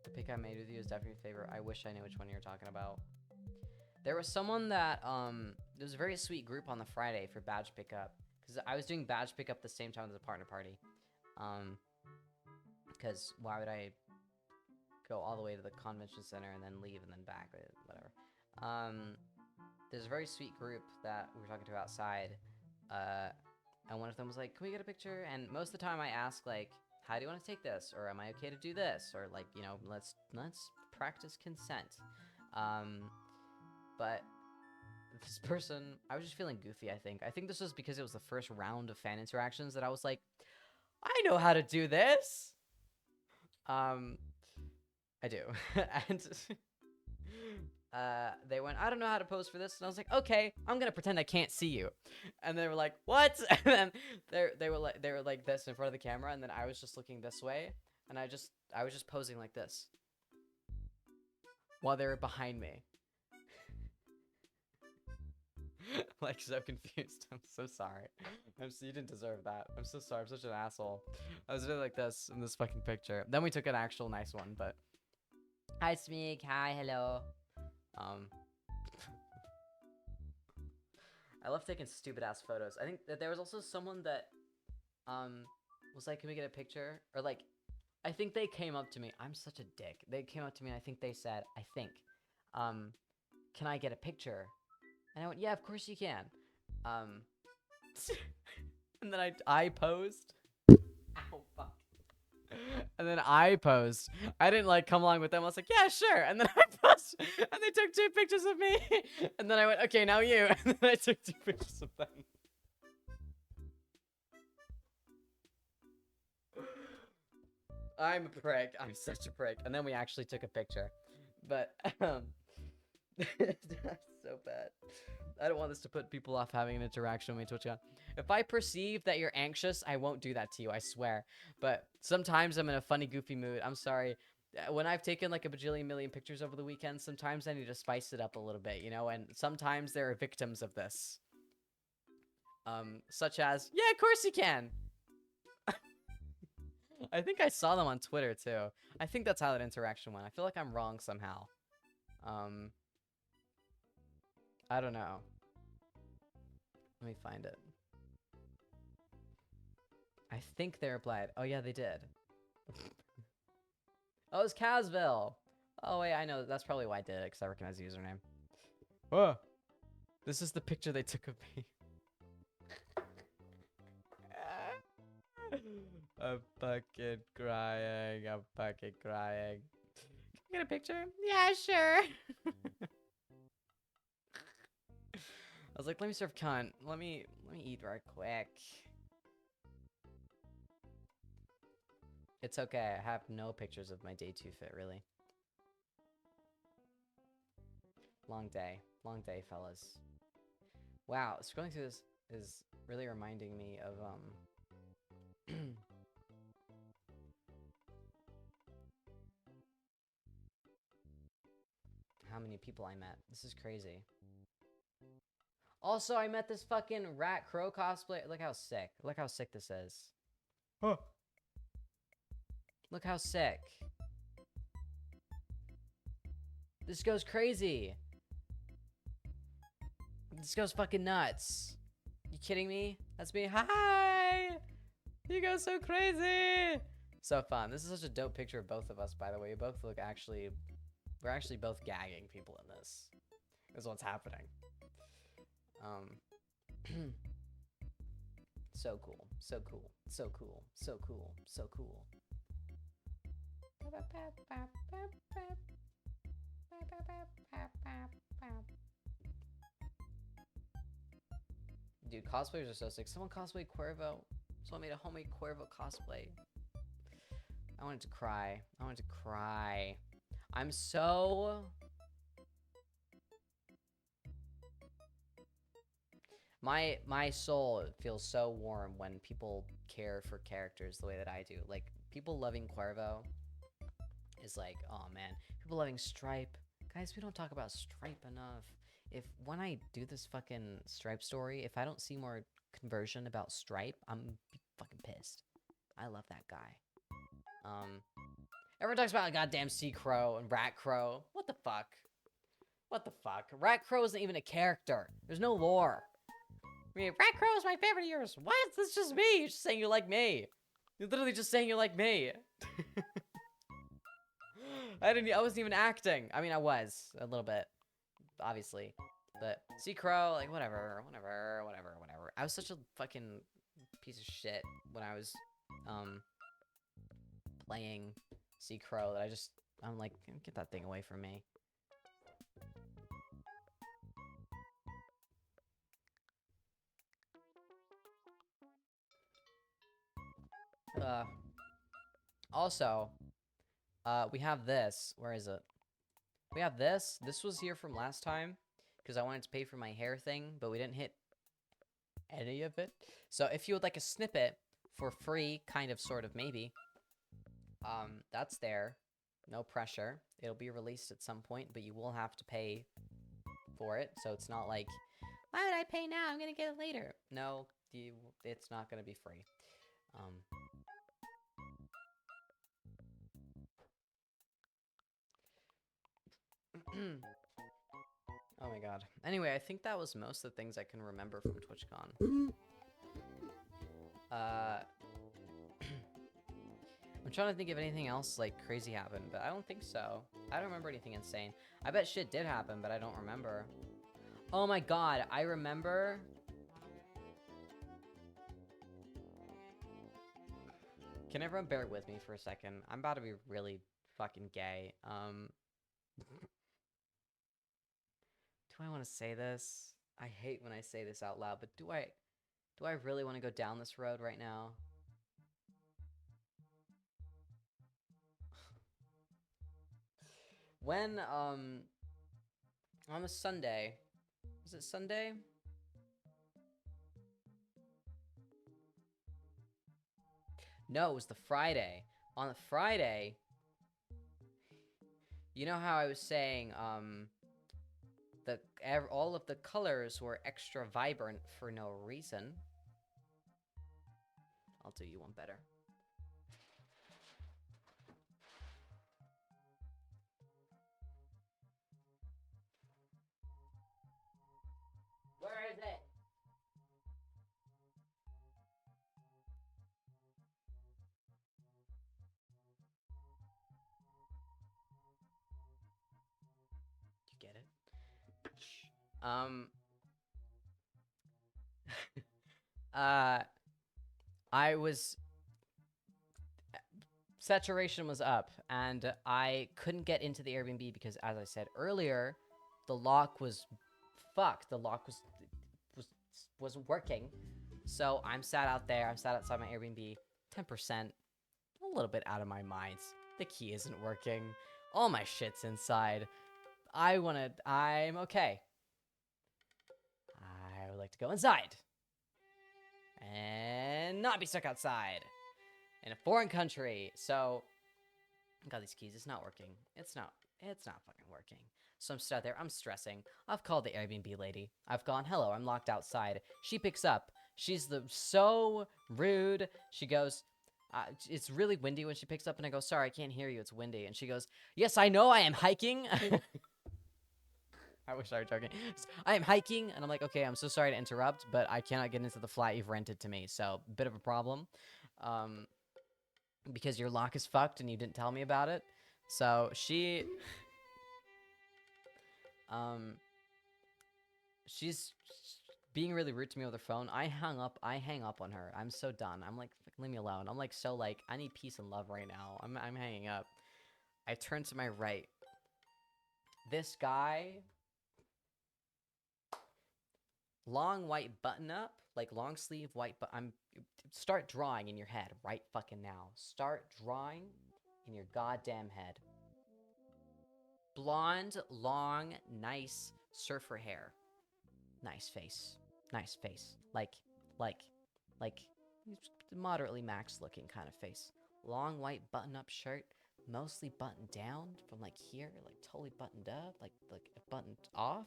The pick I made with you is definitely your favorite. I wish I knew which one you're talking about. There was someone that, there was a very sweet group on the Friday for badge pickup. Because I was doing badge pickup the same time as a partner party. Because why would I go all the way to the convention center and then leave and then back, whatever. There's a very sweet group that we were talking to outside. And one of them was like, can we get a picture? And most of the time I ask, like, how do you want to take this? Or am I okay to do this? Or like, you know, let's practice consent. But this person, I was just feeling goofy, I think. I think this was because it was the first round of fan interactions that I was like, I know how to do this. I do. And they went, I don't know how to pose for this. And I was like, okay, I'm gonna pretend I can't see you. And they were like, what? And then they were like this in front of the camera, and then I was just looking this way, and I was just posing like this while they were behind me. Like, so confused. I'm so sorry. You didn't deserve that. I'm so sorry. I'm such an asshole. I was really like this in this fucking picture. Then we took an actual nice one, but hi, Smeek. Hi, hello. I love taking stupid ass photos. I think that there was also someone that was like, can we get a picture? Or like, I think they came up to me. I'm such a dick. They came up to me and I think they said, can I get a picture? And I went, yeah, of course you can. And then I posed. Ow, fuck. And then I posed. I didn't like come along with them. I was like, yeah, sure. And then I posed. And they took 2 pictures of me. And then I went, okay, now you. And then I took 2 pictures of them. I'm a prick. I'm such a prick. And then we actually took a picture. But, that's so bad. I don't want this to put people off having an interaction with me, TwitchCon. If I perceive that you're anxious, I won't do that to you, I swear. But sometimes I'm in a funny, goofy mood. I'm sorry. When I've taken like a bajillion million pictures over the weekend, sometimes I need to spice it up a little bit, you know? And sometimes there are victims of this. Such as, yeah, of course you can! I think I saw them on Twitter, too. I think that's how that interaction went. I feel like I'm wrong somehow. I don't know. Let me find it. I think they replied. Oh, yeah, they did. Oh, it's Casville. Oh, wait, I know. That's probably why I did it, because I recognize the username. Oh, this is the picture they took of me. I'm fucking crying. I'm fucking crying. Can I get a picture? Yeah, sure. I was like, let me serve cunt. Let me eat right quick. It's okay. I have no pictures of my day 2 fit, really. Long day, fellas. Wow, scrolling through this is really reminding me of how many people I met. This is crazy. Also, I met this fucking Rat Crow cosplay. Look how sick. Look how sick this is. Huh. Look how sick. This goes crazy. This goes fucking nuts. You kidding me? That's me. Hi! You go so crazy! So fun. This is such a dope picture of both of us, by the way. We both look actually... We're actually both gagging people in this. Is what's happening. So cool, so cool, so cool, so cool, so cool. Dude, cosplayers are so sick. Someone cosplayed Cuervo. Someone made a homemade Cuervo cosplay. I wanted to cry. I wanted to cry. I'm so... My soul feels so warm when people care for characters the way that I do. Like, people loving Cuervo is like, oh man. People loving Stripe. Guys, we don't talk about Stripe enough. When I do this fucking Stripe story, if I don't see more conversion about Stripe, I'm fucking pissed. I love that guy. Everyone talks about goddamn Sea Crow and Rat Crow. What the fuck? What the fuck? Rat Crow isn't even a character. There's no lore. I mean, Rat Crow is my favorite of yours. What? That's just me. You're just saying you like me. You're literally just saying you like me. I wasn't even acting. I mean, I was a little bit, obviously, but Sea Crow, like, whatever. I was such a fucking piece of shit when I was, playing Sea Crow that I'm like, get that thing away from me. Also, we have this. Where is it? We have this. This was here from last time because I wanted to pay for my hair thing, but we didn't hit any of it. So if you would like a snippet for free, kind of, sort of, maybe, that's there. No pressure. It'll be released at some point, but you will have to pay for it. So it's not like, why would I pay now? I'm gonna get it later. No, it's not gonna be free. Oh my god. Anyway, I think that was most of the things I can remember from TwitchCon. I'm trying to think if anything else, like, crazy happened, but I don't think so. I don't remember anything insane. I bet shit did happen, but I don't remember. Oh my god, I remember... Can everyone bear with me for a second? I'm about to be really fucking gay. Do I want to say this? I hate when I say this out loud, but do I really want to go down this road right now? When, on a Sunday, was it Sunday? No, it was the Friday. On the Friday, you know how I was saying, all of the colors were extra vibrant for no reason? I'll do you one better. Where is it? You get it? I was... Saturation was up, and I couldn't get into the Airbnb because, as I said earlier, the lock was fucked. The lock wasn't working. So I'm sat out there. I'm sat outside my Airbnb, 10%, a little bit out of my mind. The key isn't working. All my shit's inside. I'm okay. I would like to go inside and not be stuck outside in a foreign country. So I got these keys. It's not working. It's not fucking working. So I'm sat there. I'm stressing. I've called the Airbnb lady. I've gone, hello, I'm locked outside. She picks up. She's so rude. She goes, it's really windy when she picks up, and I go, sorry, I can't hear you. It's windy. And she goes, yes, I know, I am hiking. I wish I were joking. I am hiking, and I'm like, okay, I'm so sorry to interrupt, but I cannot get into the flat you've rented to me, so bit of a problem. Because your lock is fucked and you didn't tell me about it. So she's being really rude to me with her phone. I hang up on her. I'm so done. I'm like, leave me alone. I'm like, so like, I need peace and love right now. I'm hanging up. I turn to my right. This guy, long white button up, like long sleeve white, but start drawing in your head right fucking now. Start drawing in your goddamn head. Blonde, long, nice surfer hair. Nice face. Nice face. Like moderately max looking kind of face. Long white button-up shirt, mostly buttoned down from like here, like totally buttoned up, like buttoned off.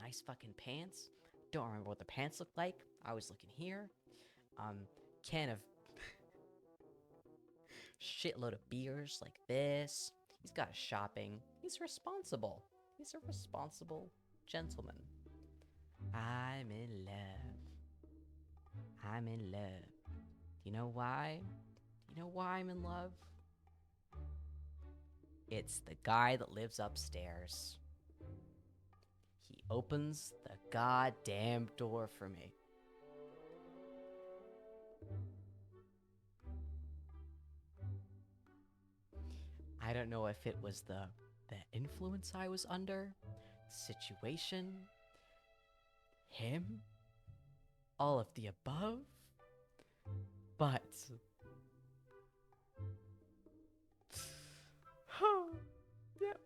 Nice fucking pants. Don't remember what the pants look like. I was looking here. Can of shitload of beers like this. He's got a shopping. He's responsible. He's a responsible gentleman. I'm in love. I'm in love. You know why? You know why I'm in love? It's the guy that lives upstairs. He opens the goddamn door for me. I don't know if it was the influence I was under, the situation, him, all of the above, but yep.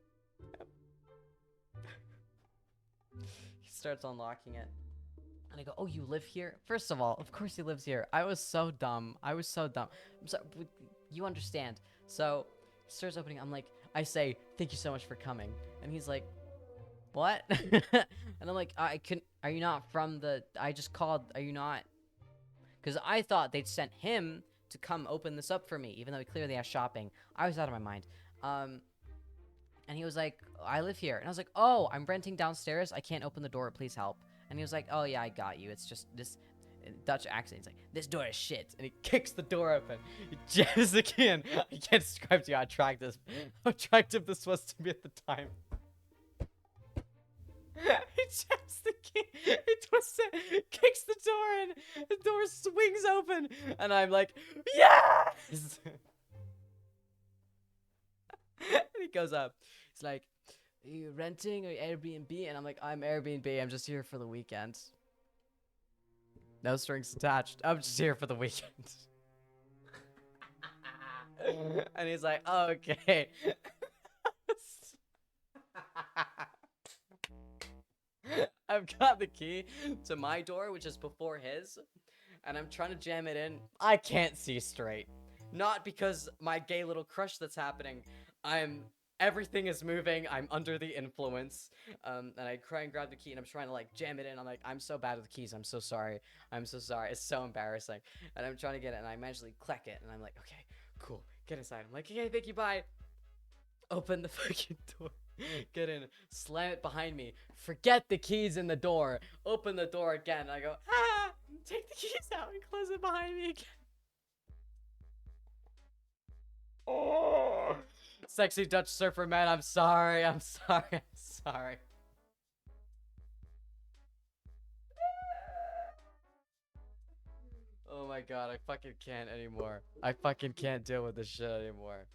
He starts unlocking it. And I go, oh, you live here? First of all, of course he lives here. I was so dumb. I'm sorry. You understand. So he starts opening. I'm like, I say, thank you so much for coming. And he's like, what? And I'm like, I couldn't. Are you not from the? I just called. Are you not? Because I thought they'd sent him to come open this up for me, even though he clearly has shopping. I was out of my mind. And he was like, I live here. And I was like, oh, I'm renting downstairs. I can't open the door. Please help. And he was like, oh, yeah, I got you. It's just this Dutch accent. He's like, this door is shit. And he kicks the door open. He jams the key in. I can't describe to you how attractive this was to me at the time. He jams the key. He twists it. Kicks the door in. The door swings open. And I'm like, yes! And he goes up. He's like, are you renting or Airbnb? And I'm like, I'm Airbnb. I'm just here for the weekend. No strings attached. I'm just here for the weekend. And he's like, oh, okay. I've got the key to my door, which is before his. And I'm trying to jam it in. I can't see straight. Not because my gay little crush that's happening. Everything is moving. I'm under the influence. And I cry and grab the key and I'm trying to like jam it in. I'm like, I'm so bad with the keys. I'm so sorry. I'm so sorry. It's so embarrassing. And I'm trying to get it and I magically click it. And I'm like, okay, cool. Get inside. I'm like, okay, thank you, bye. Open the fucking door. Get in. Slam it behind me. Forget the keys in the door. Open the door again. And I go, ah! Take the keys out and close it behind me again. Oh! Sexy Dutch surfer man, I'm sorry. I'm sorry. Oh my god, I fucking can't anymore. I fucking can't deal with this shit anymore.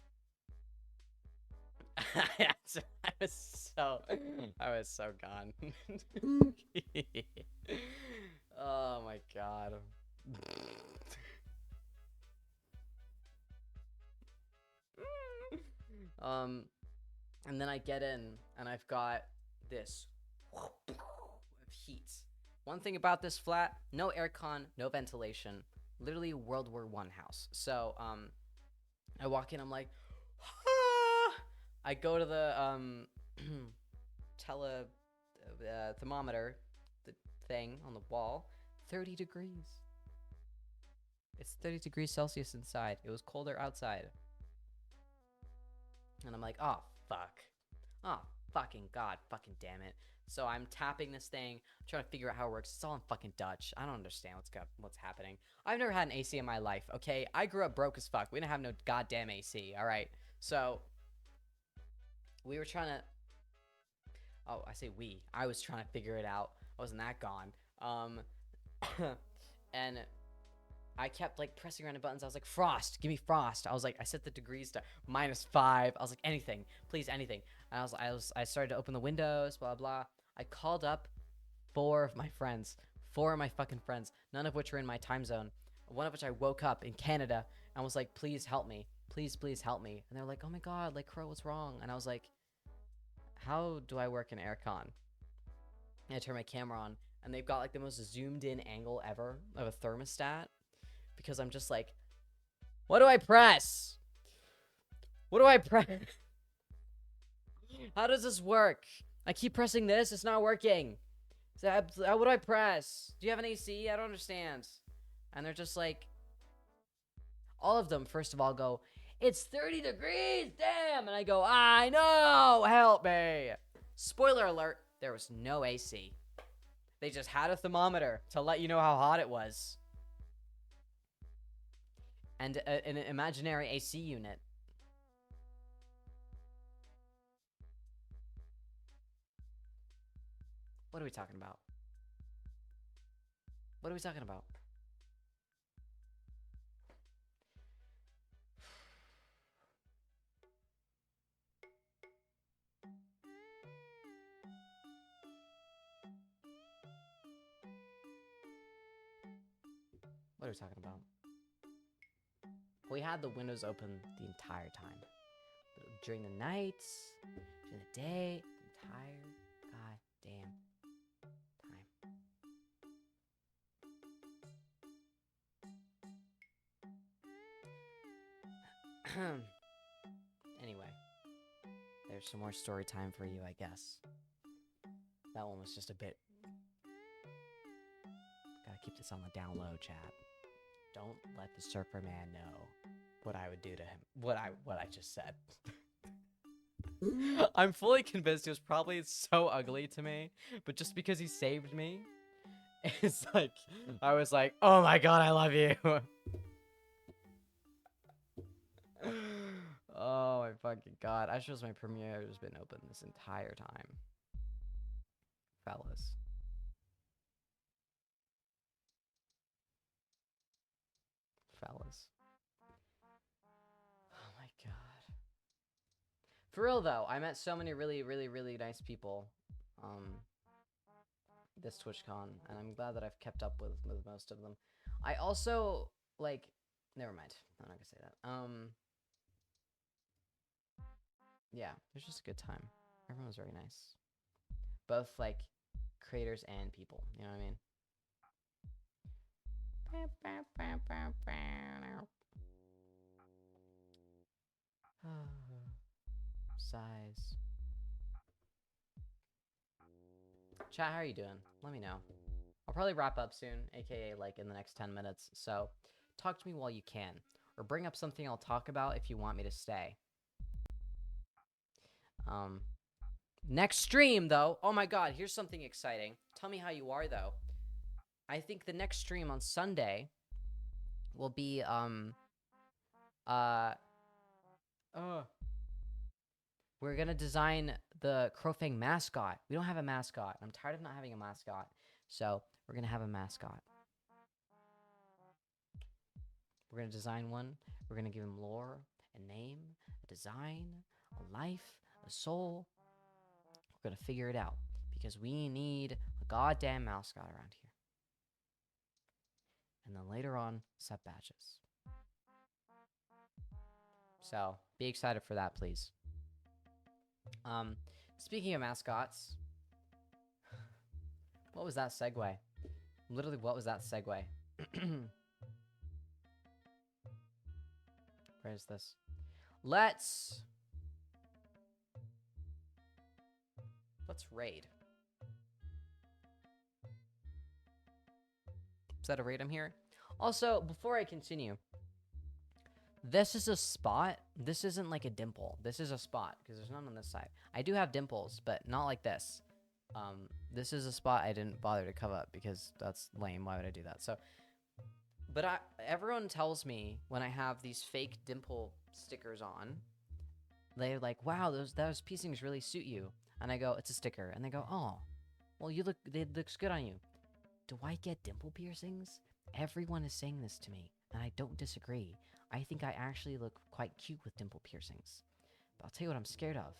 I was so gone. Oh my god. And then I get in, and I've got this of heat. One thing about this flat, no aircon, no ventilation. Literally World War I house. So, I walk in, I'm like, ah! I go to the, thermometer, the thing on the wall, 30 degrees. It's 30 degrees Celsius inside. It was colder outside. And I'm like, oh, fuck. Oh, fucking god, fucking damn it. So I'm tapping this thing, I'm trying to figure out how it works. It's all in fucking Dutch. I don't understand what's happening. I've never had an AC in my life, okay? I grew up broke as fuck. We didn't have no goddamn AC, alright? So, we were trying to... Oh, I say we. I was trying to figure it out. I wasn't that gone. And... I kept like pressing around the buttons. I was like, frost, give me frost. I set the degrees to -5. I was like, anything, please, anything. And I started to open the windows, blah, blah. I called up 4 of my friends, 4 of my fucking friends, none of which were in my time zone. One of which I woke up in Canada and was like, please help me. please, please help me. And they're like, oh my god, like, Crow, what's wrong? And I was like, how do I work in aircon? And I turn my camera on, and they've got like the most zoomed in angle ever of a thermostat, because I'm just like, what do I press? What do I press? How does this work? I keep pressing this, it's not working. What do I press? Do you have an AC? I don't understand. And they're just like, all of them, first of all, go, it's 30 degrees, damn! And I go, I know, help me. Spoiler alert, there was no AC. They just had a thermometer to let you know how hot it was. And an imaginary AC unit. What are we talking about? What are we talking about? What are we talking about? We had the windows open the entire time. During the nights, during the day, the entire goddamn time. Anyway, there's some more story time for you, I guess. That one was just a bit... Gotta keep this on the down low, chat. Don't let the surfer man know what I would do to him. What I just said. I'm fully convinced he was probably so ugly to me, but just because he saved me, it's like, I was like, oh my god, I love you. Oh my fucking god. I suppose my premiere has been open this entire time. Fellas. Oh my god. For real though, I met so many really, really, really nice people this TwitchCon, and I'm glad that I've kept up with most of them. I also, like, never mind. I'm not gonna say that. Yeah, it was just a good time. Everyone was very nice. Both, like, creators and people, you know what I mean? Sighs. Chat, how are you doing? Let me know. I'll probably wrap up soon, aka like in the next 10 minutes. So talk to me while you can, or bring up something I'll talk about if you want me to stay. Next stream though. Oh my god, here's something exciting. Tell me how you are though. I think the next stream on Sunday will be we're gonna design the Crowfang mascot. We don't have a mascot. I'm tired of not having a mascot. So we're gonna have a mascot. We're gonna design one. We're gonna give him lore, a name, a design, a life, a soul. We're gonna figure it out because we need a goddamn mascot around here. And then later on, set badges. So be excited for that, please. Speaking of mascots, what was that segue? Literally, what was that segue? Where is this? Let's raid. Is that a raid I'm here? Also, before I continue, this is a spot. This isn't like a dimple. This is a spot because there's none on this side. I do have dimples, but not like this. This is a spot I didn't bother to cover up because that's lame. Why would I do that? So, but everyone tells me when I have these fake dimple stickers on, they're like, "Wow, those piercings really suit you." And I go, "It's a sticker." And they go, "Oh, well, it looks good on you." Do I get dimple piercings? Everyone is saying this to me, and I don't disagree. I think I actually look quite cute with dimple piercings. But I'll tell you what I'm scared of.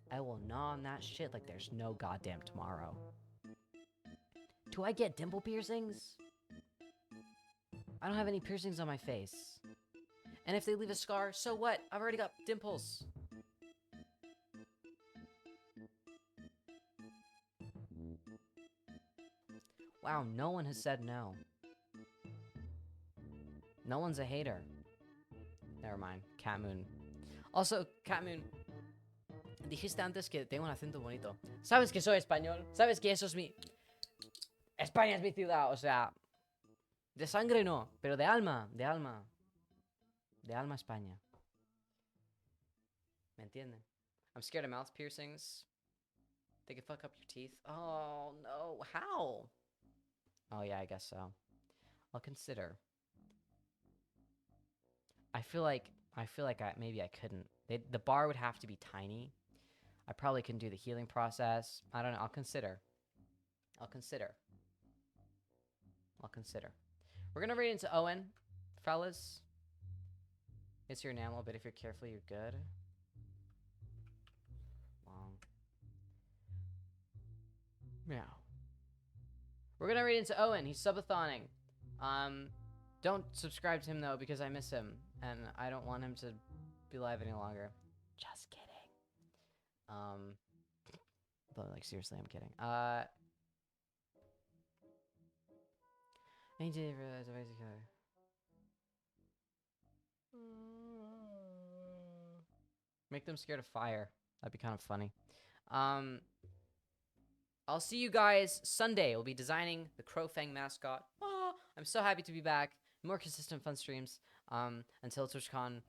I will gnaw on that shit like there's no goddamn tomorrow. Do I get dimple piercings? I don't have any piercings on my face. And if they leave a scar, so what? I've already got dimples. Wow, no one has said no. No one's a hater. Never mind. Cat Moon. Also, Cat Moon, dijiste antes que tengo un acento bonito. Sabes que soy español. Sabes que eso es mi... España es mi ciudad, o sea... De sangre no, pero de alma, de alma. De alma España. ¿Me entienden? I'm scared of mouth piercings. They could fuck up your teeth. Oh, no. How? Oh, yeah, I guess so. I'll consider. I feel like maybe I couldn't. The bar would have to be tiny. I probably couldn't do the healing process. I don't know. I'll consider. I'll consider. I'll consider. We're gonna read into Owen, fellas. It's your enamel, but if you're careful, you're good. Long. Meow. We're gonna read into Owen. He's subathoning. Don't subscribe to him though because I miss him and I don't want him to be live any longer. Just kidding. But like seriously, I'm kidding. I didn't realize I was killer. Make them scared of fire. That'd be kind of funny. I'll see you guys Sunday. We'll be designing the Crowfang mascot. Oh, I'm so happy to be back. More consistent fun streams. Until TwitchCon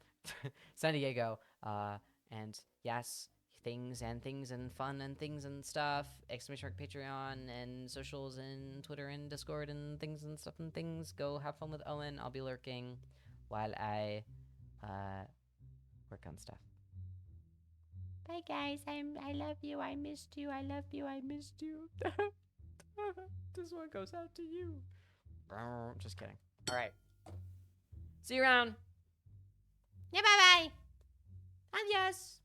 San Diego. And yes, things and fun and things and stuff. Exclamation mark Patreon and socials and Twitter and Discord and things and stuff and things. Go have fun with Owen. I'll be lurking while I work on stuff. Bye guys. I love you. I missed you. I love you. I missed you. This one goes out to you. Just kidding. All right. See you around. Yeah, bye-bye. Adios.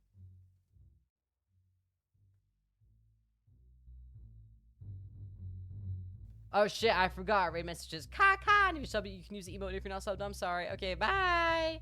Oh shit, I forgot. Read messages. Ka. And if you're subbed, you can use the emote if you're not subbed. I'm sorry. Okay, bye.